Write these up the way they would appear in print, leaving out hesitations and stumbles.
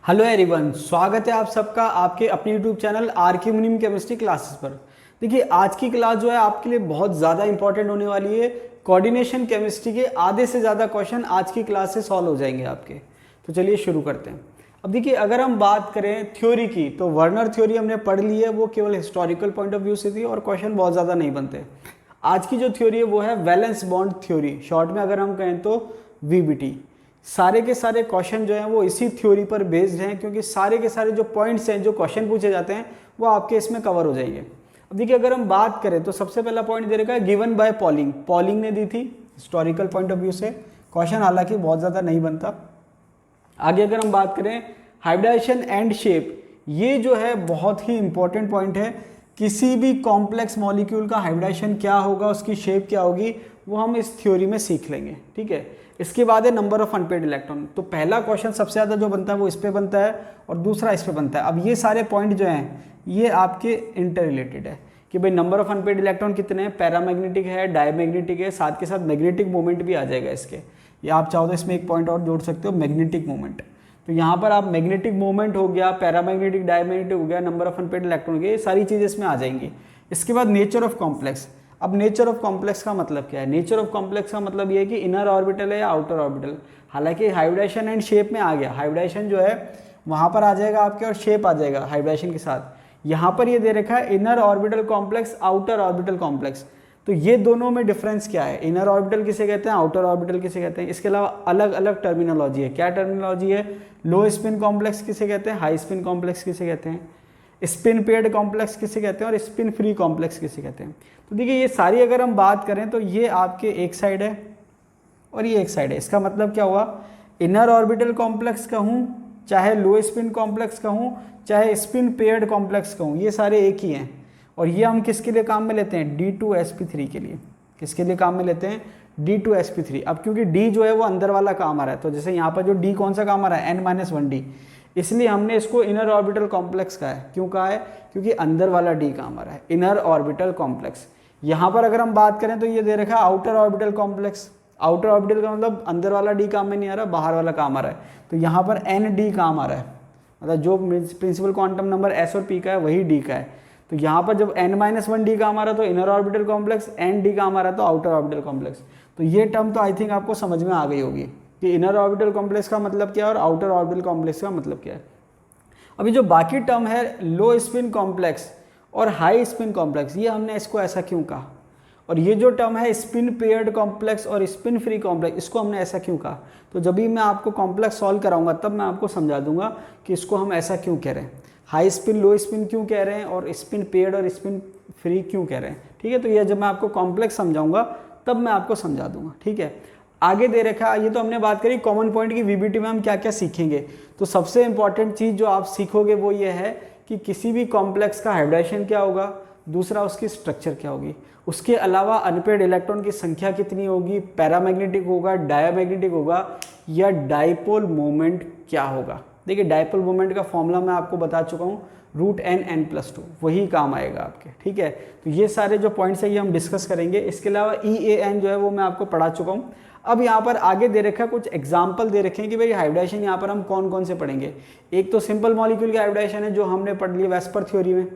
Hello everyone, स्वागत है आप सबका आपके अपने यूट्यूब चैनल आर के मुनीम केमिस्ट्री क्लासेस पर। देखिए, आज की क्लास जो है आपके लिए बहुत ज़्यादा इंपॉर्टेंट होने वाली है। कोऑर्डिनेशन केमिस्ट्री के आधे से ज़्यादा क्वेश्चन आज की क्लास से सॉल्व हो जाएंगे आपके। तो चलिए शुरू करते हैं। अब देखिए, अगर हम बात करें थ्योरी की तो वर्नर थ्योरी हमने पढ़ ली है, वो केवल हिस्टोरिकल पॉइंट ऑफ व्यू से थी और क्वेश्चन बहुत ज़्यादा नहीं बनते। आज की जो थ्योरी है वो है वैलेंस बॉन्ड थ्योरी, शॉर्ट में अगर हम कहें तो वीबीटी। सारे के सारे क्वेश्चन जो हैं वो इसी थ्योरी पर बेस्ड हैं, क्योंकि सारे के सारे जो पॉइंट्स हैं, जो क्वेश्चन पूछे जाते हैं, वो आपके इसमें कवर हो जाएंगे। अब देखिए, अगर हम बात करें तो सबसे पहला पॉइंट दे रखा है गिवन बाय पॉलिंग। पॉलिंग ने दी थी हिस्टोरिकल पॉइंट ऑफ व्यू से, क्वेश्चन हालांकि बहुत ज़्यादा नहीं बनता। आगे अगर हम बात करें हाइब्रिडाइजेशन एंड शेप, ये जो है बहुत ही इंपॉर्टेंट पॉइंट है। किसी भी कॉम्प्लेक्स मॉलिक्यूल का हाइब्रिडाइजेशन क्या होगा, उसकी शेप क्या होगी, वो हम इस थ्योरी में सीख लेंगे। ठीक है, इसके बाद है नंबर ऑफ अनपेयर्ड इलेक्ट्रॉन। तो पहला क्वेश्चन सबसे ज़्यादा जो बनता है वो इस पे बनता है और दूसरा इस पे बनता है। अब ये सारे पॉइंट जो हैं ये आपके इंटर रिलेटेड है कि भाई नंबर ऑफ अनपेयर्ड इलेक्ट्रॉन कितने हैं, पैरामैग्नेटिक है, डायमैग्नेटिक है, साथ के साथ मैग्नेटिक मोमेंट भी आ जाएगा इसके। या आप चाहो तो इसमें एक पॉइंट और जोड़ सकते हो, मैग्नेटिक मोमेंट। तो यहाँ पर आप मैग्नेटिक मोमेंट हो गया, पैरामैग्नेटिक, डायमैग्नेटिक हो गया, नंबर ऑफ अनपेयर्ड इलेक्ट्रॉन हो गया, ये सारी चीज़ें इसमें आ जाएंगी। इसके बाद नेचर ऑफ कॉम्प्लेक्स। अब नेचर ऑफ कॉम्प्लेक्स का मतलब क्या है? नेचर ऑफ कॉम्प्लेक्स का मतलब ये है कि इनर ऑर्बिटल है या आउटर ऑर्बिटल। हालांकि हाइब्रिडाइजेशन एंड शेप में आ गया, हाइब्रिडाइजेशन जो है वहाँ पर आ जाएगा आपके और शेप आ जाएगा हाइब्रिडाइजेशन के साथ। यहाँ पर ये दे रखा है inner orbital complex, outer orbital complex. तो ये दोनों में डिफरेंस क्या है? इनर ऑर्बिटल किसे कहते हैं, आउटर ऑर्बिटल किसे कहते हैं। इसके अलावा अलग अलग टर्मिनोलॉजी है। क्या टर्मिनोलॉजी है? लो स्पिन कॉम्प्लेक्स किसे कहते हैं, हाई स्पिन कॉम्प्लेक्स किसे कहते हैं, स्पिन पेयर्ड कॉम्प्लेक्स किसे कहते हैं और स्पिन फ्री कॉम्प्लेक्स किसे कहते हैं। तो देखिए, ये सारी अगर हम बात करें तो ये आपके एक साइड है और ये एक साइड है। इसका मतलब क्या हुआ? इनर ऑर्बिटल कॉम्प्लेक्स कहूँ, चाहे लो स्पिन कॉम्प्लेक्स कहूँ, चाहे स्पिन पेयर्ड कॉम्प्लेक्स कहूँ, ये सारे एक ही हैं। और ये हम किसके लिए काम में लेते हैं? D2sp3 के लिए। किसके लिए काम में लेते हैं? D2sp3। अब क्योंकि D जो है वो अंदर वाला काम आ रहा है, तो जैसे यहाँ पर जो D कौन सा काम आ रहा है, n-1D, इसलिए हमने इसको इनर ऑर्बिटल कॉम्प्लेक्स कहा है। क्यों कहा है? क्योंकि अंदर वाला D काम आ रहा है, इनर ऑर्बिटल कॉम्प्लेक्स। यहाँ पर अगर हम बात करें तो ये दे रखा है outer orbital complex. Outer orbital का मतलब अंदर वाला D काम में नहीं आ रहा, बाहर वाला काम आ रहा है। तो यहाँ पर ND काम आ रहा है, मतलब जो प्रिंसिपल क्वांटम नंबर S और P का है वही D का है। तो यहाँ पर जब n-1D काम आ रहा है तो इनर ऑर्बिटल कॉम्प्लेक्स, ND काम आ रहा है तो आउटर ऑर्बिटल कॉम्प्लेक्स। तो ये टर्म तो आई थिंक आपको समझ में आ गई होगी कि इनर ऑर्बिटल कॉम्प्लेक्स का मतलब क्या है और आउटर ऑर्बिटल कॉम्प्लेक्स का मतलब क्या है। अभी जो बाकी टर्म है लो स्पिन कॉम्प्लेक्स और हाई स्पिन कॉम्प्लेक्स, ये हमने इसको ऐसा क्यों कहा? और ये जो टर्म है स्पिन पेयर्ड कॉम्प्लेक्स और स्पिन फ्री कॉम्प्लेक्स, इसको हमने ऐसा क्यों कहा? तो जब भी मैं आपको कॉम्प्लेक्स सॉल्व कराऊंगा तब मैं आपको समझा दूंगा कि इसको हम ऐसा क्यों कह रहे हैं, हाई स्पिन लो स्पिन क्यों कह रहे हैं और स्पिन पेयर्ड और स्पिन फ्री क्यों कह रहे हैं। ठीक है, तो ये जब मैं आपको कॉम्प्लेक्स समझाऊंगा तब मैं आपको समझा दूंगा। ठीक है, आगे दे रखा, ये तो हमने बात करी कॉमन पॉइंट की। वीबीटी में हम क्या क्या सीखेंगे, तो सबसे इंपॉर्टेंट चीज़ जो आप सीखोगे वो ये है कि किसी भी कॉम्प्लेक्स का हाइब्रिडाइजेशन क्या होगा, दूसरा उसकी स्ट्रक्चर क्या होगी, उसके अलावा अनपेयर्ड इलेक्ट्रॉन की संख्या कितनी होगी, पैरामैग्नेटिक होगा, डायमैग्नेटिक होगा, या डाइपोल मोमेंट क्या होगा। देखिए, डाइपोल मोमेंट का फॉर्मूला मैं आपको बता चुका हूँ, √n+2, वही काम आएगा आपके। ठीक है, तो ये सारे जो पॉइंट्स है ये हम डिस्कस करेंगे। इसके अलावा EAN जो है वो मैं आपको पढ़ा चुका हूँ। अब यहाँ पर आगे दे रखा है कुछ एग्जाम्पल दे रखे हैं कि भाई हाइब्रिडाइजेशन यहाँ पर हम कौन कौन से पढ़ेंगे। एक तो सिंपल मॉलिक्यूल की हाइब्रिडाइजेशन है जो हमने पढ़ ली वेस्पर थ्योरी में,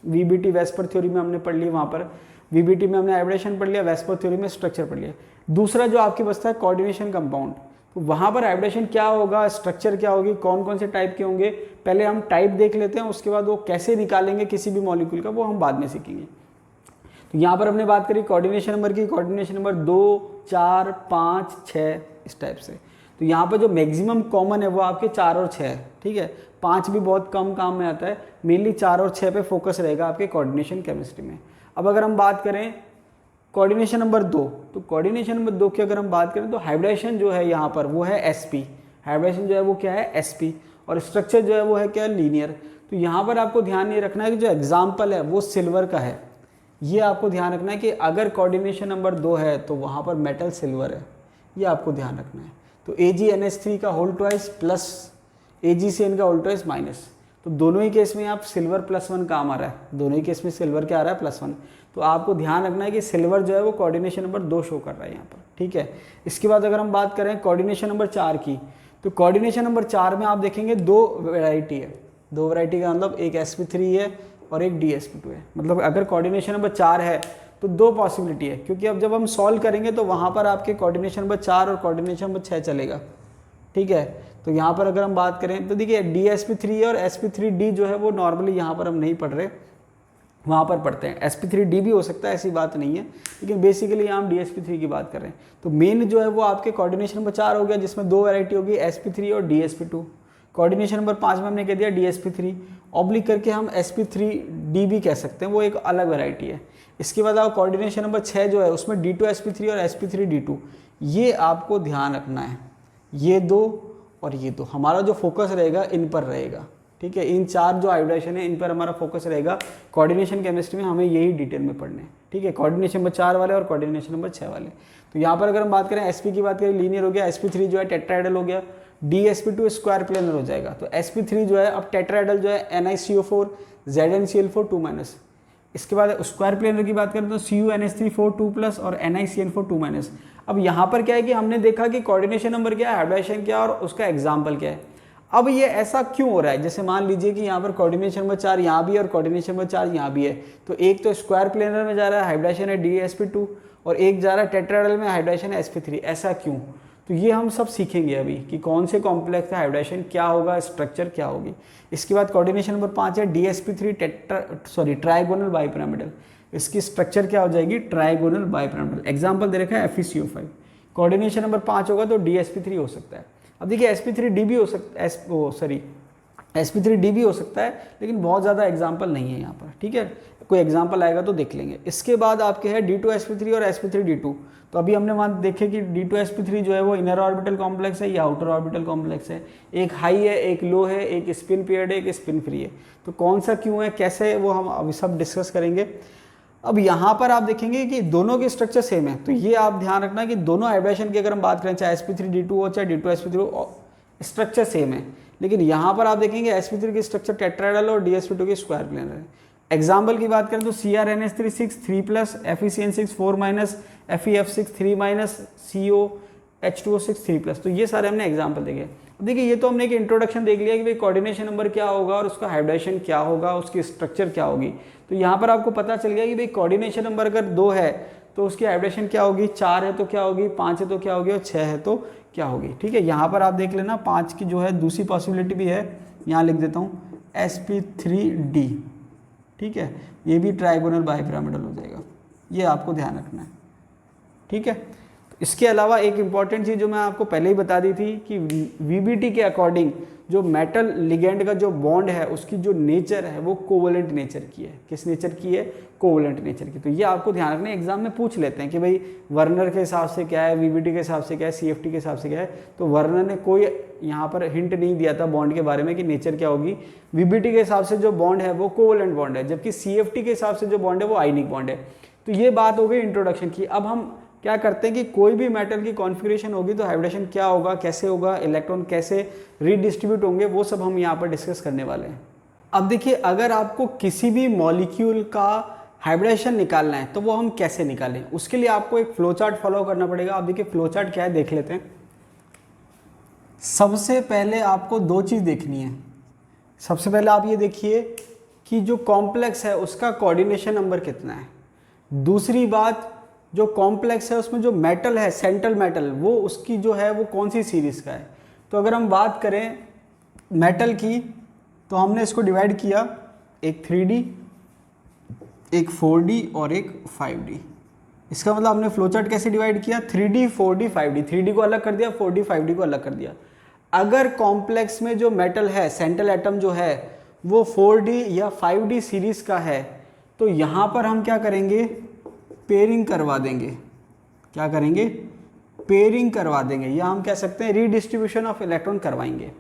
वीबीटी वेस्पर थ्योरी में हमने पढ़ ली। वहाँ पर वीबीटी में हमने हाइब्रिडाइजेशन पढ़ लिया, वेस्पर थ्योरी में स्ट्रक्चर पढ़ लिया। दूसरा जो आपकी बचता है कोऑर्डिनेशन कंपाउंड, तो वहाँ पर हाइब्रिडेशन क्या होगा, स्ट्रक्चर क्या होगी, कौन कौन से टाइप के होंगे, पहले हम टाइप देख लेते हैं, उसके बाद वो कैसे निकालेंगे किसी भी मॉलिक्यूल का वो हम बाद में सीखेंगे। तो यहाँ पर हमने बात करी कोऑर्डिनेशन नंबर की, कोऑर्डिनेशन नंबर 2, 4, 5, 6 इस टाइप से। तो यहाँ पर जो मैक्सिमम कॉमन है वो आपके 4 और 6 है। ठीक है, 5 भी बहुत कम काम में आता है, मेनली 4 और 6 पे फोकस रहेगा आपके कोऑर्डिनेशन केमिस्ट्री में। अब अगर हम बात करें कोऑर्डिनेशन नंबर 2, तो कोऑर्डिनेशन नंबर 2 की अगर हम बात करें तो हाइब्रिडाइजेशन जो है यहाँ पर वो है sp। हाइब्रिडाइजेशन जो है वो क्या है, sp, और स्ट्रक्चर जो है वो है क्या, लीनियर। तो यहाँ पर आपको ध्यान नहीं रखना है कि जो एग्जाम्पल है वो सिल्वर का है, ये आपको ध्यान रखना है कि अगर कोऑर्डिनेशन नंबर 2 है तो वहाँ पर मेटल सिल्वर है, ये आपको ध्यान रखना है। तो AgNH3 का होल ट्वाइस प्लस AgCN का होल ट्वाइस माइनस, तो दोनों ही केस में आप सिल्वर +1 काम आ रहा है, दोनों ही केस में सिल्वर क्या आ रहा है, +1। तो आपको ध्यान रखना है कि सिल्वर जो है वो कोऑर्डिनेशन नंबर 2 शो कर रहा है यहाँ पर। ठीक है, इसके बाद अगर हम बात करें कोऑर्डिनेशन नंबर 4 की, तो कोऑर्डिनेशन नंबर 4 में आप देखेंगे दो वैरायटी है, दो वैरायटी का मतलब एक sp3 है और एक dsp2 है। मतलब अगर कोऑर्डिनेशन नंबर 4 है तो दो पॉसिबिलिटी है, क्योंकि अब जब हम सॉल्व करेंगे तो वहाँ पर आपके कोऑर्डिनेशन नंबर 4 और कोऑर्डिनेशन नंबर 6 चलेगा, ठीक है। तो यहाँ पर अगर हम बात करें तो देखिए dsp3 और sp3d जो है वो नॉर्मली यहाँ पर हम नहीं पढ़ रहे, वहाँ पर पढ़ते हैं। sp3d भी हो सकता है, ऐसी बात नहीं है, लेकिन बेसिकली यहाँ हम dsp3 की बात कर रहे हैं। तो मेन जो है वो आपके कोऑर्डिनेशन नंबर 4 हो गया, जिसमें दो वैरायटी होगी sp3 और dsp2। कोऑर्डिनेशन नंबर 5 में हमने कह दिया dsp3 ऑब्लिक करके हम sp3d भी कह सकते हैं, वो एक अलग वैरायटी है। इसके बाद आप कोऑर्डिनेशन नंबर 6 जो है उसमें d2sp3 और sp3d2, ये आपको ध्यान रखना है। ये दो और ये दो, हमारा जो फोकस रहेगा इन पर रहेगा, ठीक है। इन चार जो हाइब्रिडाइजेशन है इन पर हमारा फोकस रहेगा। कोऑर्डिनेशन केमिस्ट्री में हमें यही डिटेल में पढ़ने हैं, ठीक है। कोऑर्डिनेशन नंबर 4 वाले और कोऑर्डिनेशन नंबर 6 वाले। तो यहाँ पर अगर हम बात करें sp की बात करें, लीनियर हो गया, sp3 जो है टेट्राहेड्रल हो गया, dsp2 स्क्वायर प्लेनर हो जाएगा। तो sp3 जो है अब टेट्राहेड्रल जो है NiCO4 ZnCl4 2-। इसके बाद स्क्वायर प्लेनर की बात करें तो CuNH3 4 2+ और NiCN4 2-। अब यहाँ पर क्या है कि हमने देखा कि कोऑर्डिनेशन नंबर क्या है, हाइब्रिडाइजेशन क्या है और उसका एग्जाम्पल क्या है। अब ये ऐसा क्यों हो रहा है, जैसे मान लीजिए कि यहाँ पर कोऑर्डिनेशन नंबर 4 यहाँ भी है और कोऑर्डिनेशन नंबर 4 यहाँ भी है, तो एक तो स्क्वायर प्लेनर में जा रहा है, हाइब्रिडाइजेशन है dsp2, और एक जा रहा है टेट्राहेड्रल में, हाइब्रिडाइजेशन है sp3। ऐसा क्यों? तो ये हम सब सीखेंगे अभी कि कौन से कॉम्प्लेक्स का हाइब्रिडाइजेशन क्या होगा, स्ट्रक्चर क्या होगी। इसके बाद कोऑर्डिनेशन नंबर 5 है dsp3 ट्राइगोनल बाइपिरामिडल। इसकी स्ट्रक्चर क्या हो जाएगी, ट्राइगोनल बाइपिरामिडल। एग्जाम्पल दे रखा है FeCO5। कोऑर्डिनेशन नंबर 5 होगा तो dsp3 हो सकता है। अब देखिए sp3d भी हो सकता है, sp3d भी हो सकता है, लेकिन बहुत ज़्यादा एग्जाम्पल नहीं है यहाँ पर, ठीक है। कोई एग्जाम्पल आएगा तो देख लेंगे। इसके बाद आपके है d2sp3 और sp3d2। तो अभी हमने वहाँ देखे कि d2sp3 जो है वो इनर ऑर्बिटल कॉम्प्लेक्स है या आउटर ऑर्बिटल कॉम्प्लेक्स है, एक हाई है एक लो है, एक स्पिन पेयर्ड है एक स्पिन फ्री है। तो कौन सा क्यों है, कैसे है, वो हम अभी सब डिस्कस करेंगे। अब यहाँ पर आप देखेंगे कि दोनों के स्ट्रक्चर सेम है, तो ये आप ध्यान रखना कि दोनों हाइब्रिडेशन की अगर हम बात करें, चाहे sp3d2 हो चाहे d2sp3 हो, स्ट्रक्चर सेम है। लेकिन यहाँ पर आप देखेंगे sp3 की स्ट्रक्चर टेट्राहेड्रल और dsp2 की स्क्वायर प्लेनर है। एग्जाम्पल की बात करें तो CrNH3 6 3+, FeCN6 4-, FeF6 3-, COH2O6 3+। तो ये सारे हमने एग्जाम्पल देखे। देखिए ये तो हमने एक इंट्रोडक्शन देख लिया कि भाई कोऑर्डिनेशन नंबर क्या होगा और उसका हाइब्रिडेशन क्या होगा, उसकी स्ट्रक्चर क्या होगी। तो यहाँ पर आपको पता चल गया कि भाई कोऑर्डिनेशन नंबर अगर 2 है तो उसकी हाइब्रिडेशन क्या होगी, 4 है तो क्या होगी, 5 है तो क्या होगी और 6 है तो क्या होगी, ठीक है। यहाँ पर आप देख लेना 5 की जो है दूसरी पॉसिबिलिटी भी है, यहाँ लिख देता हूँ sp3d, ठीक है। ये भी ट्राइगोनल बाइपिरामिडल हो जाएगा, ये आपको ध्यान रखना है, ठीक है। इसके अलावा एक इम्पॉर्टेंट चीज़ जो मैं आपको पहले ही बता दी थी कि VBT के अकॉर्डिंग जो मेटल लिगेंड का जो बॉन्ड है उसकी जो नेचर है वो कोवलेंट नेचर की है। किस नेचर की है, कोवलेंट नेचर की। तो ये आपको ध्यान रखना है, एग्जाम में पूछ लेते हैं कि भाई वर्नर के हिसाब से क्या है, VBT के हिसाब से क्या है, CFT के हिसाब से क्या है। तो वर्नर ने कोई यहाँ पर हिंट नहीं दिया था बॉन्ड के बारे में कि नेचर क्या होगी। VBT के हिसाब से जो बॉन्ड है वो कोवलेंट बॉन्ड है, जबकि CFT के हिसाब से जो बॉन्ड है वो आयनिक बॉन्ड है। तो ये बात हो गई इंट्रोडक्शन की। अब हम क्या करते हैं कि कोई भी मेटल की कॉन्फ़िगरेशन होगी तो हाइब्रिडेशन क्या होगा, कैसे होगा, इलेक्ट्रॉन कैसे रीडिस्ट्रीब्यूट होंगे, वो सब हम यहाँ पर डिस्कस करने वाले हैं। अब देखिए अगर आपको किसी भी मॉलिक्यूल का हाइब्रिडेशन निकालना है तो वो हम कैसे निकालें, उसके लिए आपको एक फ्लो चार्ट फॉलो करना पड़ेगा। अब देखिए फ्लो चार्ट क्या है देख लेते हैं। सबसे पहले आपको दो चीज़ देखनी है। सबसे पहले आप ये देखिए कि जो कॉम्प्लेक्स है उसका कोऑर्डिनेशन नंबर कितना है। दूसरी बात, जो कॉम्प्लेक्स है उसमें जो मेटल है, सेंट्रल मेटल, वो उसकी जो है वो कौन सी सीरीज़ का है। तो अगर हम बात करें मेटल की तो हमने इसको डिवाइड किया, एक 3D, एक 4D और एक 5D। इसका मतलब हमने फ्लोचार्ट कैसे डिवाइड किया, 3D 4D 5D, 3D को अलग कर दिया, 4D 5D को अलग कर दिया। अगर कॉम्प्लेक्स में जो मेटल है, सेंट्रल एटम जो है वो 4D या 5D सीरीज़ का है तो यहाँ पर हम क्या करेंगे, पेयरिंग करवा देंगे। क्या करेंगे, पेयरिंग करवा देंगे, या हम कह सकते हैं रीडिस्ट्रीब्यूशन ऑफ इलेक्ट्रॉन करवाएंगे।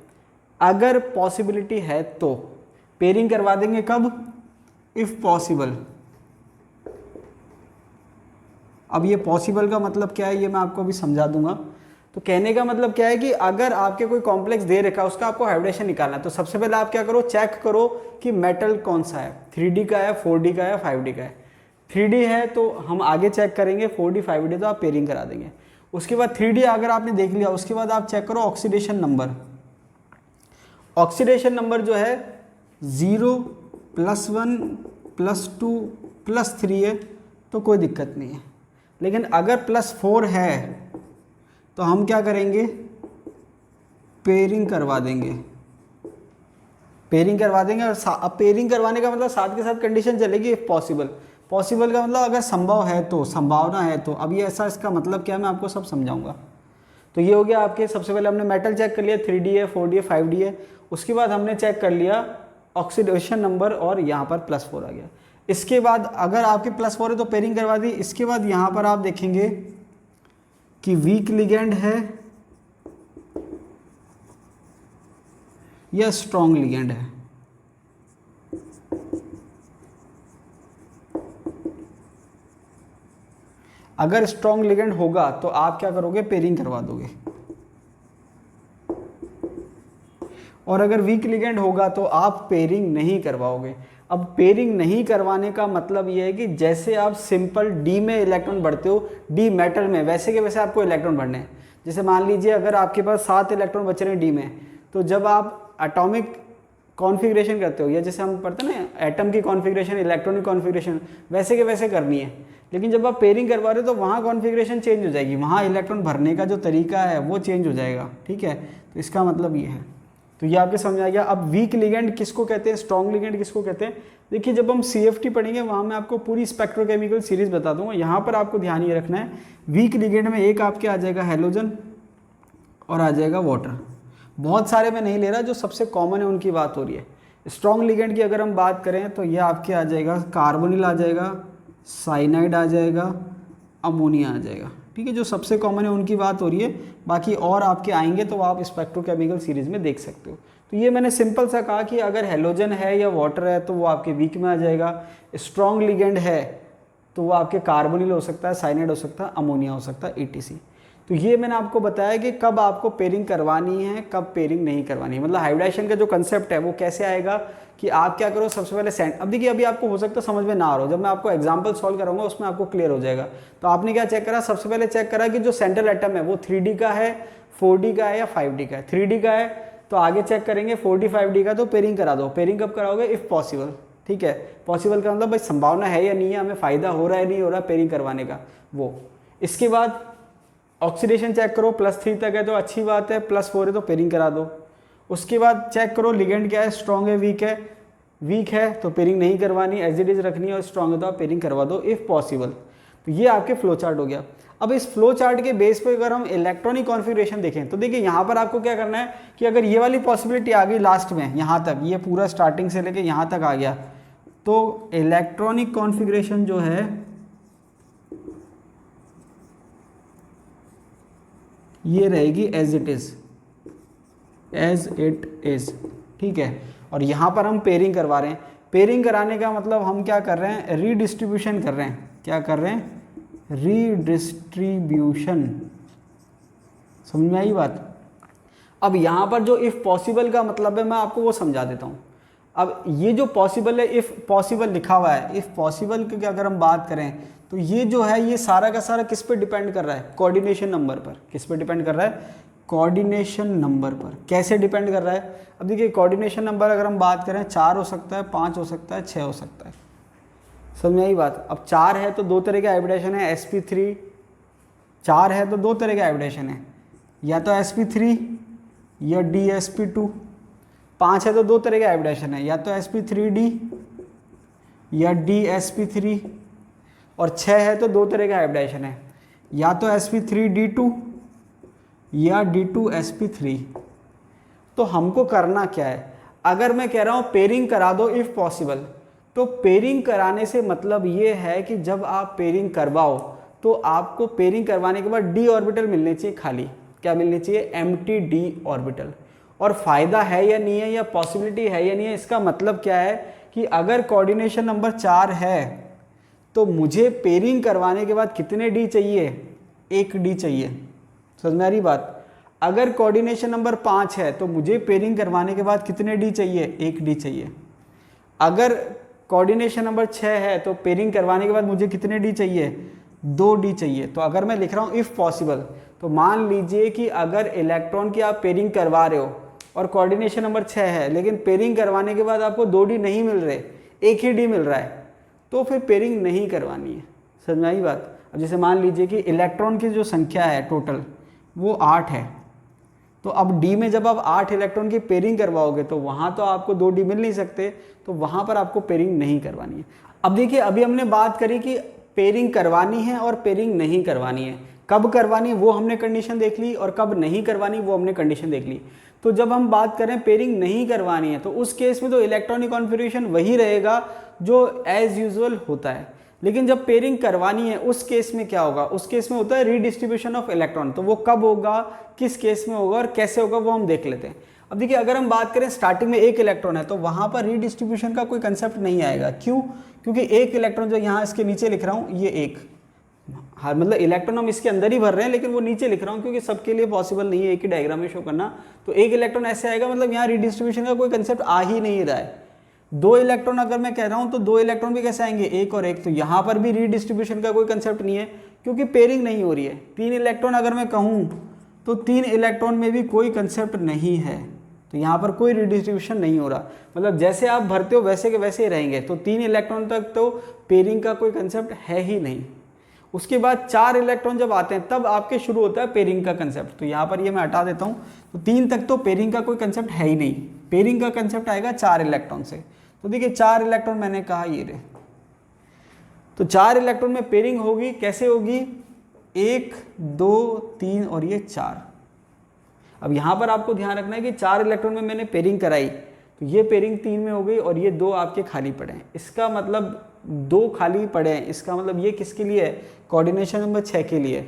अगर पॉसिबिलिटी है तो पेयरिंग करवा देंगे, कब, इफ पॉसिबल। अब ये पॉसिबल का मतलब क्या है ये मैं आपको अभी समझा दूंगा। तो कहने का मतलब क्या है कि अगर आपके कोई कॉम्प्लेक्स दे रखा है उसका आपको हाइब्रिडेशन निकालना है तो सबसे पहले आप क्या करो, चेक करो कि मेटल कौन सा है, 3D का है, 4D का है, 5D का है। 3D है तो हम आगे चेक करेंगे, 4D 5D तो आप पेयरिंग करा देंगे। उसके बाद 3D अगर आपने देख लिया, उसके बाद आप चेक करो ऑक्सीडेशन नंबर। ऑक्सीडेशन नंबर जो है 0 +1 +2 +3 है तो कोई दिक्कत नहीं है। लेकिन अगर +4 है तो हम क्या करेंगे, पेयरिंग करवा देंगे। पेयरिंग करवा देंगे। और अब पेयरिंग करवाने का मतलब साथ के साथ कंडीशन चलेगी इफ पॉसिबल। पॉसिबल का मतलब अगर संभव है तो, संभावना है तो। अब ये ऐसा इसका मतलब क्या है मैं आपको सब समझाऊंगा। तो ये हो गया आपके, सबसे पहले हमने मेटल चेक कर लिया, 3D है, 4D है, 5D है। उसके बाद हमने चेक कर लिया ऑक्सीडेशन नंबर और यहाँ पर +4 आ गया। इसके बाद अगर आपके +4 है तो पेयरिंग करवा दी। इसके बाद यहाँ पर आप देखेंगे कि वीक लिगेंड है या स्ट्रॉन्ग लिगेंड है। अगर स्ट्रॉन्ग लिगेंड होगा तो आप क्या करोगे, पेयरिंग करवा दोगे। और अगर वीक लिगेंड होगा तो आप पेयरिंग नहीं करवाओगे। अब पेयरिंग नहीं करवाने का मतलब ये है कि जैसे आप सिंपल डी में इलेक्ट्रॉन बढ़ते हो, डी मेटल में, वैसे के वैसे आपको इलेक्ट्रॉन बढ़ने हैं। जैसे मान लीजिए अगर आपके पास 7 इलेक्ट्रॉन बच रहे हैं डी में, तो जब आप एटॉमिक कॉन्फ़िगरेशन करते हो, या जैसे हम पढ़ते हैं ना एटम की कॉन्फ़िगरेशन, इलेक्ट्रॉनिक कॉन्फ़िगरेशन, वैसे के वैसे करनी है। लेकिन जब आप पेयरिंग करवा रहे हो तो वहाँ कॉन्फ़िगरेशन चेंज हो जाएगी, वहाँ इलेक्ट्रॉन भरने का जो तरीका है वो चेंज हो जाएगा। ठीक है, तो इसका मतलब ये है। तो ये आपके समझ आ गया। अब वीक लिगेंड किसको कहते हैं, स्ट्रॉन्ग लिगेंड किसको कहते हैं। देखिए जब हम CFT पढ़ेंगे वहाँ मैं आपको पूरी स्पेक्ट्रोकेमिकल सीरीज बता दूंगा। यहाँ पर आपको ध्यान ये रखना है, वीक लिगेंड में एक आपके आ जाएगा हेलोजन और आ जाएगा वाटर। बहुत सारे मैं नहीं ले रहा, जो सबसे कॉमन है उनकी बात हो रही है। स्ट्रॉन्ग लिगेंड की अगर हम बात करें तो ये आपके आ जाएगा कार्बोनिल आ जाएगा, साइनाइड आ जाएगा, अमोनिया आ जाएगा। ठीक है, जो सबसे कॉमन है उनकी बात हो रही है। बाकी और आपके आएंगे तो आप स्पेक्ट्रोकेमिकल सीरीज में देख सकते हो। तो ये मैंने सिंपल सा कहा कि अगर हेलोजन है या वाटर है तो वो आपके वीक में आ जाएगा। स्ट्रॉन्ग लिगेंड है तो वो आपके कार्बोनिल हो सकता है, साइनाइड हो सकता है, अमोनिया हो सकता है, ETC। तो ये मैंने आपको बताया कि कब आपको पेयरिंग करवानी है, कब पेयरिंग नहीं करवानी है। मतलब हाइब्रिडाइजेशन का जो कंसेप्ट है वो कैसे आएगा कि आप क्या करो, सबसे पहले अब देखिए अभी आपको हो सकता है समझ में ना आ रहा हो, जब मैं आपको एग्जांपल सॉल्व करूंगा उसमें आपको क्लियर हो जाएगा। तो आपने क्या चेक करा, सबसे पहले चेक करा कि जो सेंट्रल एटम है वो 3D का है, 4D का है या 5D का है। 3D का है तो आगे चेक करेंगे 4D 5D का, तो पेयरिंग करा दो। पेयरिंग कब कराओगे, इफ पॉसिबल। ठीक है, पॉसिबल का मतलब भाई संभावना है या नहीं है, हमें फायदा हो रहा है नहीं हो रहा पेयरिंग करवाने का वो। इसके बाद ऑक्सीडेशन चेक करो, +3 तक है तो अच्छी बात है, +4 है तो पेयरिंग करा दो। उसके बाद चेक करो लिगेंड क्या है, स्ट्रॉन्ग है, वीक है। वीक है तो पेयरिंग नहीं करवानी, एज इट इज रखनी है, और स्ट्रॉन्ग है तो आप पेयरिंग करवा दो इफ पॉसिबल। तो ये आपके फ्लो चार्ट हो गया। अब इस फ्लो चार्ट के बेस पे अगर हम इलेक्ट्रॉनिक कॉन्फ़िगरेशन देखें तो देखिए यहाँ पर आपको क्या करना है कि अगर ये वाली पॉसिबिलिटी आ गई लास्ट में, यहाँ तक, ये पूरा स्टार्टिंग से लेके यहाँ तक आ गया, तो इलेक्ट्रॉनिक कॉन्फ़िगरेशन जो है ये रहेगी as it is, as it is. ठीक है, और यहाँ पर हम पेयरिंग करवा रहे हैं। पेयरिंग कराने का मतलब हम क्या कर रहे हैं, रीडिस्ट्रीब्यूशन कर रहे हैं। क्या कर रहे हैं, रीडिस्ट्रीब्यूशन। समझ में आई बात। अब यहाँ पर जो इफ पॉसिबल का मतलब है मैं आपको वो समझा देता हूँ। अब ये जो पॉसिबल है, इफ पॉसिबल लिखा हुआ है, इफ पॉसिबल की अगर हम बात करें तो ये जो है ये सारा का सारा किस पे डिपेंड कर रहा है, कोऑर्डिनेशन नंबर पर। किस पे डिपेंड कर रहा है, कोऑर्डिनेशन नंबर पर। कैसे डिपेंड कर रहा है, अब देखिए कोऑर्डिनेशन नंबर अगर हम बात करें 4 हो सकता है, 5 हो सकता है, 6 हो सकता है। समझ में आई बात। अब 4 है तो 2 तरह के हाइब्रिडेशन है, sp3। 4 है तो 2 तरह के हाइब्रिडेशन है, या तो sp3 या dsp2। 5 है तो 2 तरह के हाइब्रिडेशन है, या तो sp3d या dsp3। और 6 है तो 2 तरह के हाइब्रिडेशन है, या तो sp3d2 या d2sp3। तो हमको करना क्या है, अगर मैं कह रहा हूँ पेयरिंग करा दो इफ पॉसिबल, तो पेयरिंग कराने से मतलब ये है कि जब आप पेयरिंग करवाओ तो आपको पेयरिंग करवाने के बाद d ऑर्बिटल मिलने चाहिए खाली। क्या मिलनी चाहिए, एम्प्टी d ऑर्बिटल। और फायदा है या नहीं है, या पॉसिबिलिटी है या नहीं है, इसका मतलब क्या है कि अगर कोऑर्डिनेशन नंबर 4 है तो मुझे पेयरिंग करवाने के बाद कितने d चाहिए, 1 d चाहिए। समझ में आ रही बात। अगर कोऑर्डिनेशन नंबर 5 है तो मुझे पेयरिंग करवाने के बाद कितने d चाहिए, 1 d चाहिए। अगर कोऑर्डिनेशन नंबर 6 है तो पेयरिंग करवाने के बाद मुझे कितने d चाहिए, 2d चाहिए। तो अगर मैं लिख रहा हूँ इफ़ पॉसिबल, तो मान लीजिए कि अगर इलेक्ट्रॉन की आप पेयरिंग करवा रहे हो और कोऑर्डिनेशन नंबर 6 है, लेकिन पेयरिंग करवाने के बाद आपको 2d नहीं मिल रहे, एक ही d मिल रहा है, तो फिर पेयरिंग नहीं करवानी है। समझ में आई बात? अब जैसे मान लीजिए कि इलेक्ट्रॉन की जो संख्या है टोटल वो 8 है, तो अब d में जब आप 8 इलेक्ट्रॉन की पेयरिंग करवाओगे तो वहाँ तो आपको 2d मिल नहीं सकते, तो वहाँ पर आपको पेयरिंग नहीं करवानी है। अब देखिए, अभी हमने बात करी कि पेयरिंग करवानी है और पेयरिंग नहीं करवानी है। कब करवानी है वो हमने कंडीशन देख ली, और कब नहीं करवानी वो हमने कंडीशन देख ली। तो जब हम बात करें पेयरिंग नहीं करवानी है, तो उस केस में तो इलेक्ट्रॉनिक कॉन्फ़िगरेशन वही रहेगा जो एज यूजुअल होता है। लेकिन जब पेयरिंग करवानी है उस केस में क्या होगा? उस केस में होता है रीडिस्ट्रीब्यूशन ऑफ इलेक्ट्रॉन। तो वो कब होगा, किस केस में होगा और कैसे होगा वो हम देख लेते हैं। अब देखिए, अगर हम बात करें स्टार्टिंग में एक इलेक्ट्रॉन है, तो वहाँ पर रीडिस्ट्रीब्यूशन का कोई कंसेप्ट नहीं आएगा। क्यों? क्योंकि एक इलेक्ट्रॉन जो यहाँ इसके नीचे लिख रहा हूँ, ये एक, हाँ मतलब इलेक्ट्रॉन हम इसके अंदर ही भर रहे हैं, लेकिन वो नीचे लिख रहा हूँ क्योंकि सबके लिए पॉसिबल नहीं है एक ही डायग्राम में शो करना। तो एक इलेक्ट्रॉन ऐसे आएगा, मतलब यहाँ रीडिस्ट्रीब्यूशन का कोई कंसेप्ट आ ही नहीं रहा है। 2 इलेक्ट्रॉन अगर मैं कह रहा हूँ तो 2 इलेक्ट्रॉन भी कैसे आएंगे, एक और एक, तो यहाँ पर भी रीडिस्ट्रीब्यूशन का कोई कंसेप्ट नहीं है क्योंकि पेयरिंग नहीं हो रही है। 3 इलेक्ट्रॉन अगर मैं कहूँ तो 3 इलेक्ट्रॉन में भी कोई कंसेप्ट नहीं है, तो यहाँ पर कोई रीडिस्ट्रीब्यूशन नहीं हो रहा, मतलब जैसे आप भरते हो वैसे के वैसे ही रहेंगे। तो 3 इलेक्ट्रॉन तक तो पेयरिंग का कोई कंसेप्ट है ही नहीं। उसके बाद 4 इलेक्ट्रॉन जब आते हैं तब आपके शुरू होता है पेयरिंग का कंसेप्ट। तो यहाँ पर ये मैं हटा देता हूँ। तो 3 तक तो पेयरिंग का कोई कंसेप्ट है ही नहीं। पेयरिंग का कंसेप्ट आएगा 4 इलेक्ट्रॉन से। तो देखिए 4 इलेक्ट्रॉन मैंने कहा ये रहे, तो 4 इलेक्ट्रॉन में पेयरिंग होगी, कैसे होगी? 1 2 3 और ये 4। अब यहाँ पर आपको ध्यान रखना है कि 4 इलेक्ट्रॉन में मैंने पेयरिंग कराई, तो ये पेयरिंग 3 में हो गई और ये 2 आपके खाली पड़े हैं। इसका मतलब 2 खाली पड़े हैं, इसका मतलब ये किसके लिए है? कोऑर्डिनेशन नंबर 6 के लिए।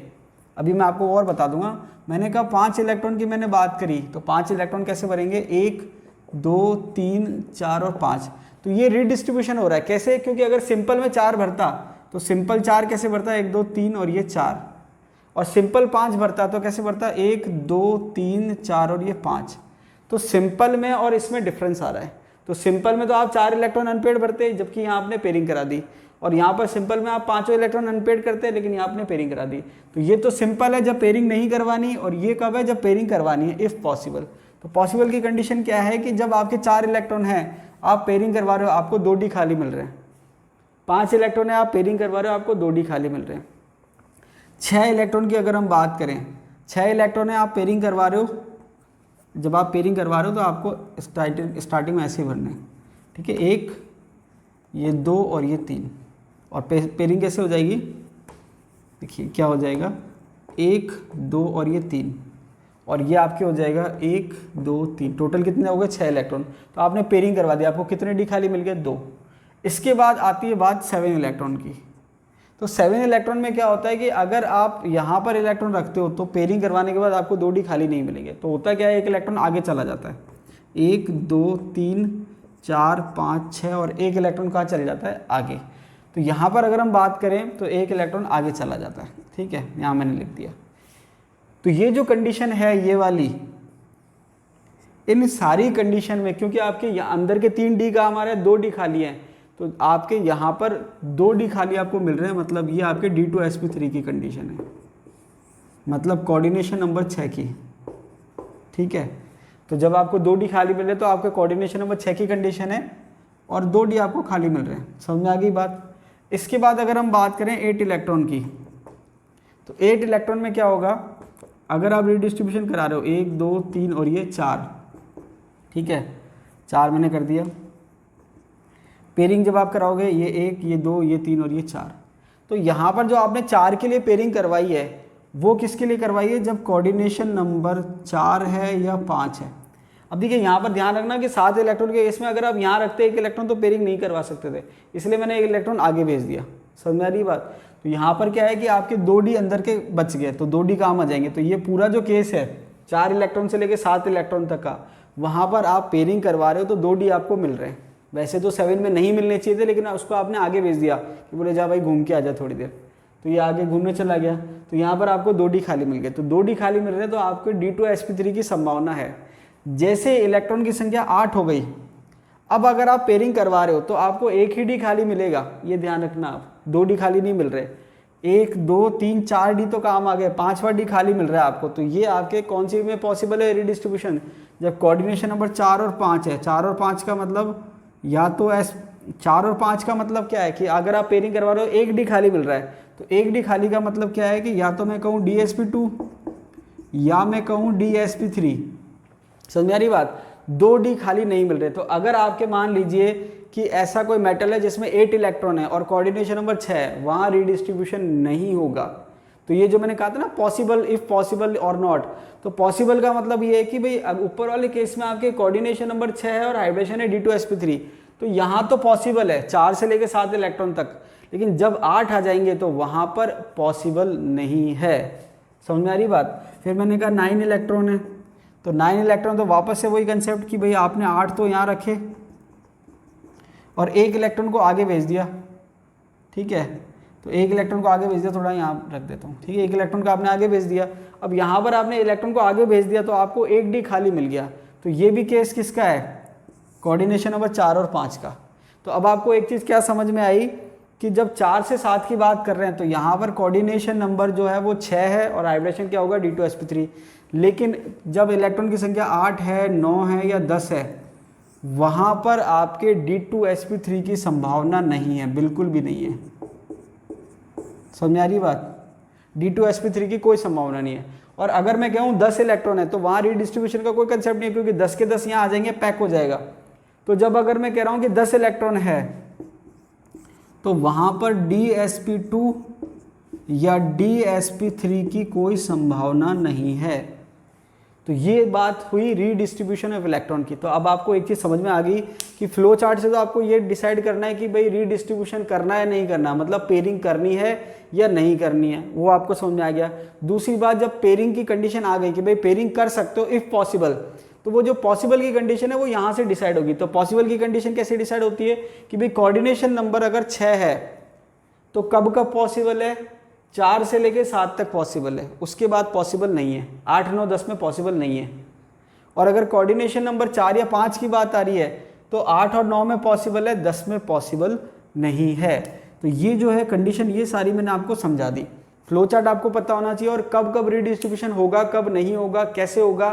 अभी मैं आपको और बता दूंगा। मैंने कहा 5 इलेक्ट्रॉन की मैंने बात करी, तो 5 इलेक्ट्रॉन कैसे भरेंगे? 1 2 3 4 और 5। तो ये रीडिस्ट्रीब्यूशन हो रहा है, कैसे? क्योंकि अगर सिंपल में 4 भरता तो सिंपल 4 कैसे भरता है? 1 2 3 और ये 4, और सिंपल 5 भरता तो कैसे भरता? 1 2 3 4 और ये 5। तो सिंपल में और इसमें डिफरेंस आ रहा है। तो सिंपल में तो आप 4 इलेक्ट्रॉन अनपेड भरते, जबकि यहाँ आपने पेयरिंग करा दी, और यहाँ पर सिंपल में आप 5 इलेक्ट्रॉन अनपेड करते हैं, लेकिन यहाँ आपने पेयरिंग करा दी। तो ये तो सिंपल है जब पेयरिंग नहीं करवानी, और ये कब है? जब पेयरिंग करवानी है, इफ़ पॉसिबल। तो पॉसिबल की कंडीशन क्या है कि जब आपके 4 इलेक्ट्रॉन हैं, आप पेयरिंग करवा रहे हो, आपको 2d खाली मिल रहे हैं। 5 इलेक्ट्रॉन है, आप पेयरिंग करवा रहे हो, आपको 2d खाली मिल रहे हैं। 6 इलेक्ट्रॉन की अगर हम बात करें, 6 इलेक्ट्रॉन है, आप पेयरिंग करवा रहे हो। जब आप पेयरिंग करवा रहे हो तो आपको स्टार्टिंग में ऐसे ही भरने हैं, ठीक है? 1 ये 2 और ये 3, और पेयरिंग कैसे हो जाएगी? देखिए क्या हो जाएगा, 1 2 और ये 3, और ये आपके हो जाएगा 1 2 3। टोटल कितने हो गए? 6 इलेक्ट्रॉन। तो आपने पेयरिंग करवा दिया, आपको कितने डी खाली मिल गए? 2। इसके बाद आती है बात 7 इलेक्ट्रॉन की। तो 7 इलेक्ट्रॉन में क्या होता है कि अगर आप यहाँ पर इलेक्ट्रॉन रखते हो तो पेयरिंग करवाने के बाद आपको 2d खाली नहीं मिलेंगे। तो होता क्या है, एक इलेक्ट्रॉन आगे चला जाता है। 1 2 3 4 5 6 और एक इलेक्ट्रॉन कहाँ चले जाता है? आगे। तो यहाँ पर अगर हम बात करें तो एक इलेक्ट्रॉन आगे चला जाता है, ठीक है? यहाँ मैंने लिख दिया। तो ये जो कंडीशन है ये वाली, इन सारी कंडीशन में क्योंकि आपके अंदर के 3d का हमारे 2d खाली है, तो आपके यहाँ पर 2d खाली आपको मिल रहे हैं, मतलब ये आपके D2sp3 की कंडीशन है, मतलब कोऑर्डिनेशन नंबर 6 की, ठीक है? तो जब आपको 2d खाली मिल रहे हैं तो आपके कोऑर्डिनेशन नंबर 6 की कंडीशन है, और 2d आपको खाली मिल रहे हैं। समझ में आ गई बात? इसके बाद अगर हम बात करें 8 इलेक्ट्रॉन की, तो 8 इलेक्ट्रॉन में क्या होगा? अगर आप रीडिस्ट्रीब्यूशन करा रहे हो 1 2 3 और ये 4, ठीक है? 4 मैंने कर दिया। पेयरिंग जब आप कराओगे, ये 1 ये 2 ये 3 और ये 4, तो यहाँ पर जो आपने 4 के लिए पेयरिंग करवाई है वो किसके लिए करवाई है? जब कोऑर्डिनेशन नंबर 4 है या 5 है। अब देखिए यहाँ पर ध्यान रखना कि 7 इलेक्ट्रॉन के केस में अगर आप यहाँ रखते 1 इलेक्ट्रॉन तो पेयरिंग नहीं करवा सकते थे, इसलिए मैंने 1 इलेक्ट्रॉन आगे भेज दिया। समझ में आ रही बात? तो यहाँ पर क्या है कि आपके 2d अंदर के बच गए, तो 2d काम आ जाएंगे। तो ये पूरा जो केस है 4 इलेक्ट्रॉन से लेके 7 इलेक्ट्रॉन तक का, वहाँ पर आप पेयरिंग करवा रहे हो तो 2d आपको मिल रहे हैं। वैसे तो 7 में नहीं मिलने चाहिए थे, लेकिन उसको आपने आगे भेज दिया कि बोले जा भाई घूम के आ जा थोड़ी देर, तो ये आगे घूमने चला गया, तो यहाँ पर आपको 2d खाली मिल गए। तो 2d खाली मिल रहे हैं तो आपको D2sp3 की संभावना है। जैसे इलेक्ट्रॉन की संख्या 8 हो गई, अब अगर आप पेयरिंग करवा रहे हो तो आपको एक ही d खाली मिलेगा, ये ध्यान रखना आप, 2d खाली नहीं मिल रहे। 1 2 3 4 डी तो काम आ गए, 5वां डी खाली मिल रहा है आपको। तो ये आपके कौन सी में पॉसिबल है रीडिस्ट्रीब्यूशन? जब कोऑर्डिनेशन नंबर 4 और 5 है। 4 और 5 का मतलब या तो 4 और 5 का मतलब क्या है कि अगर आप पेयरिंग करवा रहे हो 1 डी खाली मिल रहा है, तो 1 डी खाली का मतलब क्या है कि या तो मैं कहूँ DsP2 या मैं कहूँ DsP3। समझ में आ रही बात? 2 डी खाली नहीं मिल रहे। तो अगर आपके मान लीजिए कि ऐसा कोई मेटल है जिसमें 8 इलेक्ट्रॉन है और कोऑर्डिनेशन नंबर 6 है, वहाँ रीडिस्ट्रीब्यूशन नहीं होगा। तो ये जो मैंने कहा था ना पॉसिबल, इफ पॉसिबल और नॉट, तो पॉसिबल का मतलब ये है कि भाई ऊपर वाले केस में आपके कोऑर्डिनेशन नंबर 6 है और हाइब्रिडेशन है D2sp3, तो यहाँ तो पॉसिबल है 4 से लेकर 7 इलेक्ट्रॉन तक, लेकिन जब 8 आ जाएंगे तो वहाँ पर पॉसिबल नहीं है। समझ में आ रही बात? फिर मैंने कहा 9 इलेक्ट्रॉन है, तो 9 इलेक्ट्रॉन तो वापस से वही कंसेप्ट कि भाई आपने 8 तो यहाँ रखे और 1 इलेक्ट्रॉन को आगे भेज दिया, ठीक है। तो 1 इलेक्ट्रॉन को आगे भेज दिया, थोड़ा यहाँ रख देता हूँ, ठीक है। 1 इलेक्ट्रॉन को आपने आगे भेज दिया। अब यहाँ पर आपने इलेक्ट्रॉन को आगे भेज दिया तो आपको 1 डी खाली मिल गया। तो ये भी केस किसका है? कोऑर्डिनेशन नंबर 4 और 5 का। तो अब आपको एक चीज़ क्या समझ में आई कि जब 4 से 7 की बात कर रहे हैं तो यहाँ पर कोऑर्डिनेशन नंबर जो है वो 6 है और हाइब्रिडेशन क्या होगा? D2sp3। लेकिन जब इलेक्ट्रॉन की संख्या 8 है, 9 है या 10 है, वहाँ पर आपके D2sp3 की संभावना नहीं है, बिल्कुल भी नहीं है। समझ में आ रही बात? D2sp3 की कोई संभावना नहीं है। और अगर मैं कहूँ 10 इलेक्ट्रॉन है तो वहाँ रीडिस्ट्रीब्यूशन का कोई कंसेप्ट नहीं है, क्योंकि 10 के 10 यहाँ आ जाएंगे, पैक हो जाएगा। तो जब अगर मैं कह रहा हूँ कि 10 इलेक्ट्रॉन है तो वहाँ पर DsP2 या DsP3 की कोई संभावना नहीं है। तो ये बात हुई रीडिस्ट्रीब्यूशन ऑफ इलेक्ट्रॉन की। तो अब आपको एक चीज़ समझ में आ गई कि फ्लो चार्ट से तो आपको ये डिसाइड करना है कि भाई रीडिस्ट्रीब्यूशन करना है नहीं करना, मतलब पेयरिंग करनी है या नहीं करनी है, वो आपको समझ में आ गया। दूसरी बात, जब पेयरिंग की कंडीशन आ गई कि भाई पेयरिंग कर सकते हो इफ़ पॉसिबल, तो वो जो पॉसिबल की कंडीशन है वो यहाँ से डिसाइड होगी। तो पॉसिबल की कंडीशन कैसे डिसाइड होती है कि भाई कोऑर्डिनेशन नंबर अगर 6 है तो कब कब पॉसिबल है? 4 से लेके 7 तक पॉसिबल है, उसके बाद पॉसिबल नहीं है। 8 9 10 में पॉसिबल नहीं है। और अगर कोऑर्डिनेशन नंबर 4 या 5 की बात आ रही है तो 8 और 9 में पॉसिबल है, 10 में पॉसिबल नहीं है। तो ये जो है कंडीशन, ये सारी मैंने आपको समझा दी। फ्लो चार्ट आपको पता होना चाहिए और कब कब रीडिस्ट्रीब्यूशन होगा, कब नहीं होगा, कैसे होगा,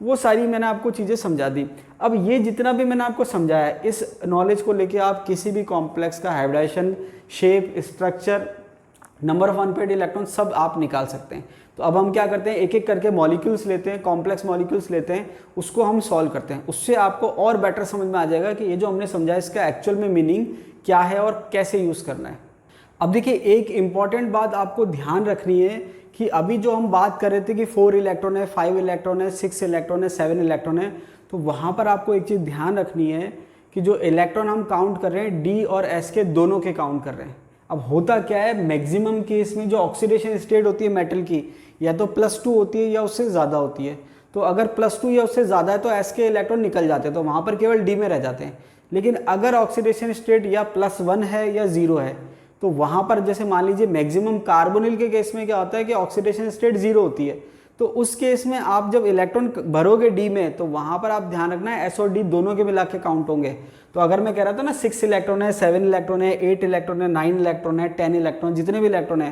वो सारी मैंने आपको चीज़ें समझा दी। अब ये जितना भी मैंने आपको समझाया, इस नॉलेज को लेके आप किसी भी कॉम्प्लेक्स का hybridisation, shape, structure, number of unpaired electron सब आप निकाल सकते हैं। तो अब हम क्या करते हैं, एक एक करके मॉलिक्यूल्स लेते हैं, कॉम्प्लेक्स मॉलिक्यूल्स लेते हैं, उसको हम सॉल्व करते हैं। उससे आपको और बेटर समझ में आ जाएगा कि ये जो हमने समझा इसका एक्चुअल में मीनिंग क्या है और कैसे यूज़ करना है। अब देखिए, एक इम्पॉर्टेंट बात आपको ध्यान रखनी है कि अभी जो हम बात कर रहे थे कि 4 इलेक्ट्रॉन है, 5 इलेक्ट्रॉन है, 6 इलेक्ट्रॉन है, 7 इलेक्ट्रॉन है, तो वहाँ पर आपको एक चीज़ ध्यान रखनी है कि जो इलेक्ट्रॉन हम काउंट कर रहे हैं डी और एस के दोनों के काउंट कर रहे हैं। अब होता क्या है, मैक्सिमम केस में जो ऑक्सीडेशन स्टेट होती है मेटल की, या तो +2 होती है या उससे ज़्यादा होती है। तो अगर +2 या उससे ज़्यादा है तो एस के इलेक्ट्रॉन निकल जाते हैं, तो वहाँ पर केवल डी में रह जाते हैं। लेकिन अगर ऑक्सीडेशन स्टेट या +1 है या 0 है तो वहाँ पर जैसे मान लीजिए मैक्सिमम कार्बोनिल के केस में क्या होता है कि ऑक्सीडेशन स्टेट 0 होती है। तो उस केस में आप जब इलेक्ट्रॉन भरोगे डी में तो वहाँ पर आप ध्यान रखना है एस और डी दोनों के मिला के काउंट होंगे। तो अगर मैं कह रहा था ना 6 इलेक्ट्रॉन है, 7 इलेक्ट्रॉन है, 8 इलेक्ट्रॉन है, 9 इलेक्ट्रॉन है, 10 इलेक्ट्रॉन, जितने भी इलेक्ट्रॉन है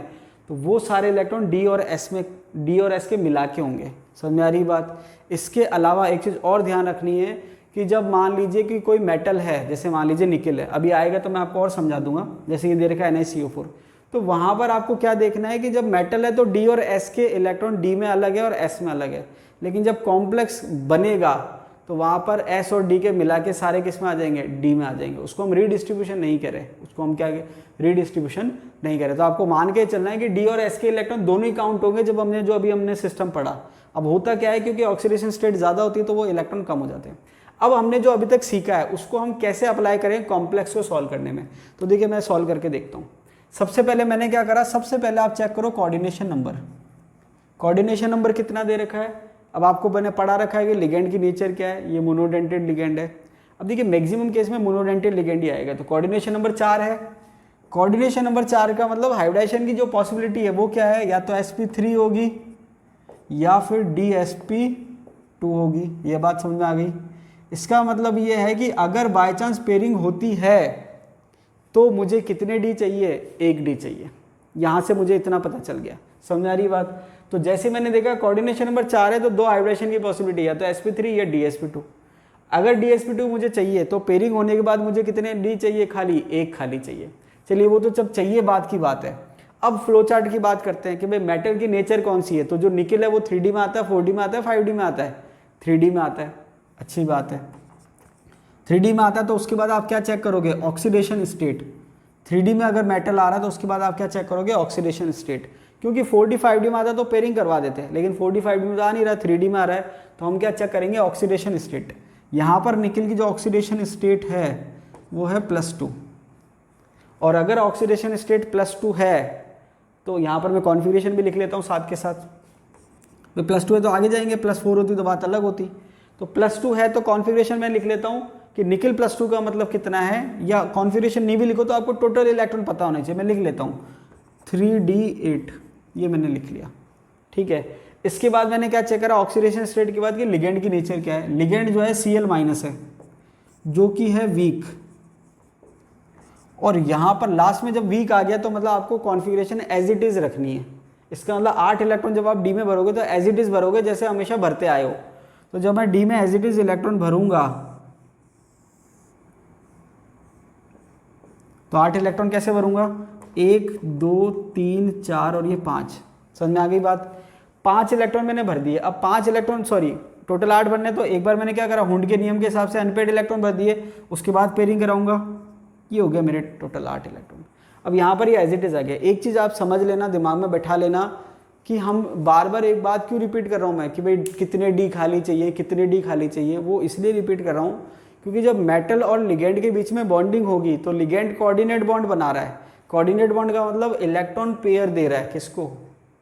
तो वो सारे इलेक्ट्रॉन डी और एस के मिला के होंगे। समझ में आ रही बात? इसके अलावा एक चीज़ और ध्यान रखनी है कि जब मान लीजिए कि कोई मेटल है, जैसे मान लीजिए निकेल है, अभी आएगा तो मैं आपको और समझा दूंगा, जैसे ये दे रखा है NaCO4, तो वहाँ पर आपको क्या देखना है कि जब मेटल है तो डी और एस के इलेक्ट्रॉन डी में अलग है और एस में अलग है, लेकिन जब कॉम्प्लेक्स बनेगा तो वहाँ पर एस और डी के मिला के सारे किस में आ जाएंगे? डी में आ जाएंगे। उसको हम रीडिस्ट्रीब्यूशन नहीं करें, उसको हम क्या रीडिस्ट्रीब्यूशन नहीं करें। तो आपको मान के चलना है कि डी और एस के इलेक्ट्रॉन दोनों ही काउंट होंगे जब हमने जो अभी हमने सिस्टम पढ़ा। अब होता क्या है, क्योंकि ऑक्सीडेशन स्टेट ज़्यादा होती है तो वो इलेक्ट्रॉन कम हो जाते हैं। अब हमने जो अभी तक सीखा है उसको हम कैसे अप्लाई करें कॉम्प्लेक्स को सॉल्व करने में, तो देखिए मैं सॉल्व करके देखता हूँ। सबसे पहले मैंने क्या करा, सबसे पहले आप चेक करो कोऑर्डिनेशन नंबर। कोऑर्डिनेशन नंबर कितना दे रखा है? अब आपको मैंने पढ़ा रखा है कि लिगेंड की नेचर क्या है, ये मोनोडेंटेड लिगेंड है। अब देखिए मैक्सिमम केस में मोनोडेंटेड लिगेंड ही आएगा, तो कोऑर्डिनेशन नंबर 4 है। कोऑर्डिनेशन नंबर 4 का मतलब हाइब्रिडेशन की जो पॉसिबिलिटी है वो क्या है, या तो sp3 होगी या फिर dsp2 होगी। ये बात समझ में आ गई? इसका मतलब ये है कि अगर बाय चांस पेयरिंग होती है तो मुझे कितने डी चाहिए? 1 डी चाहिए। यहाँ से मुझे इतना पता चल गया। समझ आ रही बात। तो जैसे मैंने देखा कोऑर्डिनेशन नंबर 4 है तो 2 हाइब्रिडेशन की पॉसिबिलिटी है, तो sp3 या dsp2। अगर dsp2 मुझे चाहिए तो पेयरिंग होने के बाद मुझे कितने डी चाहिए, खाली एक खाली चाहिए। चलिए वो तो जब चाहिए बात की बात है। अब फ्लो चार्ट की बात करते हैं कि भाई मेटल की नेचर कौन सी है। तो जो निकल है वो 3D में आता है, 4D में आता है, 5D में आता है, 3D में आता है। अच्छी बात है, 3D में आता है। तो उसके बाद आप क्या चेक करोगे, ऑक्सीडेशन स्टेट। 3D में अगर मेटल आ रहा है तो उसके बाद आप क्या चेक करोगे, ऑक्सीडेशन स्टेट। क्योंकि 4D 5D में आता है तो पेयरिंग करवा देते हैं, लेकिन 4D 5D में तो आ नहीं रहा, 3D में आ रहा है, तो हम क्या चेक करेंगे, ऑक्सीडेशन स्टेट। यहाँ पर निकल की जो ऑक्सीडेशन स्टेट है वो है +2, और अगर ऑक्सीडेशन स्टेट +2 है तो यहाँ पर मैं कॉन्फ़िगरेशन भी लिख लेता हूँ साथ के साथ। तो +2 है तो आगे जाएंगे, +4 होती तो बात अलग होती। तो +2 है तो कॉन्फ़िगरेशन मैं लिख लेता हूँ कि निकल +2 का मतलब कितना है, या कॉन्फ़िगरेशन नहीं भी लिखो तो आपको टोटल इलेक्ट्रॉन पता होना चाहिए। मैं लिख लेता हूँ 3d8, ये मैंने लिख लिया। ठीक है, इसके बाद मैंने क्या चेक करा, ऑक्सीडेशन स्टेट के बाद कि लिगेंड की नेचर क्या है। लिगेंड जो है Cl- है, जो कि है वीक। और यहाँ पर लास्ट में जब वीक आ गया तो मतलब आपको कॉन्फ़िगरेशन एज इट इज़ रखनी है। इसका मतलब 8 इलेक्ट्रॉन जब आप डी में भरोगे तो एज इट इज़ भरोगे जैसे हमेशा भरते आए हो। तो जब मैं डी में एज इट इज़ इलेक्ट्रॉन भरूंगा तो 8 इलेक्ट्रॉन कैसे भरूंगा, 1 2 3 4 और ये 5। समझ में आ गई बात। 5 इलेक्ट्रॉन मैंने भर दिए। अब 5 इलेक्ट्रॉन टोटल 8 भरने, तो एक बार मैंने क्या करा, हुंड के नियम के हिसाब से अनपेड इलेक्ट्रॉन भर दिए, उसके बाद पेयरिंग कराऊंगा। ये हो गया मेरे टोटल 8 इलेक्ट्रॉन। अब यहाँ पर ये एज इट इज़ आ गया। एक चीज़ आप समझ लेना, दिमाग में बैठा लेना कि हम बार बार एक बात क्यों रिपीट कर रहा हूँ मैं कि भाई कितने डी खाली चाहिए, कितने डी खाली चाहिए। वो इसलिए रिपीट कर रहा हूँ क्योंकि जब मेटल और लिगेंड के बीच में बॉन्डिंग होगी तो लिगेंड कोऑर्डिनेट बॉन्ड बना रहा है। कोऑर्डिनेट बॉन्ड का मतलब इलेक्ट्रॉन पेयर दे रहा है, किसको,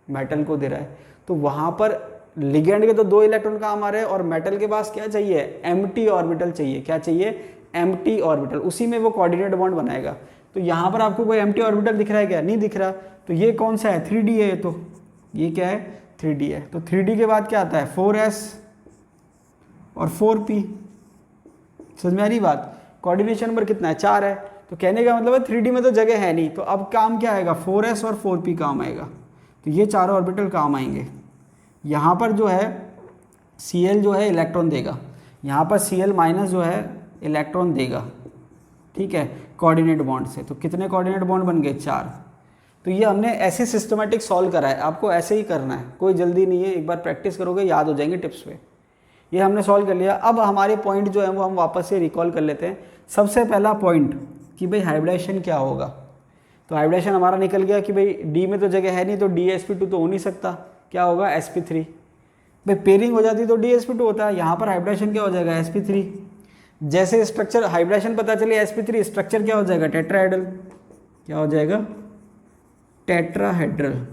मेटल को दे रहा है। तो वहाँ पर लिगेंड के तो 2 इलेक्ट्रॉन काम आ रहे हैं और मेटल के पास क्या चाहिए, एम्प्टी ऑर्बिटल चाहिए। क्या चाहिए, एम्प्टी ऑर्बिटल। उसी में वो कोऑर्डिनेट बॉन्ड बनाएगा। तो यहाँ पर आपको कोई एम्प्टी ऑर्बिटल दिख रहा है क्या, नहीं दिख रहा। तो ये कौन सा है, 3D है। तो ये क्या है, 3D है। तो 3D के बाद क्या आता है, 4s और 4p। समझ में आ रही बात। कोऑर्डिनेशन नंबर कितना है, 4 है। तो कहने का मतलब है 3D में तो जगह है नहीं, तो अब काम क्या आएगा, 4s और 4p काम आएगा। तो ये चारों ऑर्बिटल काम आएंगे। यहाँ पर जो है Cl जो है इलेक्ट्रॉन देगा, यहाँ पर Cl- जो है इलेक्ट्रॉन देगा। ठीक है, कोऑर्डिनेट बॉन्ड से। तो कितने कोऑर्डिनेट बॉन्ड बन गए, 4। तो ये हमने ऐसे सिस्टमेटिक सॉल्व करा है, आपको ऐसे ही करना है, कोई जल्दी नहीं है। एक बार प्रैक्टिस करोगे याद हो जाएंगे टिप्स पे। ये हमने सॉल्व कर लिया। अब हमारे पॉइंट जो है वो हम वापस से रिकॉल कर लेते हैं। सबसे पहला पॉइंट कि भाई हाइब्रिडेशन क्या होगा। तो हाइब्रिडेशन हमारा निकल गया कि भाई डी में तो जगह है नहीं तो dsp2 तो हो नहीं सकता, क्या होगा, sp3। भाई पेयरिंग हो जाती तो dsp2 होता है। यहाँ पर हाइब्रिडेशन क्या हो जाएगा, sp3। जैसे स्ट्रक्चर हाइब्रिडेशन पता चले sp3, स्ट्रक्चर क्या हो जाएगा, टेट्राहेड्रल। क्या हो जाएगा, टेट्राहेड्रल।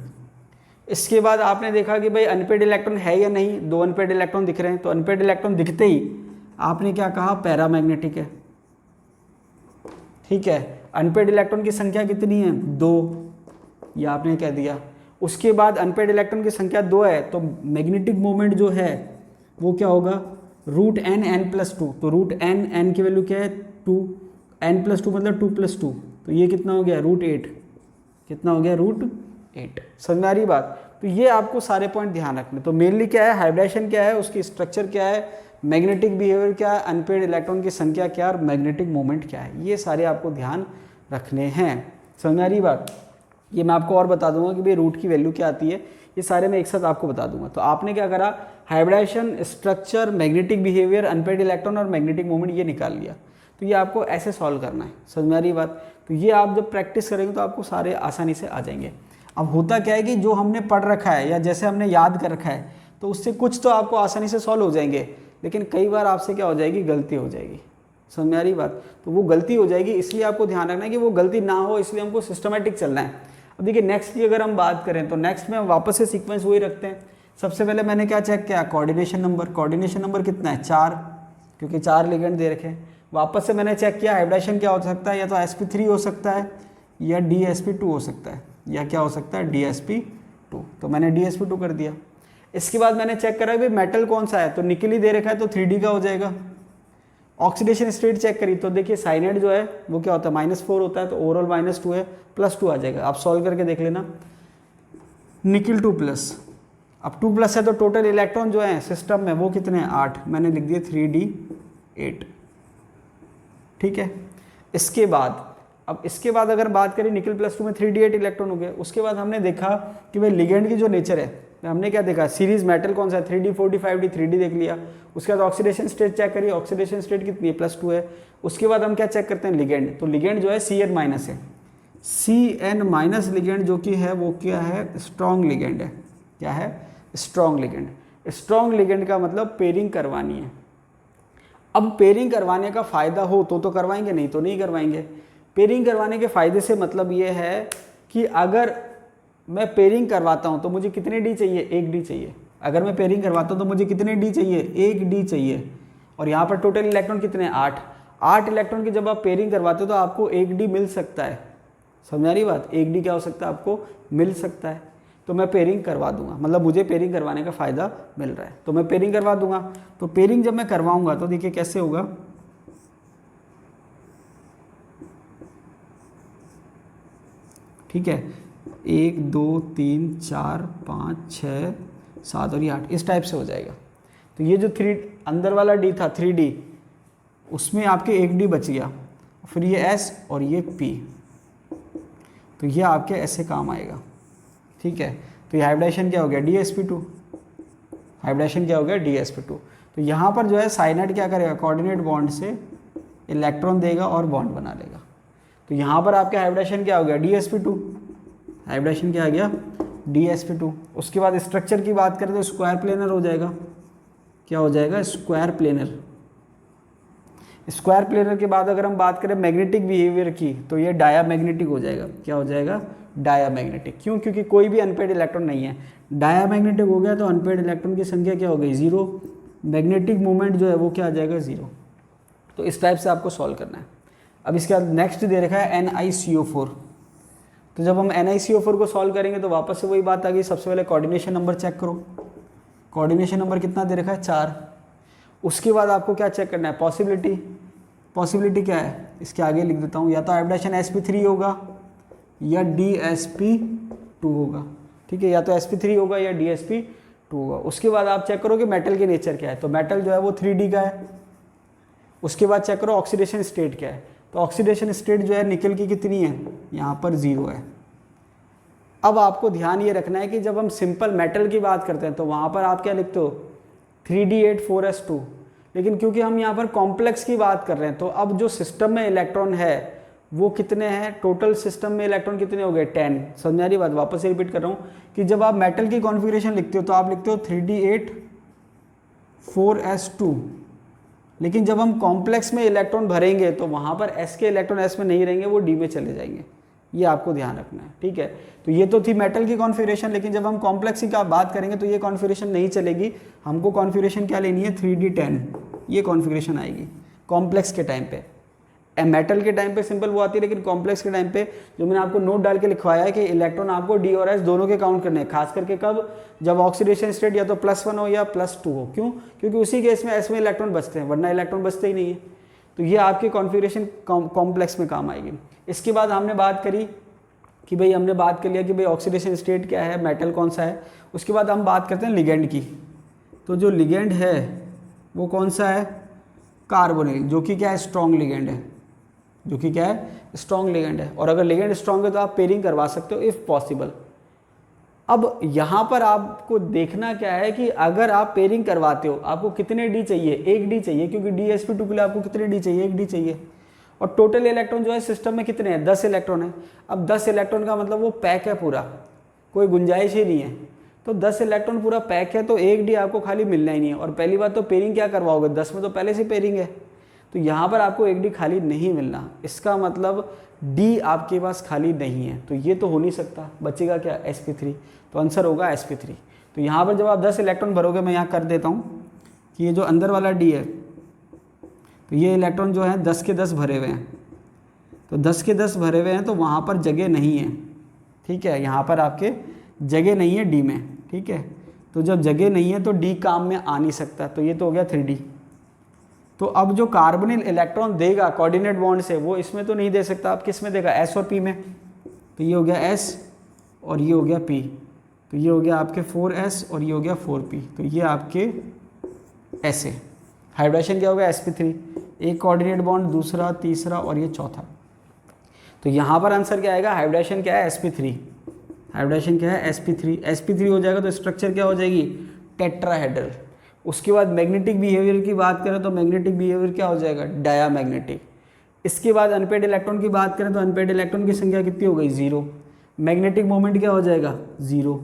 इसके बाद आपने देखा कि भाई अनपेड इलेक्ट्रॉन है या नहीं, 2 अनपेड इलेक्ट्रॉन दिख रहे हैं। तो अनपेड इलेक्ट्रॉन दिखते ही आपने क्या कहा, पैरामैग्नेटिक है। ठीक है, अनपेड इलेक्ट्रॉन की संख्या कितनी है, 2, ये आपने कह दिया। उसके बाद अनपेड इलेक्ट्रॉन की संख्या 2 है तो मैग्नेटिक मोमेंट जो है वो क्या होगा, √n(n+2). तो √n की वैल्यू क्या है, 2, n+2 मतलब 2+2। तो ये कितना हो गया, √8। कितना हो गया, √8। समझ में आ रही बात। तो ये आपको सारे पॉइंट ध्यान रखने। तो मेनली क्या है, हाइब्रिडेशन क्या है, उसकी स्ट्रक्चर क्या है, मैग्नेटिक बिहेवियर क्या है, अनपेड इलेक्ट्रॉन की संख्या क्या है और मैग्नेटिक मोमेंट क्या है, ये सारे आपको ध्यान रखने हैं। समझ में आ रही बात। ये मैं आपको और बता दूंगा कि भाई रूट की वैल्यू क्या आती है, ये सारे मैं एक साथ आपको बता दूंगा। तो आपने क्या करा, hybridisation, structure, magnetic behaviour, unpaired electron और मैग्नेटिक मोमेंट ये निकाल लिया। तो ये आपको ऐसे सॉल्व करना है। समझ में आ रही बात। तो ये आप जब प्रैक्टिस करेंगे तो आपको सारे आसानी से आ जाएंगे। अब होता क्या है कि जो हमने पढ़ रखा है या जैसे हमने याद कर रखा है तो उससे कुछ तो आपको आसानी से सॉल्व हो जाएंगे, लेकिन कई बार आपसे क्या हो जाएगी, गलती हो जाएगी। समझ में आ रही बात। तो वो गलती हो जाएगी, इसलिए आपको ध्यान रखना है कि वो गलती ना हो, इसलिए हमको सिस्टमेटिक चलना है। अब देखिए नेक्स्ट की अगर हम बात करें तो नेक्स्ट में हम वापस से सीक्वेंस वही रखते हैं। सबसे पहले मैंने क्या चेक किया, कोऑर्डिनेशन नंबर। कोऑर्डिनेशन नंबर कितना है, 4, क्योंकि 4 लिगेंड दे रखे हैं। वापस से मैंने चेक किया हाइब्रिडेशन क्या हो सकता है, या तो sp3 हो सकता है या dsp2 हो सकता है, या क्या हो सकता है, dsp2। तो मैंने dsp2 कर दिया। इसके बाद मैंने चेक करा भाई मेटल कौन सा है, तो निकल ही दे रखा है तो 3D का हो जाएगा। ऑक्सीडेशन स्टेट चेक करी तो देखिए साइनाइड जो है वो क्या होता है -4 होता है, तो ओवरऑल -2 है, +2 आ जाएगा। आप सॉल्व करके देख लेना। निकिल 2+, अब 2+ है तो टोटल इलेक्ट्रॉन जो है सिस्टम में वो कितने हैं 8, मैंने लिख दिए 3d8। ठीक है, इसके बाद अब इसके बाद अगर बात करें निकिल +2 में 3d8 इलेक्ट्रॉन हो गए। उसके बाद हमने देखा कि भाई लिगेंड की जो नेचर है, हमने क्या देखा सीरीज मेटल कौन सा है 3d 4d 5d 3d देख लिया। उसके बाद ऑक्सीडेशन स्टेट चेक करिए, ऑक्सीडेशन स्टेट कितनी है +2 है। उसके बाद हम क्या चेक करते हैं लिगेंड, तो लिगेंड जो है Cn- है, Cn- लिगेंड जो कि है वो क्या है स्ट्रॉन्ग लिगेंड है। क्या है स्ट्रॉन्ग लिगेंड। स्ट्रॉन्ग लिगेंड का मतलब पेयरिंग करवानी है। अब पेयरिंग करवाने का फ़ायदा हो तो करवाएंगे, नहीं तो नहीं करवाएंगे। पेयरिंग करवाने के फ़ायदे से मतलब ये है कि अगर मैं पेयरिंग करवाता हूँ तो मुझे कितने डी चाहिए, 1 डी चाहिए। अगर मैं पेयरिंग करवाता हूँ तो मुझे कितने डी चाहिए, 1 डी चाहिए। और यहाँ पर टोटल इलेक्ट्रॉन कितने हैं 8 इलेक्ट्रॉन की जब आप पेयरिंग करवाते हो तो आपको 1 डी मिल सकता है। समझा रही बात, 1 डी क्या हो सकता है आपको मिल सकता है। तो मैं पेयरिंग करवा दूंगा, मतलब मुझे पेयरिंग करवाने का फ़ायदा मिल रहा है तो मैं पेयरिंग करवा दूंगा। तो पेयरिंग जब मैं करवाऊंगा तो देखिए कैसे होगा, ठीक है 1 2 3 4 5 6 7 और ये 8 इस टाइप से हो जाएगा। तो ये जो 3 अंदर वाला डी था 3d, उसमें आपके 1 डी बच गया, फिर ये s और ये p, तो ये आपके ऐसे काम आएगा। ठीक है, तो ये हाइब्रिडाइजेशन क्या हो गया dsp2, हाइब्रिडाइजेशन क्या हो गया dsp2। तो यहाँ पर जो है साइनाइड क्या करेगा कोऑर्डिनेट बॉन्ड से इलेक्ट्रॉन देगा और बॉन्ड बना लेगा। तो यहाँ पर आपके हाइब्रिडाइजेशन क्या हो गया dsp2, हाइब्रिडाइजेशन क्या आ गया dsp2। उसके बाद स्ट्रक्चर की बात करें तो स्क्वायर प्लेनर हो जाएगा। क्या हो जाएगा स्क्वायर प्लेनर। स्क्वायर प्लेनर के बाद अगर हम बात करें मैग्नेटिक बिहेवियर की तो ये डायामैग्नेटिक हो जाएगा। क्या हो जाएगा डायामैग्नेटिक। क्यों, क्योंकि कोई भी अनपेड इलेक्ट्रॉन नहीं है। डायामैग्नेटिक हो गया तो अनपेड इलेक्ट्रॉन की संख्या क्या हो गई 0, मैग्नेटिक मूवमेंट जो है वो क्या आ जाएगा 0। तो इस टाइप से आपको सॉल्व करना है। अब इसके बाद नेक्स्ट दे रखा है NiCO4। तो जब हम NiCO4 को सॉल्व करेंगे तो वापस से वही बात आ गई, सबसे पहले कोऑर्डिनेशन नंबर चेक करो। कोऑर्डिनेशन नंबर कितना दे रखा है 4। उसके बाद आपको क्या चेक करना है पॉसिबिलिटी। पॉसिबिलिटी क्या है इसके आगे लिख देता हूँ, या तो हाइब्रिडाइजेशन sp3 होगा या dsp2 होगा। ठीक है, या तो sp3 होगा या dsp2 होगा। उसके बाद आप चेक करो कि मेटल की नेचर क्या है, तो मेटल जो है वो 3d का है। उसके बाद चेक करो ऑक्सीडेशन स्टेट क्या है, तो ऑक्सीडेशन स्टेट जो है निकल की कितनी है यहाँ पर 0 है। अब आपको ध्यान ये रखना है कि जब हम सिंपल मेटल की बात करते हैं तो वहाँ पर आप क्या लिखते हो 3d8 4s2, लेकिन क्योंकि हम यहाँ पर कॉम्प्लेक्स की बात कर रहे हैं तो अब जो सिस्टम में इलेक्ट्रॉन है वो कितने हैं, टोटल सिस्टम में इलेक्ट्रॉन कितने हो गए 10। समझ आ रही बात, वापस से रिपीट कर रहा हूँ कि जब आप मेटल की कॉन्फ़िगरेशन लिखते हो तो आप लिखते हो 3d8 4s2, लेकिन जब हम कॉम्प्लेक्स में इलेक्ट्रॉन भरेंगे तो वहाँ पर s के इलेक्ट्रॉन s में नहीं रहेंगे, वो d में चले जाएंगे। ये आपको ध्यान रखना है। ठीक है, तो ये तो थी मेटल की कॉन्फ़िगरेशन, लेकिन जब हम कॉम्प्लेक्स की बात करेंगे तो ये कॉन्फ़िगरेशन नहीं चलेगी। हमको कॉन्फ़िगरेशन क्या लेनी है 3d10, ये कॉन्फ़िगरेशन आएगी कॉम्प्लेक्स के टाइम पे। मेटल के टाइम पे सिंपल वो आती है, लेकिन कॉम्प्लेक्स के टाइम पे जो मैंने आपको नोट डाल के लिखवाया है कि इलेक्ट्रॉन आपको डी और एस दोनों के काउंट करने हैं, खास करके कब, जब ऑक्सीडेशन स्टेट या तो +1 हो या +2 हो। क्यों, क्योंकि उसी केस में एस में इलेक्ट्रॉन बचते हैं, वरना इलेक्ट्रॉन बचते ही नहीं है। तो ये आपकी कॉन्फ़िगरेशन कॉम्प्लेक्स में काम आएगी। इसके बाद हमने बात करी कि भाई हमने बात कर लिया कि भाई ऑक्सीडेशन स्टेट क्या है, मेटल कौन सा है। उसके बाद हम बात करते हैं लिगेंड की। तो जो लिगेंड है वो कौन सा है कार्बोनिल, जो कि क्या है स्ट्रॉन्ग लिगेंड है, जो कि क्या है स्ट्रॉन्ग लिगेंड है। और अगर लिगेंड स्ट्रॉन्ग है तो आप पेयरिंग करवा सकते हो इफ़ पॉसिबल। अब यहाँ पर आपको देखना क्या है कि अगर आप पेयरिंग करवाते हो आपको कितने डी चाहिए, 1 डी चाहिए, क्योंकि dsp2 के लिए आपको कितने डी चाहिए, 1 डी चाहिए। और टोटल इलेक्ट्रॉन जो है सिस्टम में कितने हैं 10 इलेक्ट्रॉन है। अब 10 इलेक्ट्रॉन का मतलब वो पैक है पूरा, कोई गुंजाइश ही नहीं है। तो 10 इलेक्ट्रॉन पूरा पैक है तो 1 डी आपको खाली मिलना ही नहीं है। और पहली बात तो पेयरिंग क्या करवाओगे, 10 में तो पहले से पेयरिंग है, तो यहाँ पर आपको 1 डी खाली नहीं मिलना। इसका मतलब डी आपके पास खाली नहीं है, तो ये तो हो नहीं सकता, बचेगा क्या sp3, तो आंसर होगा sp3। तो यहाँ पर जब आप 10 इलेक्ट्रॉन भरोगे, मैं यहाँ कर देता हूँ कि ये जो अंदर वाला डी है, तो ये इलेक्ट्रॉन जो है 10 के 10 भरे हुए हैं, तो 10 के 10 भरे हुए हैं तो वहाँ पर जगह नहीं है। ठीक है, यहाँ पर आपके जगह नहीं है डी में। ठीक है, तो जब जगह नहीं है तो डी काम में आ नहीं सकता, तो ये तो हो गया 3D। तो अब जो कार्बोनिल इलेक्ट्रॉन देगा कोऑर्डिनेट बॉन्ड से वो इसमें तो नहीं दे सकता, अब किस में देगा, एस और पी में। तो ये हो गया एस और ये हो गया पी, तो ये हो गया आपके 4s और ये हो गया 4p, तो ये आपके ऐसे हाइब्रिडेशन क्या होगा sp3, एक कोऑर्डिनेट बॉन्ड, दूसरा, तीसरा और ये चौथा। तो यहाँ पर आंसर क्या आएगा, हाइब्रिडेशन क्या है sp3, हाइब्रिडेशन क्या है sp3 हो जाएगा। तो स्ट्रक्चर क्या हो जाएगी, टेट्राहेड्रल। उसके बाद मैग्नेटिक बिहेवियर की बात करें तो मैग्नेटिक बिहेवियर क्या हो जाएगा, डायामैग्नेटिक। इसके बाद अनपेड इलेक्ट्रॉन की बात करें तो अनपेड इलेक्ट्रॉन की संख्या कितनी हो गई, 0। मैग्नेटिक मोमेंट क्या हो जाएगा, 0।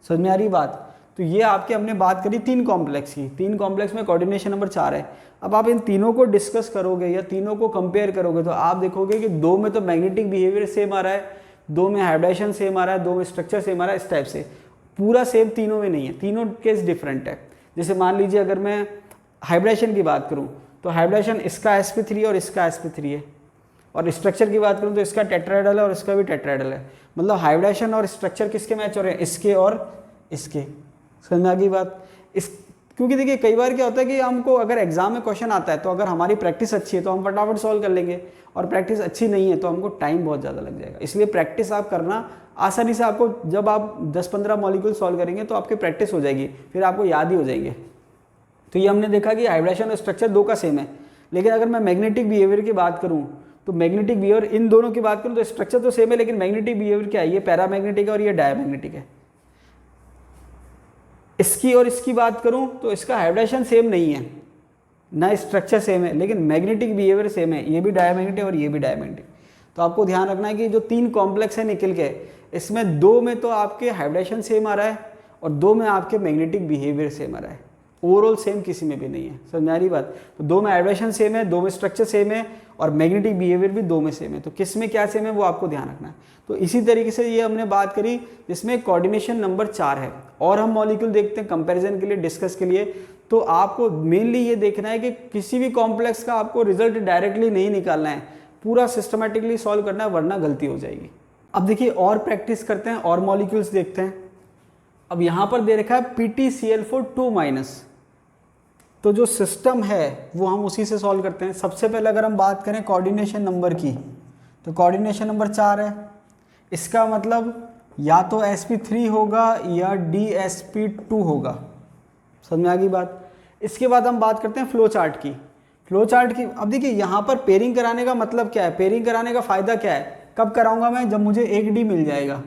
समझ में आ रही बात। तो ये आपके हमने बात करी 3 कॉम्प्लेक्स की, 3 कॉम्प्लेक्स में कोऑर्डिनेशन नंबर 4 है। अब आप इन तीनों को डिस्कस करोगे या तीनों को कंपेयर करोगे तो आप देखोगे कि 2 में तो मैग्नेटिक बिहेवियर सेम आ रहा है, 2 में हाइब्रिडेशन सेम आ रहा है, 2 में स्ट्रक्चर सेम आ रहा है, इस टाइप से। पूरा सेम तीनों में नहीं है, तीनों केस डिफरेंट है। जैसे मान लीजिए अगर मैं हाइब्रिडेशन की बात करूँ तो हाइब्रिडेशन इसका sp3 और इसका sp3 है, और स्ट्रक्चर की बात करूँ तो इसका टेट्राहेड्रल है और इसका भी टेट्राहेड्रल है। मतलब हाइब्रिडेशन और स्ट्रक्चर किसके मैच हो रहे हैं, इसके और इसके। समझ में आ गई बात। इस क्योंकि देखिए कई बार क्या होता है कि हमको अगर एग्जाम में क्वेश्चन आता है तो अगर हमारी प्रैक्टिस अच्छी है तो हम फटाफट सॉल्व कर लेंगे, और प्रैक्टिस अच्छी नहीं है तो हमको टाइम बहुत ज़्यादा लग जाएगा। इसलिए प्रैक्टिस आप करना आसानी से, आपको जब आप 10-15 मॉलिक्यूल सॉल्व करेंगे तो आपकी प्रैक्टिस हो जाएगी, फिर आपको याद ही हो जाएंगे। तो ये हमने देखा कि हाइब्रिडेशन और स्ट्रक्चर 2 का सेम है। लेकिन अगर मैं मैग्नेटिक बिहेवियर की बात करूँ तो मैग्नेटिक बिहेवियर इन दोनों की बात करूँ तो स्ट्रक्चर तो सेम है, लेकिन मैग्नेटिक बिहेवियर क्या है, ये पैरामैग्नेटिक है और ये डायामैग्नेटिक है। इसकी और इसकी बात करूं तो इसका हाइब्रिडेशन सेम नहीं है, ना स्ट्रक्चर सेम है, लेकिन मैग्नेटिक बिहेवियर सेम है, ये भी डायामैग्नेटिक और ये भी डायामैग्नेटिक। तो आपको ध्यान रखना है कि जो 3 कॉम्प्लेक्स है निकल के, इसमें 2 में तो आपके हाइब्रिडेशन सेम आ रहा है और 2 में आपके मैग्नेटिक बिहेवियर सेम आ रहा है, ओवरऑल सेम किसी में भी नहीं है। समझ में आ रही बात। तो 2 में हाइब्रिडेशन सेम है, 2 में स्ट्रक्चर सेम है और मैग्नेटिक बिहेवियर भी 2 में सेम है। तो किस में क्या सेम है वो आपको ध्यान रखना है। तो इसी तरीके से ये हमने बात करी जिसमें कोऑर्डिनेशन नंबर 4 है। और हम मॉलिक्यूल देखते हैं कंपैरिजन के लिए, डिस्कस के लिए। तो आपको मेनली ये देखना है कि किसी भी कॉम्प्लेक्स का आपको रिजल्ट डायरेक्टली नहीं निकालना है, पूरा सिस्टमेटिकली सॉल्व करना है, वरना गलती हो जाएगी। अब देखिए और प्रैक्टिस करते हैं और मॉलिक्यूल्स देखते हैं। अब यहाँ पर दे रखा है PtCl4 2-। तो जो सिस्टम है वो हम उसी से सॉल्व करते हैं। सबसे पहले अगर हम बात करें कोऑर्डिनेशन नंबर की तो कोऑर्डिनेशन नंबर 4 है। इसका मतलब या तो sp3 होगा या dsp2 होगा। समझ में आ गई बात। इसके बाद हम बात करते हैं फ्लो चार्ट की। फ्लो चार्ट की अब देखिए यहाँ पर पेयरिंग कराने का मतलब क्या है, पेयरिंग कराने का फ़ायदा क्या है, कब कराऊंगा मैं, जब मुझे 1D मिल जाएगा,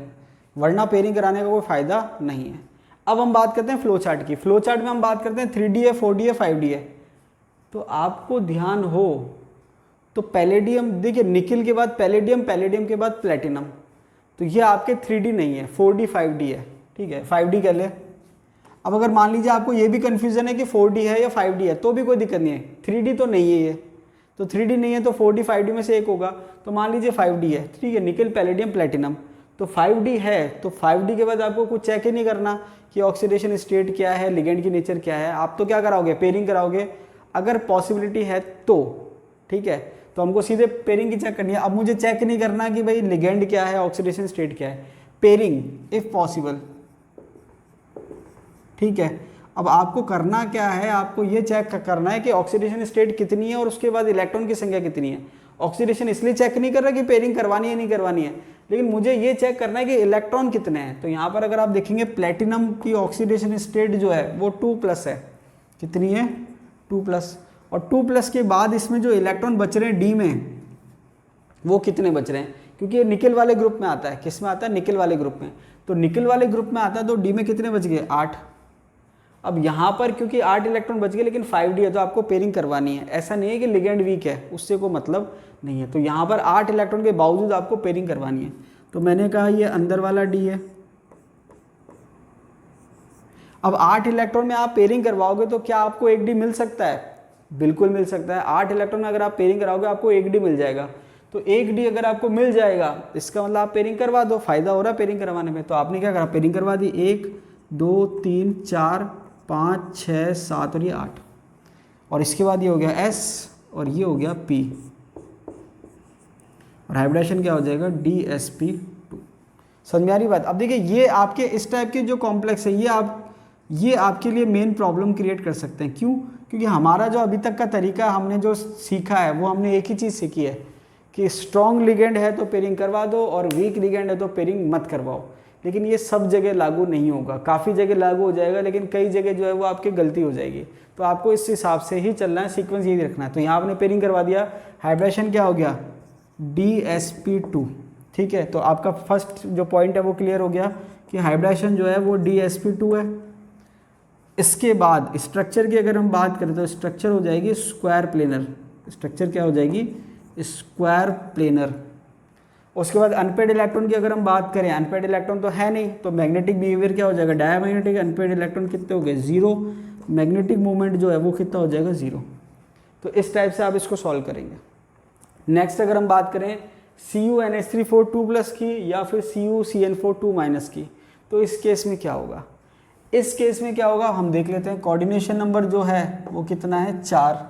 वरना पेयरिंग कराने का कोई फ़ायदा नहीं है। अब हम बात करते हैं फ्लो चार्ट की। फ्लो चार्ट में हम बात करते हैं 3D है, 4D है, 5D है। तो आपको ध्यान हो तो पैलेडियम, देखिए निकिल के बाद पैलेडियम, पैलेडियम के बाद प्लेटिनम, तो ये आपके 3D नहीं है, 4D 5D है। ठीक है, 5D कर ले। अब अगर मान लीजिए आपको ये भी कन्फ्यूज़न है कि 4D है या 5D है तो भी कोई दिक्कत नहीं है, 3D तो नहीं है ये, तो 3D नहीं है तो 4D 5D में से एक होगा। तो मान लीजिए 5D है, ठीक है, निकिल पैलेडियम प्लेटिनम, तो 5D है तो 5D के बाद आपको कुछ चेक ही नहीं करना कि ऑक्सीडेशन स्टेट क्या है, लिगेंड की नेचर क्या है। आप तो क्या कराओगे, पेयरिंग कराओगे अगर पॉसिबिलिटी है तो। ठीक है, तो हमको सीधे पेयरिंग की चेक करनी है। अब मुझे चेक नहीं करना कि भाई लिगेंड क्या है, ऑक्सीडेशन स्टेट क्या है, पेयरिंग इफ पॉसिबल। ठीक है, अब आपको करना क्या है, आपको ये चेक करना है कि ऑक्सीडेशन स्टेट कितनी है और उसके बाद इलेक्ट्रॉन की संख्या कितनी है। ऑक्सीडेशन इसलिए चेक नहीं कर रहा कि पेयरिंग करवानी है नहीं करवानी है, लेकिन मुझे ये चेक करना है कि इलेक्ट्रॉन कितने हैं। तो यहाँ पर अगर आप देखेंगे प्लेटिनम की ऑक्सीडेशन स्टेट जो है वो 2+ है। कितनी है, 2+। और 2+ के बाद इसमें जो इलेक्ट्रॉन बच रहे हैं डी में वो कितने बच रहे हैं, क्योंकि ये निकल वाले ग्रुप में आता है। किस में आता है, निकल वाले ग्रुप में। तो निकल वाले ग्रुप में आता है तो डी में कितने बच गए, 8। अब यहाँ पर क्योंकि 8 इलेक्ट्रॉन बच गए लेकिन 5D है तो आपको पेयरिंग करवानी है। ऐसा नहीं है कि लिगेंड वीक है, उससे कोई मतलब नहीं है। तो यहाँ पर 8 इलेक्ट्रॉन के बावजूद आपको पेयरिंग करवानी है। तो मैंने कहा ये अंदर वाला डी है। अब 8 इलेक्ट्रॉन में आप पेयरिंग करवाओगे तो क्या आपको 1D मिल सकता है, बिल्कुल मिल सकता है। 8 इलेक्ट्रॉन में अगर आप पेयरिंग कराओगे आपको 1D मिल जाएगा। तो 1D अगर आपको मिल जाएगा इसका मतलब आप पेयरिंग करवा दो, फायदा हो रहा है पेयरिंग करवाने में। तो आपने क्या करा, पेयरिंग करवा दी। 1 2 3 4 5 6 7 और ये 8। और इसके बाद ये हो गया S और ये हो गया P, और हाइब्रिडेशन क्या हो जाएगा, DsP2। समझ में आ रही बात। अब देखिए ये आपके इस टाइप के जो कॉम्प्लेक्स है ये आपके लिए मेन प्रॉब्लम क्रिएट कर सकते हैं। क्यों, क्योंकि हमारा जो अभी तक का तरीका हमने जो सीखा है वो हमने एक ही चीज़ सीखी है कि स्ट्रॉन्ग लिगेंड है तो पेयरिंग करवा दो और वीक लिगेंड है तो पेयरिंग मत करवाओ। लेकिन ये सब जगह लागू नहीं होगा, काफ़ी जगह लागू हो जाएगा लेकिन कई जगह जो है वो आपकी गलती हो जाएगी। तो आपको इस हिसाब से ही चलना है, सीक्वेंस यही रखना है। तो यहाँ आपने पेयरिंग करवा दिया, हाइब्रिडेशन क्या हो गया DsP2, ठीक है। तो आपका फर्स्ट जो पॉइंट है वो क्लियर हो गया कि हाइब्रिडेशन जो है वो DsP2 है। इसके बाद स्ट्रक्चर की अगर हम बात करें तो स्ट्रक्चर हो जाएगी स्क्वायर प्लेनर। स्ट्रक्चर क्या हो जाएगी स्क्वायर प्लेनर। उसके बाद अनपेड इलेक्ट्रॉन की अगर हम बात करें, अनपेड इलेक्ट्रॉन तो है नहीं, तो मैग्नेटिक बिहेवियर क्या हो जाएगा डायमैग्नेटिक। अनपेड इलेक्ट्रॉन कितने हो गए 0, मैग्नेटिक मूवमेंट जो है वो कितना हो जाएगा 0। तो इस टाइप से आप इसको सॉल्व करेंगे। नेक्स्ट अगर हम बात करें CuNH3 2+ की या फिर CuCN4 2- की, तो इस केस में क्या होगा, इस केस में क्या होगा हम देख लेते हैं। कोऑर्डिनेशन नंबर जो है वो कितना है 4।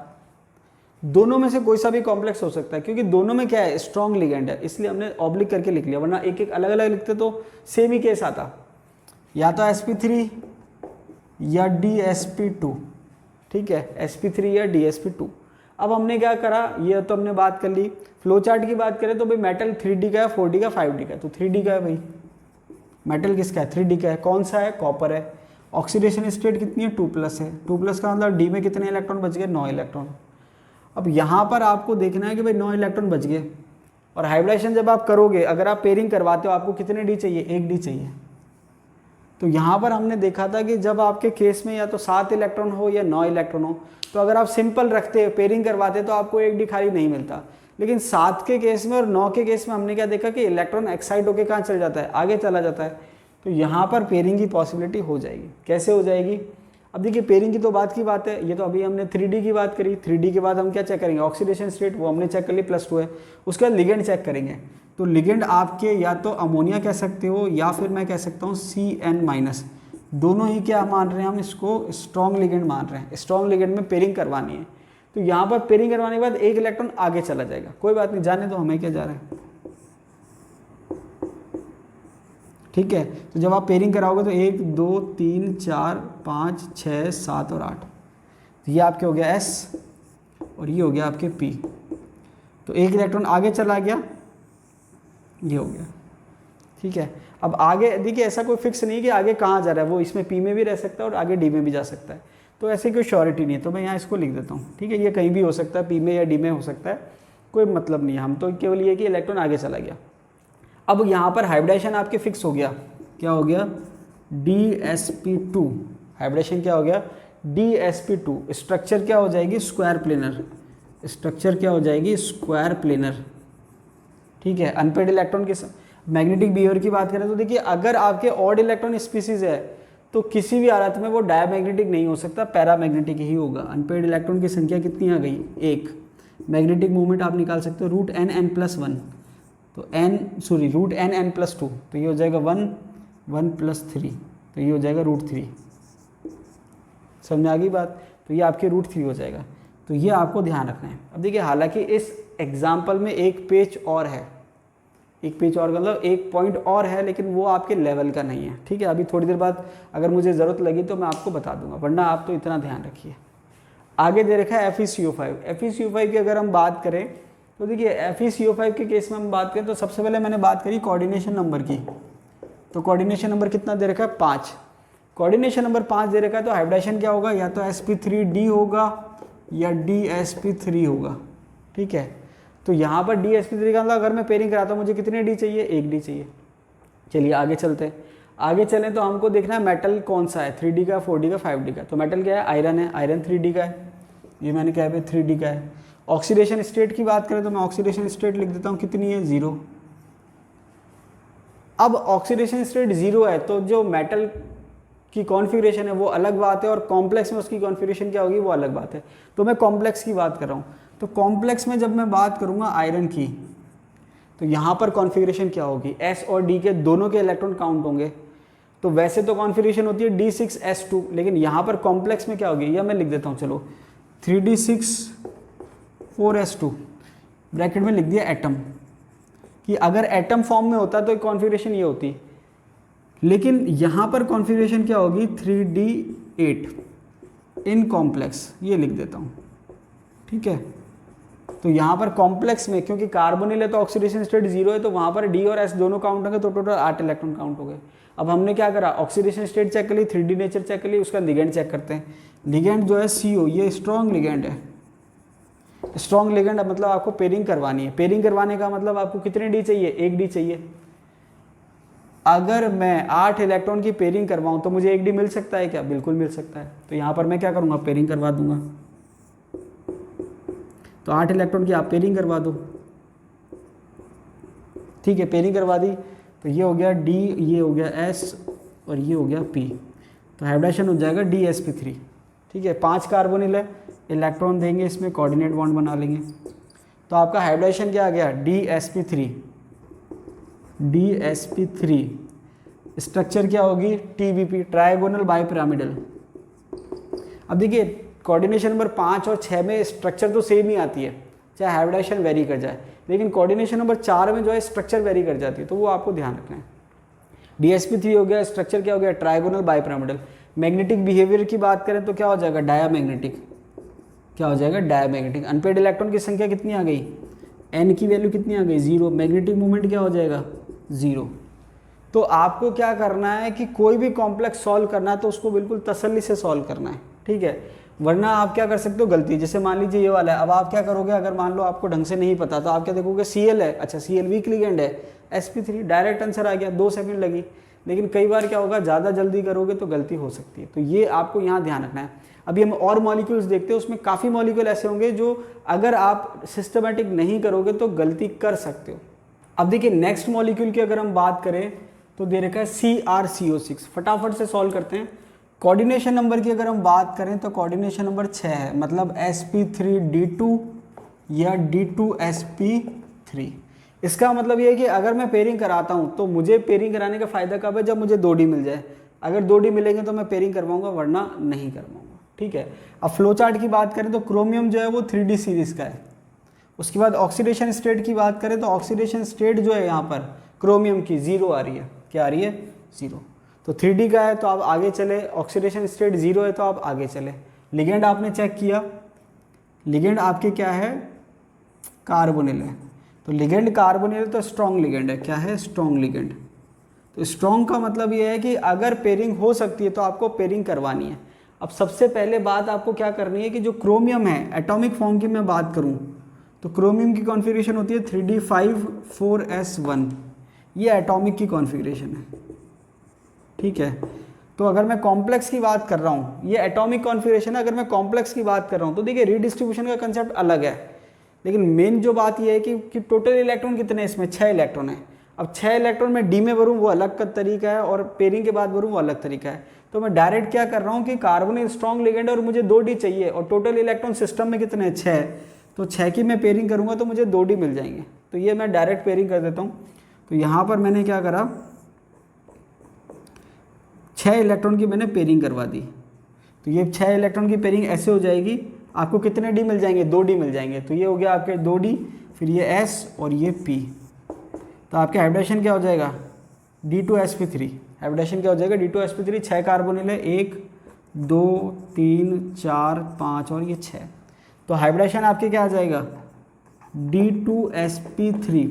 दोनों में से कोई सा भी कॉम्प्लेक्स हो सकता है क्योंकि दोनों में क्या है स्ट्रॉन्ग लिगेंड है, इसलिए हमने ऑब्लिक करके लिख लिया, वरना एक एक अलग अलग लिखते तो सेम ही केस आता, या तो sp3 या DsP2, ठीक है, sp3 या DsP2। अब हमने क्या करा, ये तो हमने बात कर ली। फ्लो चार्ट की बात करें तो भाई मेटल 3D का है, 4D का, 5D का है। तो 3D का है भाई, मेटल किसका है 3D का है। कौन सा है कॉपर है। ऑक्सीडेशन स्टेट कितनी है 2+ है। 2+ का मतलब D में कितने इलेक्ट्रॉन बच गए 9 इलेक्ट्रॉन। अब यहाँ पर आपको देखना है कि भाई 9 इलेक्ट्रॉन बच गए, और हाइब्रिडेशन जब आप करोगे, अगर आप पेयरिंग करवाते हो आपको कितने D चाहिए 1 D चाहिए। तो यहाँ पर हमने देखा था कि जब आपके केस में या तो 7 इलेक्ट्रॉन हो या 9 इलेक्ट्रॉन हो, तो अगर आप सिंपल रखते पेयरिंग करवाते तो आपको 1 D खाली नहीं मिलता। लेकिन 7 के केस में और 9 के केस में हमने क्या देखा कि इलेक्ट्रॉन एक्साइट होकर कहाँ चल जाता है, आगे चला जाता है। तो यहाँ पर पेयरिंग की पॉसिबिलिटी हो जाएगी। कैसे हो जाएगी, अब देखिए पेयरिंग की तो बात की बात है, ये तो अभी हमने 3D की बात करी। 3D के बाद हम क्या चेक करेंगे ऑक्सीडेशन स्टेट, वो हमने चेक कर ली +2 है। उसके बाद लिगेंड चेक करेंगे। तो लिगेंड आपके या तो अमोनिया कह सकते हो या फिर मैं कह सकता हूँ CN-, दोनों ही क्या मान रहे हैं हम इसको स्ट्रॉन्ग लिगेंड मान रहे हैं। स्ट्रॉन्ग लिगेंड में पेयरिंग करवानी है, तो यहाँ पर पेयरिंग करवाने के बाद 1 इलेक्ट्रॉन आगे चला जाएगा। कोई बात नहीं, जाने दो, हमें क्या जा रहा है, ठीक है। तो जब आप पेयरिंग कराओगे तो 1 2 3 4 5 6 7 और 8, तो ये आपके हो गया S और ये हो गया आपके P। तो 1 इलेक्ट्रॉन आगे चला गया, ये हो गया, ठीक है। अब आगे देखिए ऐसा कोई फिक्स नहीं कि आगे कहाँ जा रहा है, वो इसमें P में भी रह सकता है और आगे D में भी जा सकता है। तो ऐसे कोई श्योरिटी नहीं है, तो मैं यहाँ इसको लिख देता हूँ, ठीक है। ये कहीं भी हो सकता है, P में या D में हो सकता है, कोई मतलब नहीं है। हम तो केवल ये कि इलेक्ट्रॉन आगे चला गया। अब यहाँ पर हाइब्रिडेशन आपके फिक्स हो गया, क्या हो गया DsP2। हाइब्रिडेशन क्या हो गया DsP2। स्ट्रक्चर क्या हो जाएगी स्क्वायर प्लेनर। स्ट्रक्चर क्या हो जाएगी स्क्वायर प्लेनर, ठीक है। अनपेड इलेक्ट्रॉन के मैग्नेटिक बिहेवियर की बात करें तो देखिए अगर आपके ऑड इलेक्ट्रॉन स्पीसीज है तो किसी भी हालत में वो डायमैग्नेटिक नहीं हो सकता, पैरामैग्नेटिक ही होगा। अनपेड इलेक्ट्रॉन की संख्या कितनी आ गई 1। मैग्नेटिक मूवमेंट आप निकाल सकते हो √n+1, तो √n+2, तो ये हो जाएगा 1 1+3, तो ये हो जाएगा √3। समझ में आ गई बात। तो ये आपके √3 हो जाएगा। तो ये आपको ध्यान रखना है। अब देखिए हालांकि इस एग्जाम्पल में एक पेज और है, एक पेज और मतलब एक पॉइंट और है, लेकिन वो आपके लेवल का नहीं है, ठीक है। अभी थोड़ी देर बाद अगर मुझे ज़रूरत लगी तो मैं आपको बता दूंगा, वरना आप तो इतना ध्यान रखिए। आगे दे रखा है FeCO5। FeCO5 की अगर हम बात करें तो देखिए FeCO5 के केस में हम बात करें तो सबसे पहले मैंने बात करी कोऑर्डिनेशन नंबर की। तो कोऑर्डिनेशन नंबर कितना दे रखा है 5। कोऑर्डिनेशन नंबर 5 दे रखा है, तो हाइब्रिडेशन क्या होगा, या तो sp3d होगा या DsP3 होगा, ठीक है। तो यहाँ पर DsP3 का मतलब अगर मैं पेयरिंग कराता हूँ मुझे कितने D चाहिए 1 D चाहिए। चलिए आगे चलते हैं। आगे चलें तो हमको देखना है मेटल कौन सा है, 3D का, 4D का, 5D का। तो मेटल क्या है आयरन है, आयरन 3D का है, ये मैंने कहा है 3D का है। ऑक्सीडेशन स्टेट की बात करें तो मैं ऑक्सीडेशन स्टेट लिख देता हूँ, कितनी है 0। अब ऑक्सीडेशन स्टेट 0 है तो जो मेटल की कॉन्फ़िगरेशन है वो अलग बात है, और कॉम्प्लेक्स में उसकी कॉन्फ़िगरेशन क्या होगी वो अलग बात है। तो मैं कॉम्प्लेक्स की बात कर रहा हूँ। तो कॉम्प्लेक्स में जब मैं बात करूँगा आयरन की, तो यहाँ पर कॉन्फ़िगरेशन क्या होगी, S और D के दोनों के इलेक्ट्रॉन काउंट होंगे। तो वैसे तो कॉन्फ़िगरेशन होती है D6S2, लेकिन यहाँ पर कॉम्प्लेक्स में क्या होगी, या मैं लिख देता हूँ चलो 3D6 4S2, ब्रैकेट में लिख दिया एटम, कि अगर एटम फॉर्म में होता तो कॉन्फ़िगरेशन ये होती, लेकिन यहाँ पर कॉन्फ़िगरेशन क्या होगी 3D8, इन कॉम्प्लेक्स, ये लिख देता हूँ, ठीक है। तो यहाँ पर कॉम्प्लेक्स में क्योंकि कार्बोनिल है तो ऑक्सीडेशन स्टेट 0 है, तो वहाँ पर डी और एस दोनों काउंट होंगे, तो टोटल 8 इलेक्ट्रॉन काउंट हो गए। अब हमने क्या करा, ऑक्सीडेशन स्टेट चेक कर ली, 3D नेचर चेक कर ली, उसका लिगेंड चेक करते हैं। लिगेंड जो है CO, ये स्ट्रॉन्ग लिगेंड है। स्ट्रॉन्ग लिगेंड मतलब आपको पेयरिंग करवानी है। पेयरिंग करवाने का मतलब आपको कितने डी चाहिए, 1 डी चाहिए। अगर मैं 8 इलेक्ट्रॉन की पेयरिंग करवाऊँ तो मुझे 1 डी मिल सकता है क्या, बिल्कुल मिल सकता है। तो यहाँ पर मैं क्या करूँगा, पेयरिंग करवा दूंगा। तो 8 इलेक्ट्रॉन की आप पेयरिंग करवा दो, ठीक है। पेयरिंग करवा दी तो ये हो गया D, ये हो गया S और ये हो गया P। तो हाइब्रिडेशन हो जाएगा DsP3, ठीक है। 5 कार्बोनिल है, इलेक्ट्रॉन देंगे इसमें, कोऑर्डिनेट बॉन्ड बना लेंगे। तो आपका हाइब्रिडेशन क्या आ गया, DsP3। DsP3 स्ट्रक्चर क्या होगी, TBP, ट्रायगोनल बाइपिरामिडल। अब देखिए कोऑर्डिनेशन नंबर 5 और 6 में स्ट्रक्चर तो सेम ही आती है, चाहे हाइब्रिडेशन वेरी कर जाए, लेकिन कोऑर्डिनेशन नंबर 4 में जो है स्ट्रक्चर वेरी कर जाती है, तो वो आपको ध्यान रखना है। DsP3 हो गया, स्ट्रक्चर क्या हो गया, ट्रायगोनल बाइपिरामिडल। मैग्नेटिक बिहेवियर की बात करें तो क्या हो जाएगा, डायामैग्नेटिक। क्या हो जाएगा, डायामैग्नेटिक। अनपेड इलेक्ट्रॉन की संख्या कितनी आ गई, n की वैल्यू कितनी आ गई, 0। मैग्नेटिक मोमेंट क्या हो जाएगा, 0। तो आपको क्या करना है कि कोई भी कॉम्प्लेक्स सॉल्व करना है तो उसको बिल्कुल तसल्ली से सॉल्व करना है, ठीक है। वरना आप क्या कर सकते हो, गलती, जैसे मान लीजिए ये वाला है। अब आप क्या करोगे, अगर मान लो आपको ढंग से नहीं पता तो आप क्या देखोगे, Cl है, अच्छा Cl वीक लिगेंड है, sp3 डायरेक्ट आंसर आ गया, 2 सेकंड लगी। लेकिन कई बार क्या होगा, ज़्यादा जल्दी करोगे तो गलती हो सकती है, तो ये आपको यहाँ ध्यान रखना है। अभी हम और मॉलिक्यूल्स देखते हैं, उसमें काफ़ी मॉलिक्यूल ऐसे होंगे जो अगर आप सिस्टमेटिक नहीं करोगे तो गलती कर सकते हो। अब देखिए नेक्स्ट मॉलिक्यूल की अगर हम बात करें तो दे रखा है CrCO6। फटाफट से सॉल्व करते हैं। कोऑर्डिनेशन नंबर की अगर हम बात करें तो कोऑर्डिनेशन नंबर 6 है, मतलब sp3d2 या d2sp3। इसका मतलब ये है कि अगर मैं पेयरिंग कराता हूँ तो मुझे पेयरिंग कराने का फ़ायदा कब है, जब मुझे 2D मिल जाए। अगर 2D मिलेंगे तो मैं पेयरिंग करवाऊंगा, वरना नहीं करवाऊंगा, ठीक है। अब फ्लो चार्ट की बात करें तो क्रोमियम जो है वो 3D सीरीज़ का है। उसके बाद ऑक्सीडेशन स्टेट की बात करें तो ऑक्सीडेशन स्टेट जो है यहाँ पर क्रोमियम की 0 आ रही है, क्या आ रही है, 0। तो 3D का है तो आप आगे चले, ऑक्सीडेशन स्टेट 0 है तो आप आगे चले। लिगेंड आपने चेक किया, लिगेंड आपके क्या है, कार्बोनिल है। तो लिगेंड कार्बोनिल तो स्ट्रॉन्ग लिगेंड है, क्या है, स्ट्रॉन्ग लिगेंड। तो स्ट्रॉन्ग का मतलब ये है कि अगर पेयरिंग हो सकती है तो आपको पेयरिंग करवानी है। अब सबसे पहले बात आपको क्या करनी है कि जो क्रोमियम है, एटॉमिक फॉर्म की मैं बात करूं तो क्रोमियम की कॉन्फ़िगरेशन होती है 3d5 4s1, ये एटॉमिक की कॉन्फ़िगरेशन है, ठीक है। तो अगर मैं कॉम्प्लेक्स की बात कर रहा हूँ, ये एटॉमिक कॉन्फ़िगरेशन है। अगर मैं कॉम्प्लेक्स की बात कर रहा हूँ तो देखिए रीडिस्ट्रीब्यूशन का कंसेप्ट अलग है, लेकिन मेन जो बात ये है कि टोटल इलेक्ट्रॉन कितने हैं, इसमें 6 इलेक्ट्रॉन है। अब 6 इलेक्ट्रॉन में डी में भरूँ वो अलग का तरीका है, और पेयरिंग के बाद भरूँ वो अलग तरीका है। तो मैं डायरेक्ट क्या कर रहा हूँ कि कार्बोनिल स्ट्रॉन्ग लिगेंड है और मुझे 2D चाहिए, और टोटल इलेक्ट्रॉन सिस्टम में कितने हैं, 6। तो 6 की मैं पेयरिंग करूँगा तो मुझे 2D मिल जाएंगे, तो ये मैं डायरेक्ट पेयरिंग कर देता हूँ। तो यहाँ पर मैंने क्या करा, 6 इलेक्ट्रॉन की मैंने पेयरिंग करवा दी। तो ये 6 इलेक्ट्रॉन की पेयरिंग ऐसे हो जाएगी, आपको कितने डी मिल जाएंगे, 2D मिल जाएंगे। तो ये हो गया आपके 2D, फिर ये S और ये P। तो आपके हाइब्रिडेशन क्या हो जाएगा, D2sp3। हाइब्रिडेशन क्या हो जाएगा, D2sp3। 6 कार्बोनिल है, 1 2 3 4 5 और ये 6। तो हाइब्रिडेशन आपके क्या आ जाएगा, D2sp3।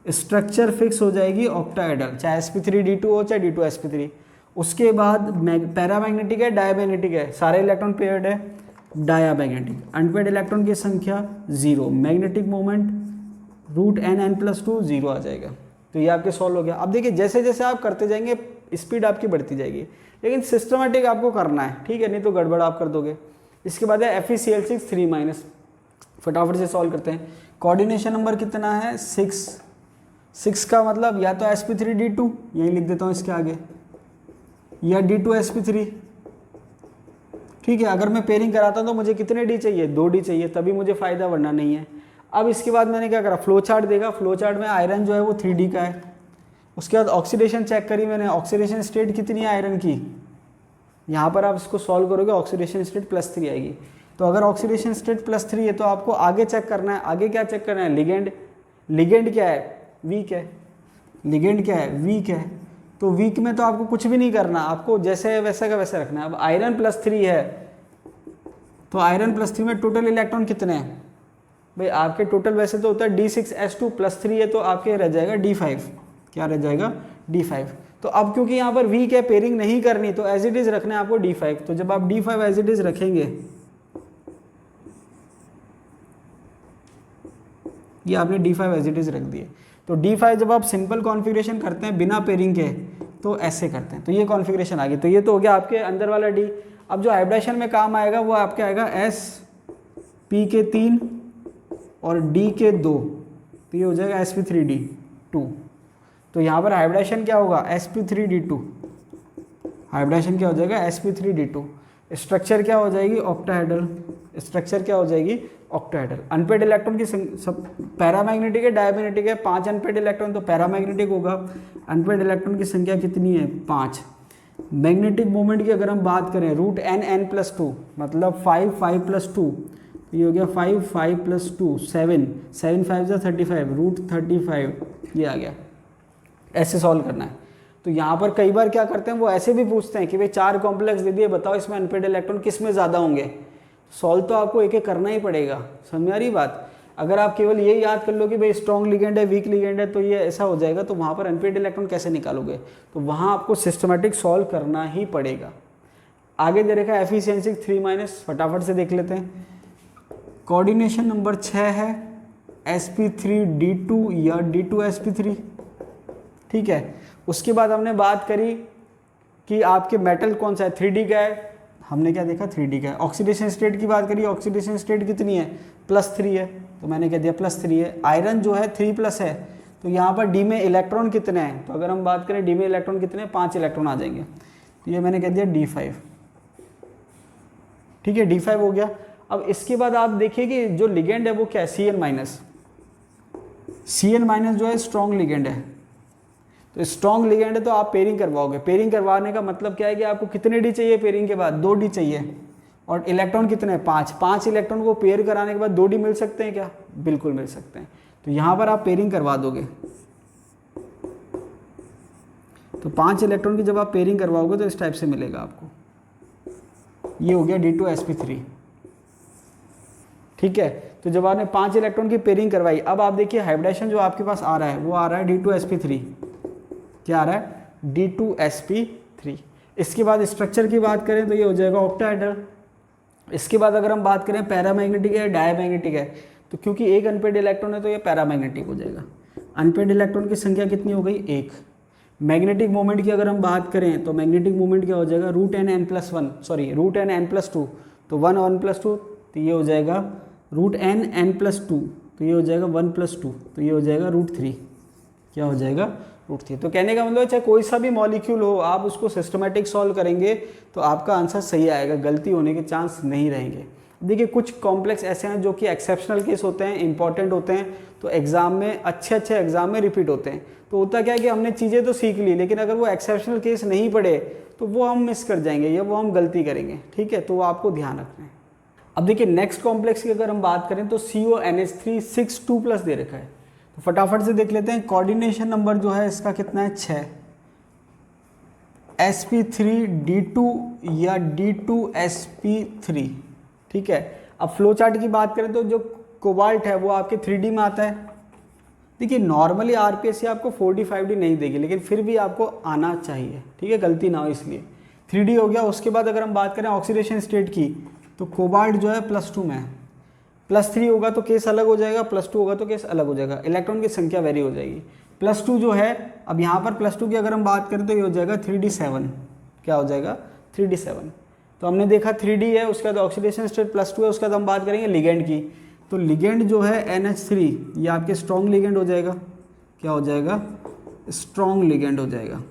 स्ट्रक्चर फिक्स हो जाएगी ऑक्टाहेड्रल, चाहे sp3d2 हो चाहे D2sp3। उसके बाद पैरामैग्नेटिक है, डायामैग्नेटिक है, सारे इलेक्ट्रॉन पेयर्ड है, डायामैग्नेटिक। अनपेयर्ड इलेक्ट्रॉन की संख्या 0, मैग्नेटिक मोमेंट √n+2 0 आ जाएगा। तो ये आपके सॉल्व हो गया। अब देखिए जैसे जैसे आप करते जाएंगे स्पीड आपकी बढ़ती जाएगी, लेकिन सिस्टमेटिक आपको करना है, ठीक है, नहीं तो गड़बड़ आप कर दोगे। इसके बाद है FeCl6 3-। फटाफट से सॉल्व करते हैं। कोऑर्डिनेशन नंबर कितना है, 6 का मतलब या तो sp3d2, यही लिख देता हूँ इसके आगे, या D2sp3, ठीक है। अगर मैं पेयरिंग कराता हूँ तो मुझे कितने डी चाहिए, 2D चाहिए, तभी मुझे फ़ायदा, वरना नहीं है। अब इसके बाद मैंने क्या करा, फ्लो चार्ट देखा। फ्लो चार्ट में आयरन जो है वो 3D का है। उसके बाद ऑक्सीडेशन चेक करी मैंने, ऑक्सीडेशन स्टेट कितनी है आयरन की, यहाँ पर आप इसको सॉल्व करोगे ऑक्सीडेशन स्टेट +3 आएगी। तो अगर ऑक्सीडेशन स्टेट +3 है तो आपको आगे चेक करना है। आगे क्या चेक करना है, लिगेंड। लिगेंड क्या है, वीक है। लिगेंड क्या है, वीक है। तो वीक में तो आपको कुछ भी नहीं करना, आपको जैसे है वैसा का वैसा रखना है। अब आयरन +3 है तो आयरन +3 में टोटल इलेक्ट्रॉन कितने हैं भाई? आपके टोटल वैसे तो होता है D6S2 +3 है, तो आपके रह जाएगा D5। क्या रह जाएगा? D5। तो अब क्योंकि यहाँ पर वीक है, पेयरिंग नहीं करनी, तो एज इट इज रखना है आपको D5। तो जब आप D5 एज इट इज रखेंगे, ये आपने D5 एज इट इज रख दिए, तो D5 जब आप सिंपल कॉन्फ़िगरेशन करते हैं बिना पेयरिंग के तो ऐसे करते हैं, तो ये कॉन्फ़िगरेशन आ गई। तो ये तो हो गया आपके अंदर वाला D। अब जो हाइब्रिडेशन में काम आएगा वो आपके आएगा sp के 3 और D के 2, तो ये हो जाएगा sp3d2। तो यहाँ पर हाइब्रिडेशन क्या होगा? sp3d2। हाइब्रिडेशन क्या हो जाएगा? sp3d2। स्ट्रक्चर क्या हो जाएगी? ऑक्टाहेड्रल। स्ट्रक्चर क्या हो जाएगी? ऑक्टाहेड्रल। अनपेड इलेक्ट्रॉन की सब पैरामैग्नेटिक है, डायमैग्नेटिक है। 5 अनपेड इलेक्ट्रॉन तो पैरामैग्नेटिक होगा। अनपेड इलेक्ट्रॉन की संख्या कितनी है? 5। मैग्नेटिक मोमेंट की अगर हम बात करें √n+2 मतलब 5 5 + 2, तो ये हो गया 5 5 + 2 7 7 5 = 35 √35 ये आ गया। ऐसे सॉल्व करना है। तो यहाँ पर कई बार क्या करते हैं वो ऐसे भी पूछते हैं कि भाई 4 कॉम्प्लेक्स दे दिए, बताओ इसमें अनपेड इलेक्ट्रॉन किस में ज़्यादा होंगे। सॉल्व तो आपको एक एक करना ही पड़ेगा, समझ आ रही बात। अगर आप केवल ये याद कर लो कि भाई स्ट्रॉन्ग लिगेंड है, वीक लिगेंड है, तो ये ऐसा हो जाएगा, तो वहाँ पर अनपेड इलेक्ट्रॉन कैसे निकालोगे? तो वहाँ आपको सिस्टमेटिक सॉल्व करना ही पड़ेगा। आगे दे रखा है एफिशिएंसी 3-, फटाफट से देख लेते हैं। कोऑर्डिनेशन नंबर 6 है sp3d2 या d2sp3, ठीक है। उसके बाद हमने बात करी कि आपके मेटल कौन सा है, 3D का है, हमने क्या देखा 3D का है। ऑक्सीडेशन स्टेट की बात करी, ऑक्सीडेशन स्टेट कितनी है? +3 है, तो मैंने कह दिया +3 है। आयरन जो है 3+ है, तो यहाँ पर D में इलेक्ट्रॉन कितने हैं? तो अगर हम बात करें D में इलेक्ट्रॉन कितने हैं? 5 इलेक्ट्रॉन आ जाएंगे, तो ये मैंने कह दिया D5, ठीक है, D5 हो गया। अब इसके बाद आप देखिए कि जो लिगेंड है वो क्या है? Cn-। Cn- जो है स्ट्रॉन्ग लिगेंड है, तो स्ट्रॉन्ग लिगेंड है तो आप पेयरिंग करवाओगे। पेयरिंग करवाने का मतलब क्या है कि आपको कितने D चाहिए पेयरिंग के बाद? 2 D चाहिए। और इलेक्ट्रॉन कितने हैं? 5। 5 इलेक्ट्रॉन को पेयर कराने के बाद 2 D मिल सकते हैं क्या? बिल्कुल मिल सकते हैं। तो यहाँ पर आप पेयरिंग करवा दोगे, तो 5 इलेक्ट्रॉन की जब आप पेयरिंग करवाओगे तो इस टाइप से मिलेगा आपको। ये हो गया D2sp3, ठीक है। तो जब आपने 5 इलेक्ट्रॉन की पेयरिंग करवाई, अब आप देखिए हाइब्रिडेशन जो आपके पास आ रहा है वो आ रहा है D2sp3। क्या आ रहा है? D2sp3। इसके बाद स्ट्रक्चर की बात करें तो ये हो जाएगा ऑक्टाहेड्रल। इसके बाद अगर हम बात करें पैरामैग्नेटिक है, डायमैग्नेटिक है, तो क्योंकि एक अनपेड इलेक्ट्रॉन है तो ये पैरामैग्नेटिक हो जाएगा। अनपेड इलेक्ट्रॉन की संख्या कितनी हो गई? 1। मैग्नेटिक मोमेंट की अगर हम बात करें तो मैग्नेटिक मोमेंट क्या हो जाएगा? √n+2, तो 1 1+2, तो ये हो जाएगा √n+2, तो ये हो जाएगा 1+2, तो ये हो जाएगा √3। क्या हो जाएगा? √3। तो कहने का मतलब चाहे कोई सा भी मॉलिक्यूल हो, आप उसको सिस्टमेटिक सॉल्व करेंगे तो आपका आंसर सही आएगा, गलती होने के चांस नहीं रहेंगे। देखिए कुछ कॉम्प्लेक्स ऐसे हैं जो कि एक्सेप्शनल केस होते हैं, इंपॉर्टेंट होते हैं, तो एग्जाम में अच्छे एग्जाम में रिपीट होते हैं। तो होता क्या है कि हमने चीज़ें तो सीख ली, लेकिन अगर वो एक्सेप्शनल केस नहीं पढ़े तो वो हम मिस कर जाएंगे या वो हम गलती करेंगे, ठीक है। तो वो आपको ध्यान रखना है। अब देखिए नेक्स्ट कॉम्प्लेक्स की अगर हम बात करें तो CONH3 6 2+ दे रखा है, तो फटाफट से देख लेते हैं। कोऑर्डिनेशन नंबर जो है इसका कितना है? 6। sp3d2 या d2sp3, ठीक है। अब फ्लो चार्ट की बात करें तो जो कोबाल्ट है वो आपके 3D में आता है। देखिए नॉर्मली RPSC आपको 4D 5D नहीं देगी, लेकिन फिर भी आपको आना चाहिए, ठीक है, गलती ना हो इसलिए। 3D हो गया। उसके बाद अगर हम बात करें ऑक्सीडेशन स्टेट की, तो कोबाल्ट जो है +2 में है। +3 होगा तो केस अलग हो जाएगा, +2 होगा तो केस अलग हो जाएगा, इलेक्ट्रॉन की संख्या वेरी हो जाएगी। +2 जो है, अब यहाँ पर +2 की अगर हम बात करें तो ये हो जाएगा 3D7। क्या हो जाएगा? 3D7। तो हमने देखा 3D है, उसके बाद ऑक्सीडेशन स्टेट +2 है। उसके बाद हम बात करेंगे लिगेंड की, तो लिगेंड जो है NH3, ये आपके स्ट्रॉन्ग लिगेंड हो जाएगा। क्या हो जाएगा? स्ट्रॉन्ग लिगेंड हो जाएगा,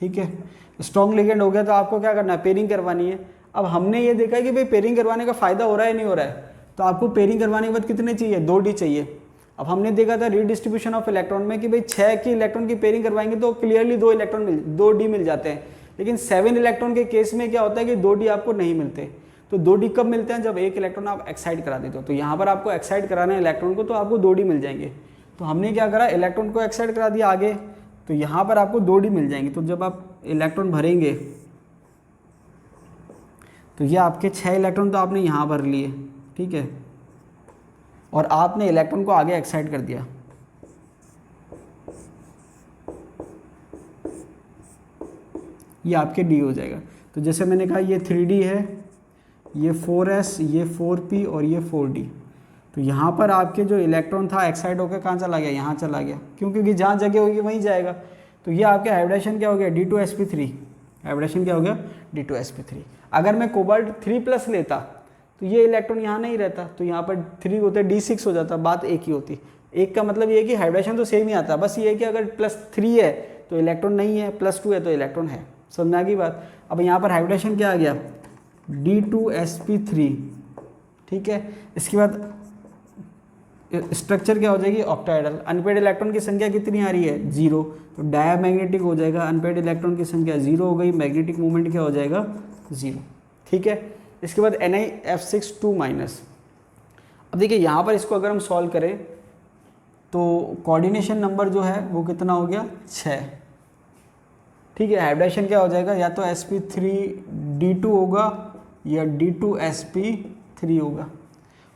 ठीक है। स्ट्रॉन्ग लिगेंड हो गया तो आपको क्या करना है? पेयरिंग करवानी है। अब हमने ये देखा कि भाई पेयरिंग करवाने का फ़ायदा हो रहा है नहीं हो रहा है, तो आपको पेयरिंग करवाने के बाद कितने चाहिए? 2 D चाहिए। अब हमने देखा था रीडिस्ट्रीब्यूशन ऑफ इलेक्ट्रॉन में कि भाई 6 की इलेक्ट्रॉन की पेयरिंग करवाएंगे तो क्लियरली 2 D मिल जाते हैं, लेकिन 7 इलेक्ट्रॉन के केस में क्या होता है कि 2 D आपको नहीं मिलते। तो 2 D कब मिलते हैं? जब एक इलेक्ट्रॉन आप एक्साइट करा देते हो। तो यहाँ पर आपको एक्साइट कराना है इलेक्ट्रॉन को, तो आपको 2 D मिल जाएंगे। तो हमने क्या करा? इलेक्ट्रॉन को एक्साइट करा दिया आगे, तो यहाँ पर आपको 2 D मिल जाएंगे। तो जब आप इलेक्ट्रॉन भरेंगे तो ये आपके 6 इलेक्ट्रॉन तो आपने यहाँ भर लिए, ठीक है, और आपने इलेक्ट्रॉन को आगे एक्साइट कर दिया। ये आपके डी हो जाएगा। तो जैसे मैंने कहा ये 3D है, ये 4s, ये 4p और ये 4d। तो यहाँ पर आपके जो इलेक्ट्रॉन था एक्साइट होकर कहाँ चला गया, यहाँ चला गया, क्योंकि जहाँ जगह होगी वहीं जाएगा। तो ये आपके हाइब्रिडेशन क्या हो गया, D2sp3। हाइब्रिडेशन क्या हो गया, D2sp3। अगर मैं कोबाल्ट 3+ लेता तो ये इलेक्ट्रॉन यहाँ नहीं रहता, तो यहाँ पर 3 होते D6 हो जाता, बात एक ही होती। एक का मतलब ये है कि हाइब्रिडेशन तो सेम ही आता, बस ये है कि अगर +3 है तो इलेक्ट्रॉन नहीं है, +2 है तो इलेक्ट्रॉन है। समझ में आ गई बात। अब यहाँ पर हाइब्रिडेशन क्या आ गया, D2sp3, ठीक है। इसके बाद स्ट्रक्चर क्या हो जाएगी, ऑक्टाहेड्रल। अनपेड इलेक्ट्रॉन की संख्या कितनी आ रही है, 0, तो डायमैग्नेटिक हो जाएगा। अनपेड इलेक्ट्रॉन की संख्या 0 हो गई, मैग्नेटिक मूवमेंट क्या हो जाएगा, 0, ठीक है। इसके बाद NiF6 2-। अब देखिए यहाँ पर इसको अगर हम सॉल्व करें तो कोऑर्डिनेशन नंबर जो है वो कितना हो गया, 6, ठीक है। हाइब्रिडेशन क्या हो जाएगा, या तो sp3d2 होगा या D2sp3 होगा।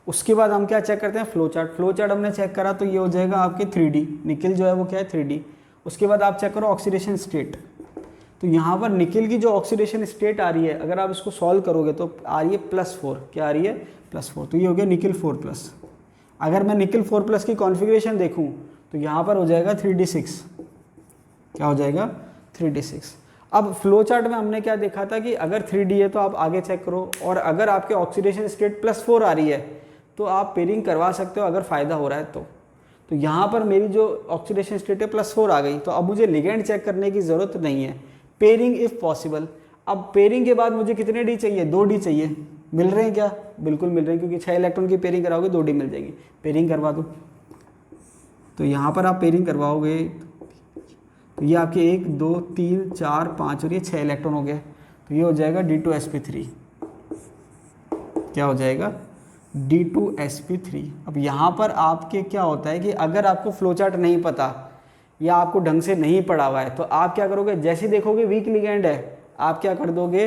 उसके बाद हम क्या चेक करते हैं, फ्लो चार्ट। फ्लो चार्ट हमने चेक करा तो ये हो जाएगा आपके 3D। निकिल जो है वो क्या है, 3D। उसके बाद आप चेक करो ऑक्सीडेशन स्टेट। तो यहाँ पर निकिल की जो ऑक्सीडेशन स्टेट आ रही है, अगर आप इसको सॉल्व करोगे तो आ रही है +4। क्या आ रही है, +4। तो ये हो गया निकिल 4+। अगर मैं निकिल 4+ की कॉन्फ़िगरेशन देखूँ तो यहाँ पर हो जाएगा 3d6। क्या हो जाएगा, 3d6। अब फ्लो चार्ट में हमने क्या देखा था कि अगर 3D है तो आप आगे चेक करो, और अगर आपके ऑक्सीडेशन स्टेट +4 आ रही है तो आप पेयरिंग करवा सकते हो अगर फ़ायदा हो रहा है तो यहाँ पर मेरी जो ऑक्सीडेशन स्टेट है +4 आ गई, तो अब मुझे लिगेंड चेक करने की ज़रूरत नहीं है। Pairing if possible. अब पेयरिंग के बाद मुझे कितने डी चाहिए, 2 डी चाहिए। मिल रहे हैं क्या, बिल्कुल मिल रहे हैं, क्योंकि 6 इलेक्ट्रॉन की पेयरिंग कराओगे 2 डी मिल जाएगी। पेयरिंग करवा दो। तो यहाँ पर आप पेयरिंग करवाओगे तो ये आपके 1 2 3 4 5 और ये 6 इलेक्ट्रॉन हो गए। तो ये हो जाएगा D2sp3। क्या हो जाएगा, D2sp3। अब यहाँ पर आपके क्या होता है कि अगर आपको फ्लो चार्ट नहीं पता या आपको ढंग से नहीं पढ़ा हुआ है तो आप क्या करोगे, जैसे देखोगे वीक लिगेंड है आप क्या कर दोगे,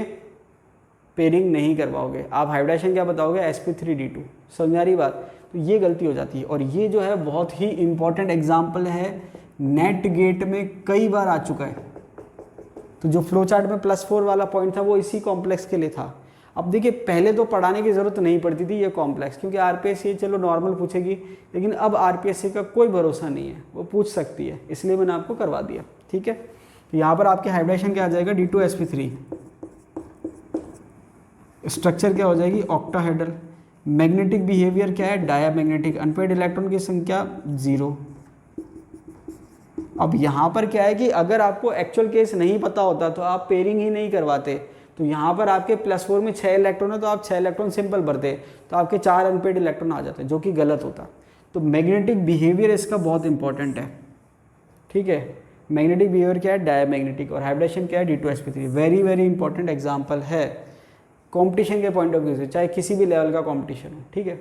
पेयरिंग नहीं करवाओगे। आप हाइब्रिडेशन क्या बताओगे, sp3d2। समझ में आ रही बात। तो ये गलती हो जाती है, और ये जो है बहुत ही इंपॉर्टेंट एग्जाम्पल है, नेट गेट में कई बार आ चुका है। तो जो फ्लो चार्ट में +4 वाला पॉइंट था वो इसी कॉम्प्लेक्स के लिए था। अब देखिए पहले तो पढ़ाने की ज़रूरत नहीं पड़ती थी ये कॉम्प्लेक्स, क्योंकि आरपीएससी चलो नॉर्मल पूछेगी, लेकिन अब आरपीएससी का कोई भरोसा नहीं है, वो पूछ सकती है, इसलिए मैंने आपको करवा दिया, ठीक है। तो यहाँ पर आपके हाइब्रिडेशन क्या आ जाएगा, D2sp3। स्ट्रक्चर क्या हो जाएगी, ऑक्टाहेड्रल। मैग्नेटिक बिहेवियर क्या है, डायामैग्नेटिक। अनपेड इलेक्ट्रॉन की संख्या 0। अब यहाँ पर क्या है कि अगर आपको एक्चुअल केस नहीं पता होता तो आप पेयरिंग ही नहीं करवाते। तो यहाँ पर आपके +4 में 6 इलेक्ट्रॉन है तो आप 6 इलेक्ट्रॉन सिंपल भरते, तो आपके 4 अनपेड इलेक्ट्रॉन आ जाते, जो कि गलत होता। तो मैग्नेटिक बिहेवियर इसका बहुत इंपॉर्टेंट है, ठीक है। मैग्नेटिक बिहेवियर क्या है, डायमैग्नेटिक। और हाइब्रिडेशन क्या है, D2sp3। Very very important example है कंपटीशन के पॉइंट ऑफ व्यू से, चाहे किसी भी लेवल का कंपटीशन हो, ठीक है।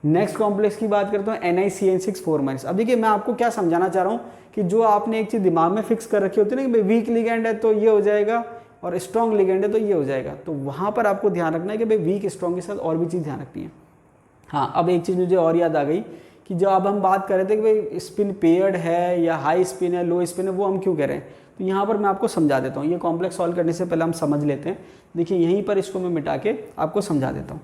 नेक्स्ट कॉम्प्लेक्स की बात करता हूँ, NiCN6 4-। अब देखिए मैं आपको क्या समझाना चाह रहा हूँ कि जो आपने एक चीज़ दिमाग में फिक्स कर रखी होती है ना कि भाई वीक लिगेंड है तो ये हो जाएगा और स्ट्रॉन्ग लिगेंड है तो ये हो जाएगा, तो वहाँ पर आपको ध्यान रखना है कि भाई वीक स्ट्रॉन्ग के साथ और भी चीज़ ध्यान रखनी है। हाँ, अब एक चीज़ मुझे और याद आ गई कि जब अब हम बात कर रहे थे कि भाई स्पिन पेयर्ड है या हाई स्पिन है, लो स्पिन है, वो हम क्यों कह रहे हैं, तो यहाँ पर मैं आपको समझा देता हूँ। ये कॉम्प्लेक्स सॉल्व करने से पहले हम समझ लेते हैं। देखिए यहीं पर इसको मैं मिटा के आपको समझा देता हूँ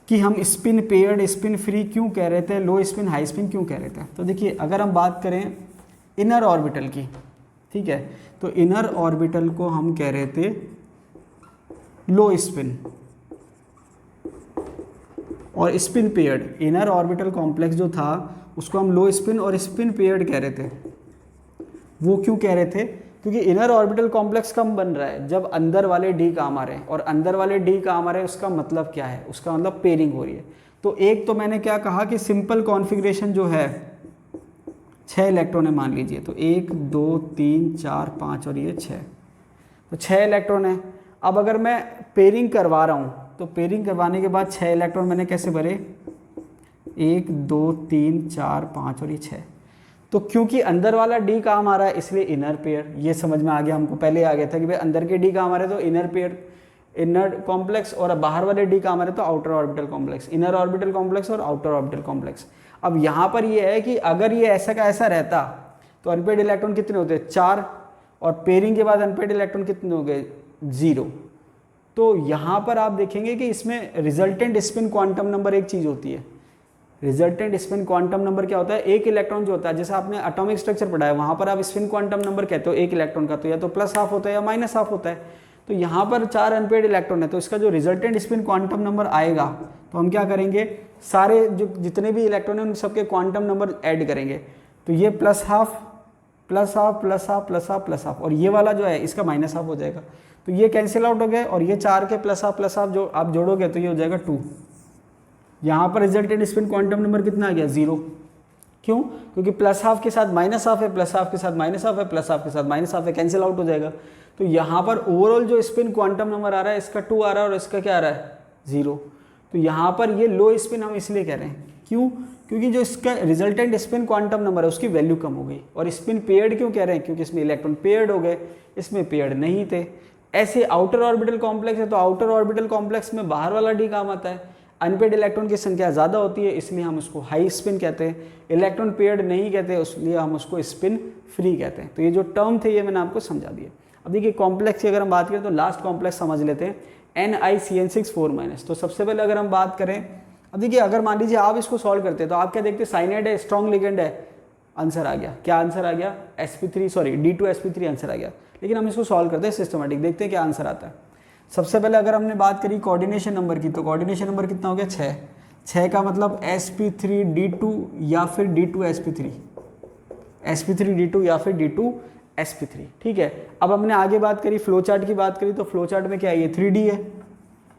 कि हम स्पिन पेयर्ड, स्पिन फ्री क्यों कह रहे थे, लो स्पिन हाई स्पिन क्यों कह रहे थे। तो देखिए अगर हम बात करें इनर ऑर्बिटल की, ठीक है, तो इनर ऑर्बिटल को हम कह रहे थे लो स्पिन, और spin paired inner orbital complex जो था उसको हम लो स्पिन और स्पिन पेयर्ड कह रहे थे। वो क्यों कह रहे थे, क्योंकि इनर ऑर्बिटल कॉम्प्लेक्स कम बन रहा है जब अंदर वाले डी काम आ रहे हैं, और अंदर वाले डी काम आ रहे हैं उसका मतलब क्या है, उसका मतलब पेयरिंग हो रही है। तो एक तो मैंने क्या कहा कि सिंपल कॉन्फ़िगरेशन जो है 6 इलेक्ट्रॉन है मान लीजिए, तो 1 2 3 4 5 और ये 6, तो 6 इलेक्ट्रॉन है। अब अगर मैं पेयरिंग करवा रहा हूँ तो पेयरिंग करवाने के बाद 6 इलेक्ट्रॉन मैंने कैसे भरे, 1 2 3 4 5 और ये 6। तो क्योंकि अंदर वाला डी काम आ रहा है इसलिए इनर पेयर, ये समझ में आ गया हमको, पहले आ गया था कि भाई अंदर के डी काम आ रहे हैं तो इनर पेयर। इनर कॉम्प्लेक्स, और बाहर वाले डी कहाँ हमारे, तो outer orbital complex, inner orbital complex और आउटर ऑर्बिटल कॉम्प्लेक्स। अब यहाँ पर ये है कि अगर ये ऐसा का ऐसा रहता तो अनपेड इलेक्ट्रॉन कितने होते, 4, और पेयरिंग के बाद अनपेड इलेक्ट्रॉन कितने हो गए, 0। तो यहाँ पर आप देखेंगे कि इसमें रिजल्टेंट स्पिन क्वांटम नंबर एक चीज़ होती है। रिजल्टेंट स्पिन क्वांटम नंबर क्या होता है, एक इलेक्ट्रॉन जो होता है, जैसे आपने एटॉमिक स्ट्रक्चर पढ़ा है वहाँ पर आप स्पिन क्वांटम नंबर कहते हो एक इलेक्ट्रॉन का, तो या तो प्लस हाफ होता है या माइनस हाफ होता है। तो यहाँ पर 4 अनपेड इलेक्ट्रॉन है, तो इसका जो रिजल्टेंट स्पिन क्वांटम नंबर आएगा तो हम क्या करेंगे, सारे जो जितने भी इलेक्ट्रॉन हैं उन सबके क्वांटम नंबर ऐड करेंगे। तो ये plus half plus half plus half plus half plus half, और ये वाला जो है इसका माइनस हाफ हो जाएगा। तो ये कैंसिल आउट हो गए, और ये 4 के प्लस हाफ जो आप जोड़ोगे तो ये हो जाएगा 2। यहाँ पर रिजल्टेंट स्पिन क्वांटम नंबर कितना आ गया, 0। क्यों, क्योंकि प्लस हाफ के साथ माइनस हाफ है, प्लस हाफ के साथ माइनस हाफ है, प्लस हाफ के साथ माइनस हाफ है, कैंसिल आउट हो जाएगा। तो यहाँ पर ओवरऑल जो स्पिन क्वांटम नंबर आ रहा है इसका 2 आ रहा है, और इसका क्या आ रहा है, 0। तो यहाँ पर ये लो स्पिन हम इसलिए कह रहे हैं, क्यों, क्योंकि जो इसका रिजल्टेंट स्पिन क्वांटम नंबर है उसकी वैल्यू कम हो गई। और स्पिन पेयर्ड क्यों कह रहे हैं, क्योंकि इसमें इलेक्ट्रॉन पेयर्ड हो गए, इसमें पेयर्ड नहीं थे। ऐसे आउटर ऑर्बिटल कॉम्प्लेक्स है, तो आउटर ऑर्बिटल कॉम्प्लेक्स में बाहर वाला डी काम आता है, अनपेड इलेक्ट्रॉन की संख्या ज़्यादा होती है इसलिए हम उसको हाई स्पिन कहते हैं, इलेक्ट्रॉन पेयर्ड नहीं कहते इसलिए हम उसको स्पिन फ्री कहते हैं। तो ये जो टर्म थे ये मैंने आपको समझा दिया। अब देखिए कॉम्प्लेक्स की अगर हम बात करें तो लास्ट कॉम्प्लेक्स समझ लेते हैं, NiCN6 4-। तो सबसे पहले अगर हम बात करें, अब देखिए अगर मान लीजिए आप इसको सॉल्व करते हैं तो आप क्या देखते हैं, साइनाइड है, स्ट्रॉन्ग लिगेंड है, आंसर आ गया। क्या आंसर आ गया, D2sp3 आंसर आ गया। लेकिन हम इसको सॉल्व करते हैं सिस्टमेटिक, देखते हैं क्या आंसर आता है। सबसे पहले अगर हमने बात करी कोऑर्डिनेशन नंबर की, तो कोऑर्डिनेशन नंबर कितना हो गया, 6 का मतलब sp3d2 या फिर D2sp3, sp3d2 या फिर D2sp3, ठीक है। अब हमने आगे बात करी, फ्लो चार्ट की बात करी, तो फ्लो चार्ट में क्या है, ये 3D है,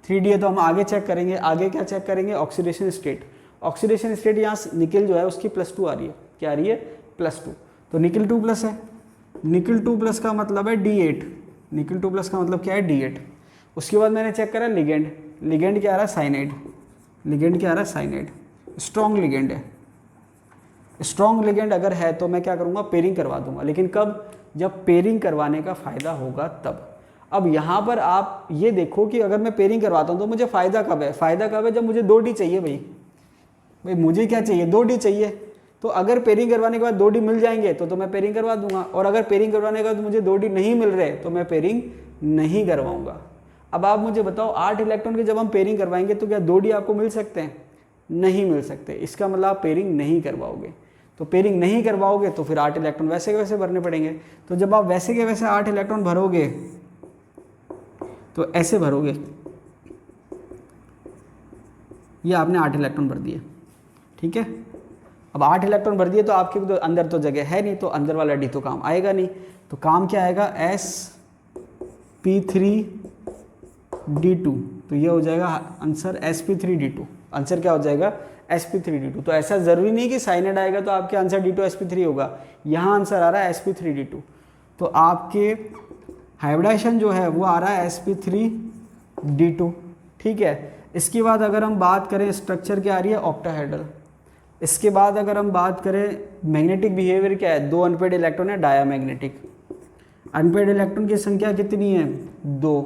3D है, तो हम आगे चेक करेंगे, आगे क्या चेक करेंगे, ऑक्सीडेशन स्टेट। ऑक्सीडेशन स्टेट यहाँ निकल जो है उसकी +2 आ रही है, क्या आ रही है, +2। तो निकल 2+ है, निकल 2+ का मतलब है D8, निकल 2+ का मतलब क्या है, D8। उसके बाद मैंने चेक करा लिगेंड, लिगेंड क्या आ रहा है, साइनाइड, लिगेंड क्या आ रहा है, साइनाइड, स्ट्रॉन्ग लिगेंड है। स्ट्रॉन्ग लिगेंड अगर है तो मैं क्या करूँगा, पेयरिंग करवा दूंगा, लेकिन कब, जब पेयरिंग करवाने का फ़ायदा होगा तब। अब यहाँ पर आप ये देखो कि अगर मैं पेयरिंग करवाता हूँ तो मुझे फ़ायदा कब है, फ़ायदा कब है, जब मुझे 2D चाहिए भाई मुझे क्या चाहिए, 2D चाहिए। तो अगर पेयरिंग करवाने के बाद 2D मिल जाएंगे तो मैं पेयरिंग करवा दूंगा, और अगर पेयरिंग करवाने के बाद मुझे 2D नहीं मिल रहे तो मैं पेयरिंग नहीं करवाऊंगा। अब आप मुझे बताओ 8 इलेक्ट्रॉन की जब हम पेयरिंग करवाएंगे तो क्या 2D आपको मिल सकते हैं, नहीं मिल सकते। इसका मतलब आप पेयरिंग नहीं करवाओगे, तो पेयरिंग नहीं करवाओगे तो फिर 8 इलेक्ट्रॉन वैसे के वैसे भरने पड़ेंगे। तो जब आप वैसे के वैसे 8 इलेक्ट्रॉन भरोगे तो ऐसे भरोगे, ये आपने 8 इलेक्ट्रॉन भर दिए, ठीक है। अब 8 इलेक्ट्रॉन भर दिए तो आपके तो अंदर तो जगह है नहीं, तो अंदर वाला डी तो काम आएगा नहीं। तो काम क्या आएगा, sp3d2, तो ये हो जाएगा आंसर sp3d2। आंसर क्या हो जाएगा, sp3d2। तो ऐसा ज़रूरी नहीं कि साइनाइड आएगा तो आपके आंसर D2sp3 होगा, यहाँ आंसर आ रहा है sp3d2। तो आपके हाइब्रिडाइजेशन जो है वो आ रहा है sp3d2, ठीक है। इसके बाद अगर हम बात करें स्ट्रक्चर क्या आ रही है, ऑक्टाहेड्रल। इसके बाद अगर हम बात करें मैग्नेटिक बिहेवियर क्या है, 2 अनपेड इलेक्ट्रॉन है, डायामैग्नेटिक। अनपेड इलेक्ट्रॉन की संख्या कितनी है, 2।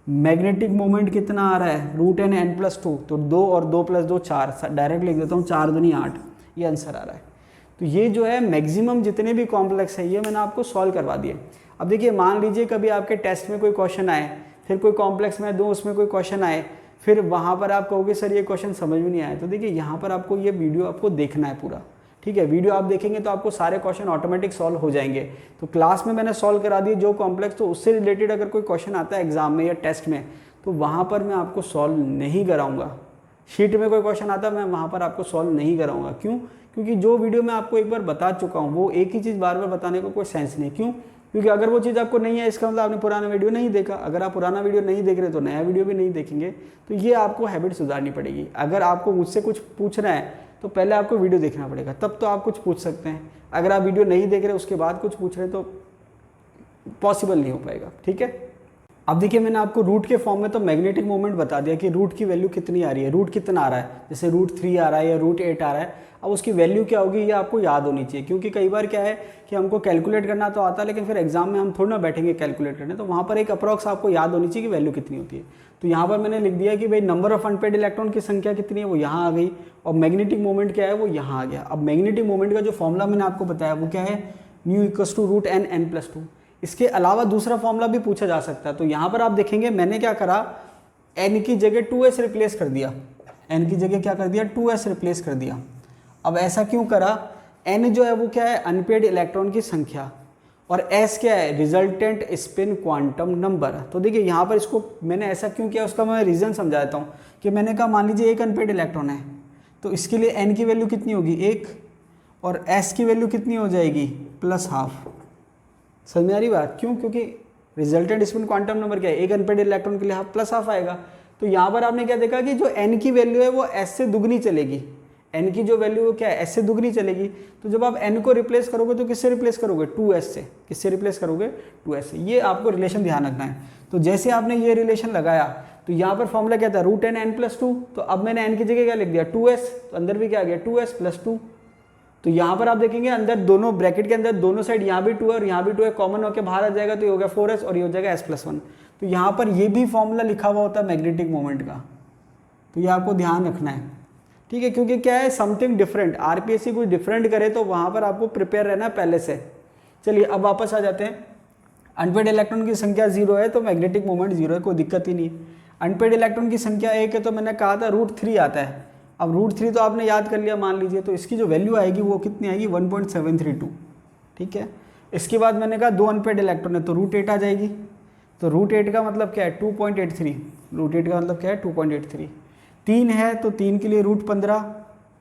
मैग्नेटिक मोमेंट कितना आ रहा है, √n+2, तो 2 और 2 + 2 4, डायरेक्ट लिख देता हूँ, 4 दूनी 8, ये आंसर आ रहा है। तो ये जो है मैक्सिमम जितने भी कॉम्प्लेक्स है ये मैंने आपको सॉल्व करवा दिए। अब देखिए मान लीजिए कभी आपके टेस्ट में कोई क्वेश्चन आए, फिर कोई कॉम्प्लेक्स में 2 उसमें कोई क्वेश्चन आए, फिर वहाँ पर आप कहोगे सर ये क्वेश्चन समझ में नहीं आया, तो देखिए यहाँ पर आपको ये वीडियो आपको देखना है पूरा, ठीक है। वीडियो आप देखेंगे तो आपको सारे क्वेश्चन ऑटोमेटिक सॉल्व हो जाएंगे। तो क्लास में मैंने सॉल्व करा दिए जो कॉम्प्लेक्स, तो उससे रिलेटेड अगर कोई क्वेश्चन आता है एग्जाम में या टेस्ट में तो वहाँ पर मैं आपको सॉल्व नहीं कराऊंगा। शीट में कोई क्वेश्चन आता है मैं वहाँ पर आपको सॉल्व नहीं कराऊंगा। क्यों, क्योंकि जो वीडियो मैं आपको एक बार बता चुका हूँ वो एक ही चीज़ बार बार बताने का कोई सेंस नहीं। क्यों, क्योंकि अगर वो चीज़ आपको नहीं है इसका मतलब आपने पुराना वीडियो नहीं देखा। अगर आप पुराना वीडियो नहीं देख रहे तो नया वीडियो भी नहीं देखेंगे। तो ये आपको हैबिट सुधारनी पड़ेगी। अगर आपको मुझसे कुछ पूछना है तो पहले आपको वीडियो देखना पड़ेगा, तब तो आप कुछ पूछ सकते हैं। अगर आप वीडियो नहीं देख रहे उसके बाद कुछ पूछ रहे तो पॉसिबल नहीं हो पाएगा, ठीक है। अब देखिए मैंने आपको रूट के फॉर्म में तो मैग्नेटिक मोमेंट बता दिया कि रूट की वैल्यू कितनी आ रही है, रूट कितना आ रहा है, जैसे √3 आ रहा है या √8 आ रहा है। अब उसकी वैल्यू क्या होगी ये आपको याद होनी चाहिए, क्योंकि कई बार क्या है कि हमको कैलकुलेट करना तो आता है लेकिन फिर एग्जाम में हम थोड़ा ना बैठेंगे कैलकुलेट करने, तो वहाँ पर एक अप्रॉक्स आपको याद होनी चाहिए कि वैल्यू कितनी होती है। तो यहाँ पर मैंने लिख दिया कि भाई नंबर ऑफ अनपेड इलेक्ट्रॉन की संख्या कितनी है वो यहाँ आ गई, और मैग्नेटिक मोमेंट क्या है वो यहाँ आ गया। अब मैग्नेटिक मोमेंट का जो फॉर्मूला मैंने आपको बताया वो क्या है, μ = √n(n+2). इसके अलावा दूसरा फॉर्मूला भी पूछा जा सकता है। तो यहाँ पर आप देखेंगे मैंने क्या करा, n की जगह 2s रिप्लेस कर दिया, n की जगह क्या कर दिया 2s रिप्लेस कर दिया। अब ऐसा क्यों करा, n जो है वो क्या है अनपेड इलेक्ट्रॉन की संख्या, और s क्या है रिजल्टेंट स्पिन क्वांटम नंबर। तो देखिए यहाँ पर इसको मैंने ऐसा क्यों किया उसका मैं रीज़न समझा देता हूँ कि मैंने कहा मान लीजिए एक अनपेड इलेक्ट्रॉन है, तो इसके लिए n की वैल्यू कितनी होगी 1, और s की वैल्यू कितनी हो जाएगी +½ समझ में आ रही बात, क्यों, क्योंकि रिजल्टेंट स्पिन क्वांटम नंबर क्या है, एक अनपेड इलेक्ट्रॉन के लिए +½ आएगा। तो यहाँ पर आपने क्या देखा कि जो n की वैल्यू है वो s से दुगनी चलेगी, n की जो वैल्यू है क्या है s से दुगनी चलेगी। तो जब आप n को रिप्लेस करोगे तो किससे रिप्लेस करोगे 2s से, किससे रिप्लेस करोगे 2s से। ये आपको रिलेशन ध्यान रखना है। तो जैसे आपने ये रिलेशन लगाया तो यहाँ पर फॉर्मूला क्या था √n(n+2), तो अब मैंने n की जगह क्या लिख दिया 2s, तो अंदर भी क्या आ गया 2s + 2। तो यहाँ पर आप देखेंगे अंदर दोनों ब्रैकेट के अंदर दोनों साइड यहाँ भी 2 है और यहाँ भी 2 है, कॉमन होकर बाहर आ जाएगा तो ये हो गया 4s और ये हो जाएगा s+1। तो यहाँ पर ये भी फॉर्मूला लिखा हुआ होता है मैग्नेटिक मोमेंट का, तो ये आपको ध्यान रखना है, ठीक है, क्योंकि क्या है समथिंग डिफरेंट, आरपीएससी कुछ डिफरेंट करे तो वहाँ पर आपको प्रिपेयर रहना है पहले से। चलिए अब वापस आ जाते हैं। अनपेड इलेक्ट्रॉन की संख्या 0 है तो मैग्नेटिक मोमेंट 0 है, कोई दिक्कत ही नहीं है। अनपेड इलेक्ट्रॉन की संख्या 1 है तो मैंने कहा था √3 आता है। अब √3 तो आपने याद कर लिया मान लीजिए, तो इसकी जो वैल्यू आएगी वो कितनी आएगी 1.732, ठीक है। इसके बाद मैंने कहा 2 अनपेड इलेक्ट्रॉन है तो √8 आ जाएगी, तो √8 का मतलब क्या है 2.83, √8 का मतलब क्या है 2.83। 3 है तो 3 के लिए √15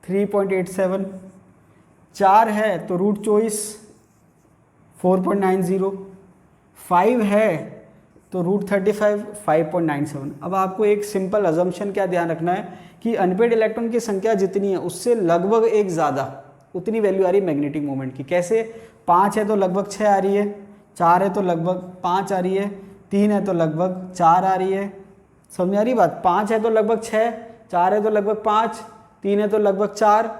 3.87, 4 है तो √24 4.90, 5 है तो √35 5.97। अब आपको एक सिंपल अजम्पशन क्या ध्यान रखना है कि अनपेड इलेक्ट्रॉन की संख्या जितनी है उससे लगभग एक ज़्यादा उतनी वैल्यू आ रही है मैग्नेटिक मोमेंट की। कैसे, 5 है तो लगभग 6 आ रही है, 4 है तो लगभग 5 आ रही है, 3 है तो लगभग 4 आ रही है, समझ में आ रही बात। 5 है तो लगभग 6, 4 है तो लगभग 5, 3 है तो लगभग 4,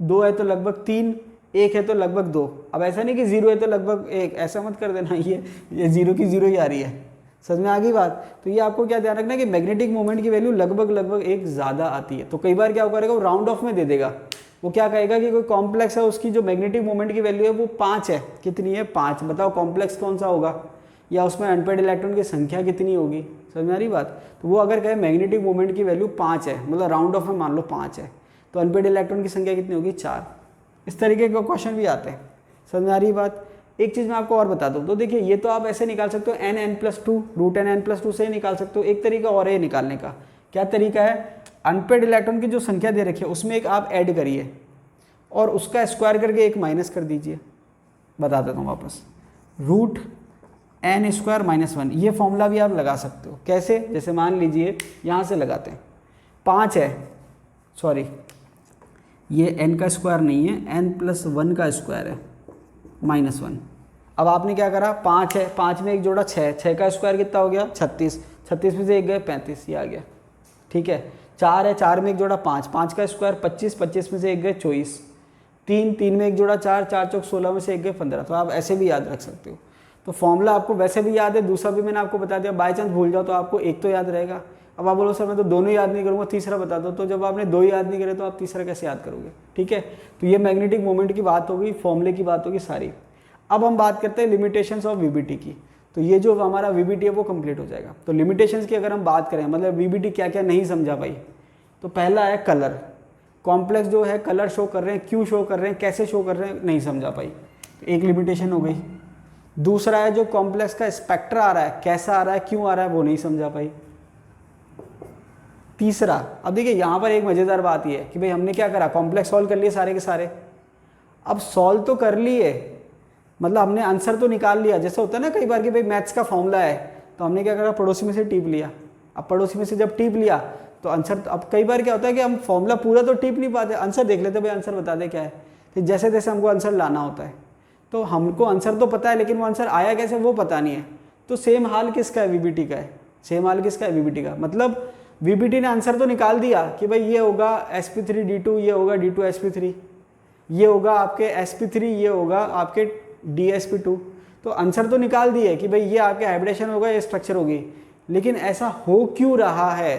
2 है तो लगभग 3, 1 है तो लगभग 2। अब ऐसा नहीं कि 0 है तो लगभग 1, ऐसा मत कर देना, ये 0 की 0 ही आ रही है, समझ में आ गई बात। तो ये आपको क्या ध्यान रखना है कि मैग्नेटिक मोमेंट की वैल्यू लगभग एक ज़्यादा आती है। तो कई बार क्या करेगा वो राउंड ऑफ में दे देगा, वो क्या कहेगा कि कोई कॉम्प्लेक्स है उसकी जो मैग्नेटिक मोमेंट की वैल्यू है वो 5 है, कितनी है 5, बताओ कॉम्प्लेक्स कौन सा होगा, या उसमें अनपेड इलेक्ट्रॉन की संख्या कितनी होगी, समझ में आ रही बात। तो वो अगर कहे मैग्नेटिक मोमेंट की वैल्यू 5 है, मतलब राउंड ऑफ में मान लो 5 है, तो अनपेड इलेक्ट्रॉन की संख्या कितनी होगी 4। इस तरीके के क्वेश्चन भी आते हैं, समझ में आ रही बात। एक चीज़ मैं आपको और बता दूं, तो देखिए ये तो आप ऐसे निकाल सकते हो n(n+2) √n(n+2) से ही निकाल सकते हो। एक तरीका और है निकालने का, क्या तरीका है, अनपेड इलेक्ट्रॉन की जो संख्या दे रखी है उसमें एक आप ऐड करिए और उसका स्क्वायर करके एक माइनस कर दीजिए। बता देता हूँ वापस, √n² - 1, ये फॉर्मूला भी आप लगा सकते हो। कैसे, जैसे मान लीजिए यहाँ से लगाते हैं, 5 है, सॉरी ये n का स्क्वायर नहीं है, n+1 का स्क्वायर है -1। अब आपने क्या करा, 5 है, 5 में एक जोड़ा 6, 6 का स्क्वायर कितना हो गया 36, 36 में से एक गए 35, ये आ गया, ठीक है। 4 है, 4 में एक जोड़ा 5, 5 का स्क्वायर 25, 25 में से एक गए 24, 3, 3 में एक जोड़ा 4, 4 चौक 16 में से एक गए 15। तो आप ऐसे भी याद रख सकते हो। तो फॉर्मूला आपको वैसे भी याद है, दूसरा भी मैंने आपको बता दिया, बाई चांस भूल जाओ तो आपको एक तो याद रहेगा। अब आप बोलो सर मैं तो दोनों याद नहीं करूँगा, तीसरा बता दो, तो जब आपने 2 याद नहीं करे तो आप तीसरा कैसे याद करोगे, ठीक है। तो ये मैग्नेटिक मोमेंट की बात होगी, फॉर्मूले की बात होगी सारी। अब हम बात करते हैं लिमिटेशंस ऑफ वीबीटी की। तो ये जो हमारा वीबीटी है वो कंप्लीट हो जाएगा। तो लिमिटेशंस की अगर हम बात करें, मतलब वीबीटी क्या क्या नहीं समझा भाई, तो पहला है कलर, कॉम्प्लेक्स जो है कलर शो कर रहे हैं, क्यों शो कर रहे हैं, कैसे शो कर रहे हैं, नहीं समझा पाई, तो एक लिमिटेशन हो गई। दूसरा है जो कॉम्प्लेक्स का स्पेक्ट्रा आ रहा है, कैसा आ रहा है, क्यों आ रहा है, वो नहीं समझा पाई। तीसरा, अब देखिए यहाँ पर एक मज़ेदार बात ये है कि भाई हमने क्या करा, कॉम्प्लेक्स सॉल्व कर लिए सारे के सारे। अब सॉल्व तो कर लिए, मतलब हमने आंसर तो निकाल लिया। जैसे होता है ना कई बार कि भाई मैथ्स का फॉर्मूला है, तो हमने क्या करा, पड़ोसी में से टीप लिया। अब पड़ोसी में से जब टीप लिया तो आंसर, अब कई बार क्या होता है कि हम फॉर्मूला पूरा तो टीप नहीं पाते, आंसर देख लेते, भाई आंसर बता दे क्या है। फिर जैसे जैसे हमको आंसर लाना होता है, तो हमको आंसर तो पता है लेकिन वो आंसर आया कैसे वो पता नहीं है। तो सेम हाल किसका है, वीबीटी का है। सेम हाल किसका है, वीबीटी का। मतलब वीबीटी ने आंसर तो निकाल दिया कि भाई ये होगा sp3d2, ये होगा d2sp3, ये होगा आपके sp3, ये होगा आपके dsp2। तो आंसर तो निकाल दिए कि भाई ये आपके हाइब्रिडेशन होगा, ये स्ट्रक्चर होगी। लेकिन ऐसा हो क्यों रहा है,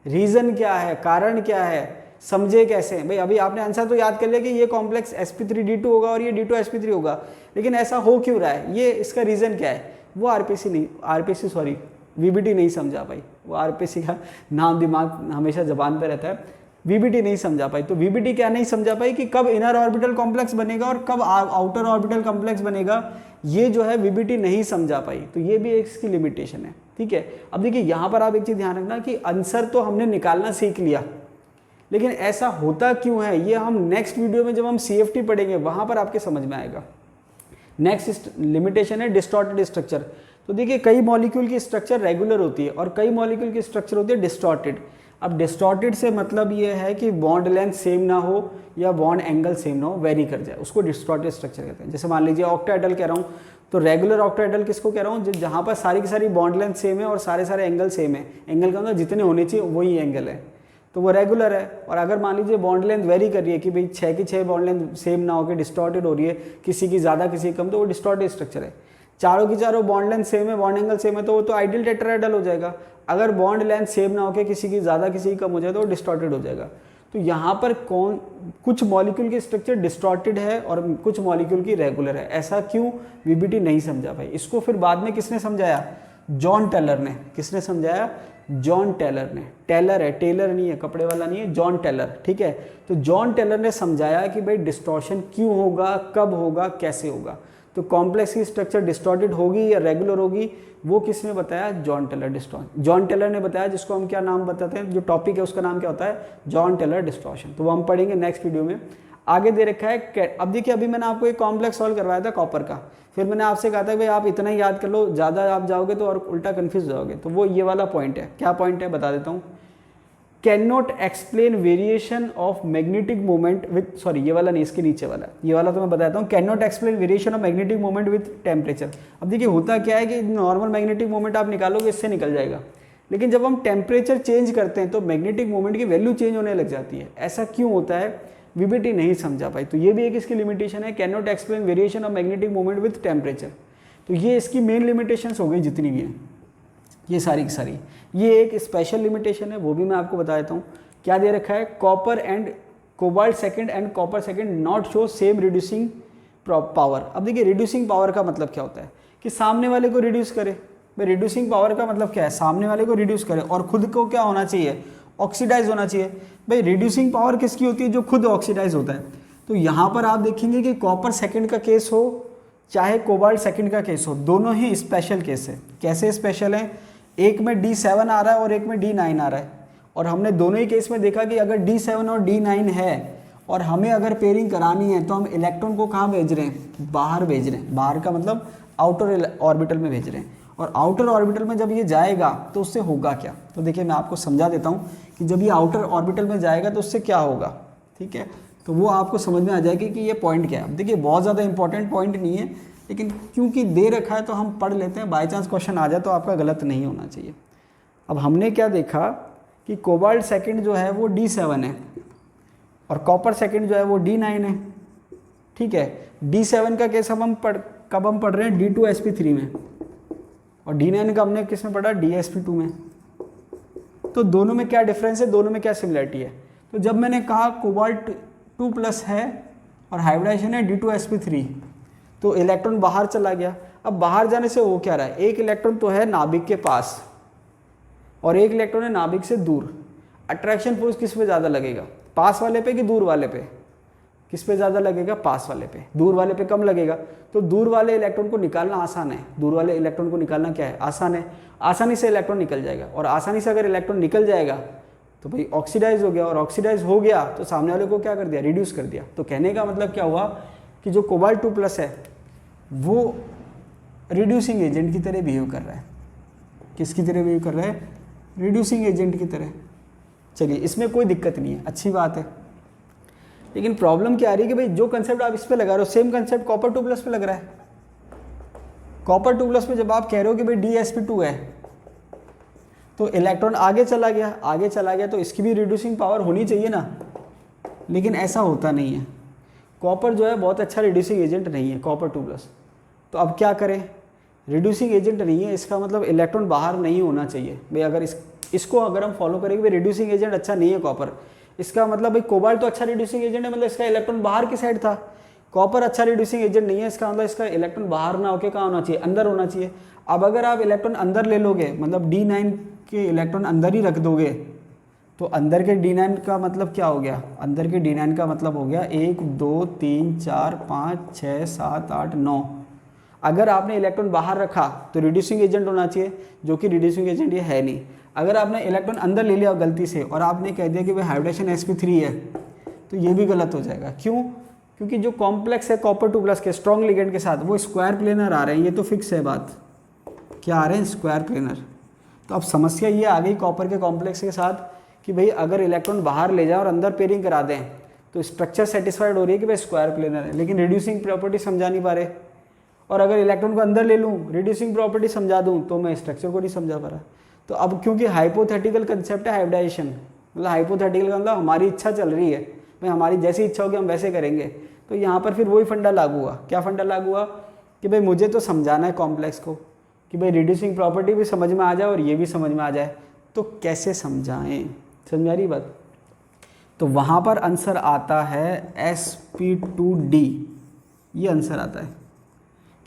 रीज़न क्या है, कारण क्या है, समझे कैसे। भाई अभी आपने आंसर तो याद कर लिया कि ये कॉम्प्लेक्स sp3d2 होगा और ये d2sp3 होगा, लेकिन ऐसा हो क्यों रहा है, ये इसका रीज़न क्या है, वो वीबीटी नहीं समझा पाई। वो आरपीसी का नाम दिमाग हमेशा जबान पे रहता है, वीबीटी नहीं समझा पाई। तो वीबीटी क्या नहीं समझा पाई कि कब इनर ऑर्बिटल कॉम्प्लेक्स बनेगा और कब आउटर ऑर्बिटल कॉम्प्लेक्स बनेगा, ये जो है वीबीटी नहीं समझा पाई। तो ये भी एक इसकी लिमिटेशन है, ठीक है। अब देखिए यहाँ पर आप एक चीज़ ध्यान रखना कि आंसर तो हमने निकालना सीख लिया, लेकिन ऐसा होता क्यों है ये हम नेक्स्ट वीडियो में जब हम सीएफटी पढ़ेंगे वहाँ पर आपके समझ में आएगा। नेक्स्ट लिमिटेशन है डिस्टॉर्टेड स्ट्रक्चर। तो देखिए कई मॉलिक्यूल की स्ट्रक्चर रेगुलर होती है और कई मॉलिक्यूल की स्ट्रक्चर होती है डिस्टॉर्टेड। अब डिस्टॉर्टेड से मतलब ये है कि बॉन्ड लेंथ सेम ना हो या बॉन्ड एंगल सेम ना हो, वेरी कर जाए, उसको डिस्टॉर्टेड स्ट्रक्चर कहते हैं। जैसे मान लीजिए ऑक्टाहेड्रल कह रहा हूँ, तो रेगुलर ऑक्टाहेड्रल किसको कह रहा हूँ, जहाँ पर सारी की सारी बॉन्ड लेंथ सेम है और सारे एंगल सेम है। एंगल का मतलब जितने होने चाहिए वही एंगल है, तो वो रेगुलर है। और अगर मान लीजिए बॉन्ड लेंथ वेरी कर रही है कि भाई 6 की 6 बॉन्ड लेंथ सेम ना होकर डिस्टॉर्टेड हो रही है, किसी की ज़्यादा किसी की कम, तो वो डिस्टॉर्टेड स्ट्रक्चर है। चारों की चारों बॉन्ड लेंथ सेम है, बॉन्ड एंगल सेम है, तो वो तो आइडियल टेट्राहेड्रल हो जाएगा। अगर बॉन्ड लेंथ सेम ना होकर किसी की ज़्यादा किसी की कम हो जाए तो वो डिस्टॉर्टेड हो जाएगा। तो यहाँ पर कुछ मॉलिक्यूल की स्ट्रक्चर डिस्टॉर्टेड है और कुछ मॉलिक्यूल की रेगुलर है। ऐसा क्यों, वीबीटी नहीं समझा भाई। इसको फिर बाद में किसने समझाया, जॉन टेलर ने। किसने समझाया, जॉन टेलर ने। टेलर है, टेलर नहीं है, कपड़े वाला नहीं है, जॉन टेलर, ठीक है। तो जॉन टेलर ने समझाया कि भाई डिस्टॉर्शन क्यों होगा, कब होगा, कैसे होगा। तो कॉम्प्लेक्स की स्ट्रक्चर डिस्टॉर्टेड होगी या रेगुलर होगी, वो किसने बताया, जॉन टेलर जॉन टेलर ने बताया, जिसको हम क्या नाम बताते हैं, जो टॉपिक है उसका नाम क्या होता है, जॉन टेलर डिस्टॉर्शन। तो वो हम पढ़ेंगे नेक्स्ट वीडियो में। आगे दे रखा है, अब देखिए अभी मैंने आपको एक कॉम्प्लेक्स सॉल्व करवाया था कॉपर का, फिर मैंने आपसे कहा था भाई आप इतना ही याद कर लो, ज़्यादा आप जाओगे तो और उल्टा कन्फ्यूज जाओगे। तो वो ये वाला पॉइंट है। क्या पॉइंट है बता देता हूँ, can not explain variation of magnetic moment with, sorry ये वाला नहीं, इसके नीचे वाला, ये वाला तो मैं बताता हूँ। Can not explain variation of magnetic moment with temperature. अब देखिए होता क्या है कि नॉर्मल मैग्नेटिक मोमेंट आप निकालोगे इससे निकल जाएगा, लेकिन जब हम टेम्परेचर चेंज करते हैं तो मैग्नेटिक मोमेंट की वैल्यू चेंज होने लग जाती है। ऐसा क्यों होता है, वीबीटी नहीं समझा पाई। तो ये भी एक इसकी लिमिटेशन है, can not explain variation of magnetic moment with temperature. तो ये इसकी मेन लिमिटेशंस हो गई जितनी भी हैं, ये सारी की सारी। ये एक स्पेशल लिमिटेशन है, वो भी मैं आपको बता देता हूँ। क्या दे रखा है, copper and cobalt second and copper second not show same reducing power. अब देखिए रिड्यूसिंग पावर का मतलब क्या होता है कि सामने वाले को रिड्यूस करे। भाई रिड्यूसिंग पावर का मतलब क्या है, सामने वाले को रिड्यूस करे और खुद को क्या होना चाहिए, ऑक्सीडाइज होना चाहिए। भाई रिड्यूसिंग पावर किसकी होती है, जो खुद ऑक्सीडाइज होता है। तो यहाँ पर आप देखेंगे कि कॉपर सेकंड का केस हो चाहे कोबाल्ट सेकंड का केस हो, दोनों ही स्पेशल केस है। कैसे स्पेशल है, एक में D7 आ रहा है और एक में D9 आ रहा है, और हमने दोनों ही केस में देखा कि अगर D7 और D9 है और हमें अगर पेयरिंग करानी है तो हम इलेक्ट्रॉन को कहाँ भेज रहे हैं, बाहर भेज रहे हैं। बाहर का मतलब आउटर ऑर्बिटल में भेज रहे हैं, और आउटर ऑर्बिटल में जब ये जाएगा तो उससे होगा क्या। तो देखिए मैं आपको समझा देता हूँ कि जब ये आउटर ऑर्बिटल में जाएगा तो उससे क्या होगा, ठीक है। तो वो आपको समझ में आ जाएगी कि ये पॉइंट क्या है। देखिए बहुत ज़्यादा इंपॉर्टेंट पॉइंट नहीं है, लेकिन क्योंकि दे रखा है तो हम पढ़ लेते हैं, बाई चांस क्वेश्चन आ जाए तो आपका गलत नहीं होना चाहिए। अब हमने क्या देखा कि कोबाल्ट सेकंड जो है वो D7 है और कॉपर सेकंड जो है वो D9 है, ठीक है। D7 का केस हम पढ़ रहे हैं D2sp3 में, और D9 का हमने किस में पढ़ा, Dsp2 में। तो दोनों में क्या डिफरेंस है, दोनों में क्या सिमिलरिटी है। तो जब मैंने कहा कोबाल्ट 2+ है और हाइब्रिडाइजेशन है D2sp3, तो इलेक्ट्रॉन बाहर चला गया। अब बाहर जाने से हो क्या रहा है, एक इलेक्ट्रॉन तो है नाभिक के पास और एक इलेक्ट्रॉन है नाभिक से दूर। अट्रैक्शन फोर्स किस पे ज़्यादा लगेगा, पास वाले पे कि दूर वाले पे, किस पे ज़्यादा लगेगा, पास वाले पे। दूर वाले पे कम लगेगा। तो दूर वाले इलेक्ट्रॉन को निकालना आसान है, दूर वाले इलेक्ट्रॉन को निकालना क्या है, आसान है। आसानी से इलेक्ट्रॉन निकल जाएगा, और आसानी से अगर इलेक्ट्रॉन निकल जाएगा तो भाई ऑक्सीडाइज हो गया, और ऑक्सीडाइज हो गया तो सामने वाले को क्या कर दिया, रिड्यूस कर दिया। तो कहने का मतलब क्या हुआ कि जो कोबाल्ट 2+ है वो रिड्यूसिंग एजेंट की तरह बिहेव कर रहा है। किसकी तरह बिहेव कर रहा है, रिड्यूसिंग एजेंट की तरह। चलिए इसमें कोई दिक्कत नहीं है, अच्छी बात है। लेकिन प्रॉब्लम क्या आ रही है कि भाई जो कंसेप्ट आप इस पे लगा रहे हो सेम कंसेप्ट कॉपर 2+ पे लग रहा है। कॉपर 2+ में जब आप कह रहे हो कि भाई DsP2 है तो इलेक्ट्रॉन आगे चला गया तो इसकी भी रिड्यूसिंग पावर होनी चाहिए ना, लेकिन ऐसा होता नहीं है। कॉपर जो है बहुत अच्छा रिड्यूसिंग एजेंट नहीं है कॉपर 2+। तो अब क्या करें, रिड्यूसिंग एजेंट नहीं है, इसका मतलब इलेक्ट्रॉन बाहर नहीं होना चाहिए भाई। अगर इसको अगर हम फॉलो करेंगे भाई रिड्यूसिंग एजेंट अच्छा नहीं है कॉपर, इसका मतलब भाई कोबाल्ट तो अच्छा रिड्यूसिंग एजेंट है, मतलब इसका इलेक्ट्रॉन बाहर की साइड था। कॉपर अच्छा रिड्यूसिंग एजेंट नहीं है, इसका मतलब इसका इलेक्ट्रॉन बाहर ना होकर कहाँ होना चाहिए, अंदर होना चाहिए। अब अगर आप इलेक्ट्रॉन अंदर ले लोगे, मतलब D9 के इलेक्ट्रॉन अंदर ही रख दोगे, तो अंदर के D9 का मतलब क्या हो गया, अंदर के D9 का मतलब हो गया 1 2 3 4 5 6 7 8 9। अगर आपने इलेक्ट्रॉन बाहर रखा तो रिड्यूसिंग एजेंट होना चाहिए, जो कि रिड्यूसिंग एजेंट ये है नहीं। अगर आपने इलेक्ट्रॉन अंदर ले लिया गलती से और आपने कह दिया कि भाई हाइब्रिडेशन sp3 है, तो ये भी गलत हो जाएगा। क्यों? क्योंकि जो कॉम्प्लेक्स है कॉपर 2+ के स्ट्रॉन्ग लिगेंड के साथ वो स्क्वायर प्लेनर आ रहे हैं, ये तो फिक्स है बात। क्या आ रहे हैं? Square planar. तो अब समस्या ये आ गई कॉपर के कॉम्प्लेक्स के साथ कि भाई अगर इलेक्ट्रॉन बाहर ले जाए और अंदर पेयरिंग करा दें तो स्ट्रक्चर सेटिस्फाइड हो रही है कि भाई स्क्वायर प्लेनर है, लेकिन रिड्यूसिंग प्रॉपर्टी समझा नहीं पा रहे। और अगर इलेक्ट्रॉन को अंदर ले लूँ, रिड्यूसिंग प्रॉपर्टी समझा दूँ, तो मैं स्ट्रक्चर को नहीं समझा पा रहा। तो अब क्योंकि हाइपोथेटिकल कंसेप्ट है हाइब्रिडाइजेशन, मतलब हाइपोथेटिकल का मतलब हमारी इच्छा चल रही है, भाई हमारी जैसी इच्छा होगी हम वैसे करेंगे। तो यहाँ पर फिर वही फंडा लागू हुआ। क्या फंडा लागू हुआ कि भाई मुझे तो समझाना है कॉम्प्लेक्स को कि भाई रिड्यूसिंग प्रॉपर्टी भी समझ में आ जाए और ये भी समझ में आ जाए, तो कैसे समझाएं? समझ आ रही बात? तो वहाँ पर आंसर आता है sp2d, ये आंसर आता है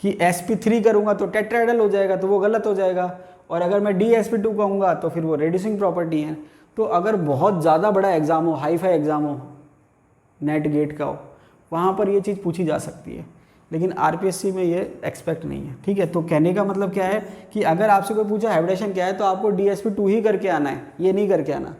कि sp3 करूँगा तो टेट्राहेड्रल हो जाएगा, तो वो गलत हो जाएगा। और अगर मैं dsp2 कहूँगा तो फिर वो रिड्यूसिंग प्रॉपर्टी है। तो अगर बहुत ज़्यादा बड़ा एग्ज़ाम हो, हाई फाई एग्ज़ाम हो, नेट गेट का हो, वहाँ पर ये चीज़ पूछी जा सकती है, लेकिन आरपीएससी में ये एक्सपेक्ट नहीं है। ठीक है, तो कहने का मतलब क्या है कि अगर आपसे कोई पूछा हाइब्रिडेशन क्या है तो आपको DsP2 ही करके आना है, ये नहीं करके आना।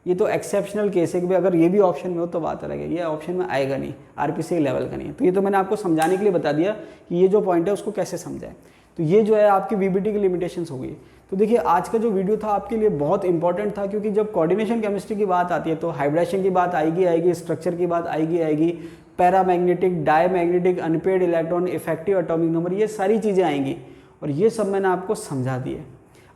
ये तो एक्सेप्शनल केस है कि भाई अगर ये भी ऑप्शन में हो तो बात अलग है, ये ऑप्शन में आएगा नहीं, आरपीएससी लेवल का नहीं है। तो ये तो मैंने आपको समझाने के लिए बता दिया कि ये जो पॉइंट है उसको कैसे समझाएं। तो ये जो है आपकी वीबीटी की लिमिटेशंस हो गई। तो देखिए आज का जो वीडियो था आपके लिए बहुत इंपॉर्टेंट था, क्योंकि जब कोऑर्डिनेशन केमिस्ट्री की बात आती है तो हाइब्रिडेशन की बात आएगी, स्ट्रक्चर की बात आएगी, paramagnetic, diamagnetic, unpaired electron, effective atomic number, ये सारी चीज़ें आएंगी और ये सब मैंने आपको समझा दिए।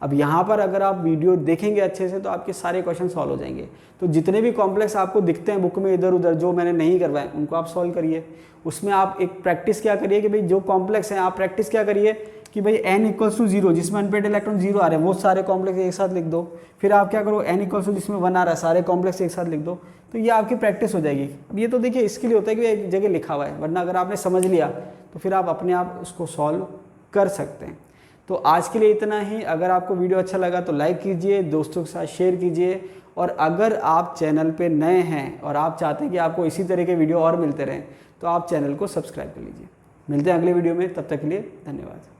अब यहाँ पर अगर आप वीडियो देखेंगे अच्छे से तो आपके सारे क्वेश्चन सॉल्व हो जाएंगे। तो जितने भी कॉम्प्लेक्स आपको दिखते हैं बुक में इधर उधर जो मैंने नहीं करवाए उनको आप सॉल्व करिए। उसमें आप एक प्रैक्टिस क्या करिए कि भाई जो कॉम्प्लेक्स हैं आप प्रैक्टिस क्या करिए कि भाई n = 0 जिसमें अनपेयर्ड इलेक्ट्रॉन 0 आ रहे हैं वो सारे कॉम्प्लेक्स एक साथ लिख दो। फिर आप क्या करो, n = जिसमें 1 आ रहा है सारे कॉम्प्लेक्स एक साथ लिख दो। तो ये आपकी प्रैक्टिस हो जाएगी। अब ये तो देखिए इसके लिए होता है कि एक जगह लिखा हुआ है, वरना अगर आपने समझ लिया तो फिर आप अपने आप उसको सॉल्व कर सकते हैं। तो आज के लिए इतना ही। अगर आपको वीडियो अच्छा लगा तो लाइक कीजिए, दोस्तों के साथ शेयर कीजिए, और अगर आप चैनल पे नए हैं और आप चाहते हैं कि आपको इसी तरह के वीडियो और मिलते रहें तो आप चैनल को सब्सक्राइब कर लीजिए। मिलते हैं अगले वीडियो में, तब तक के लिए धन्यवाद।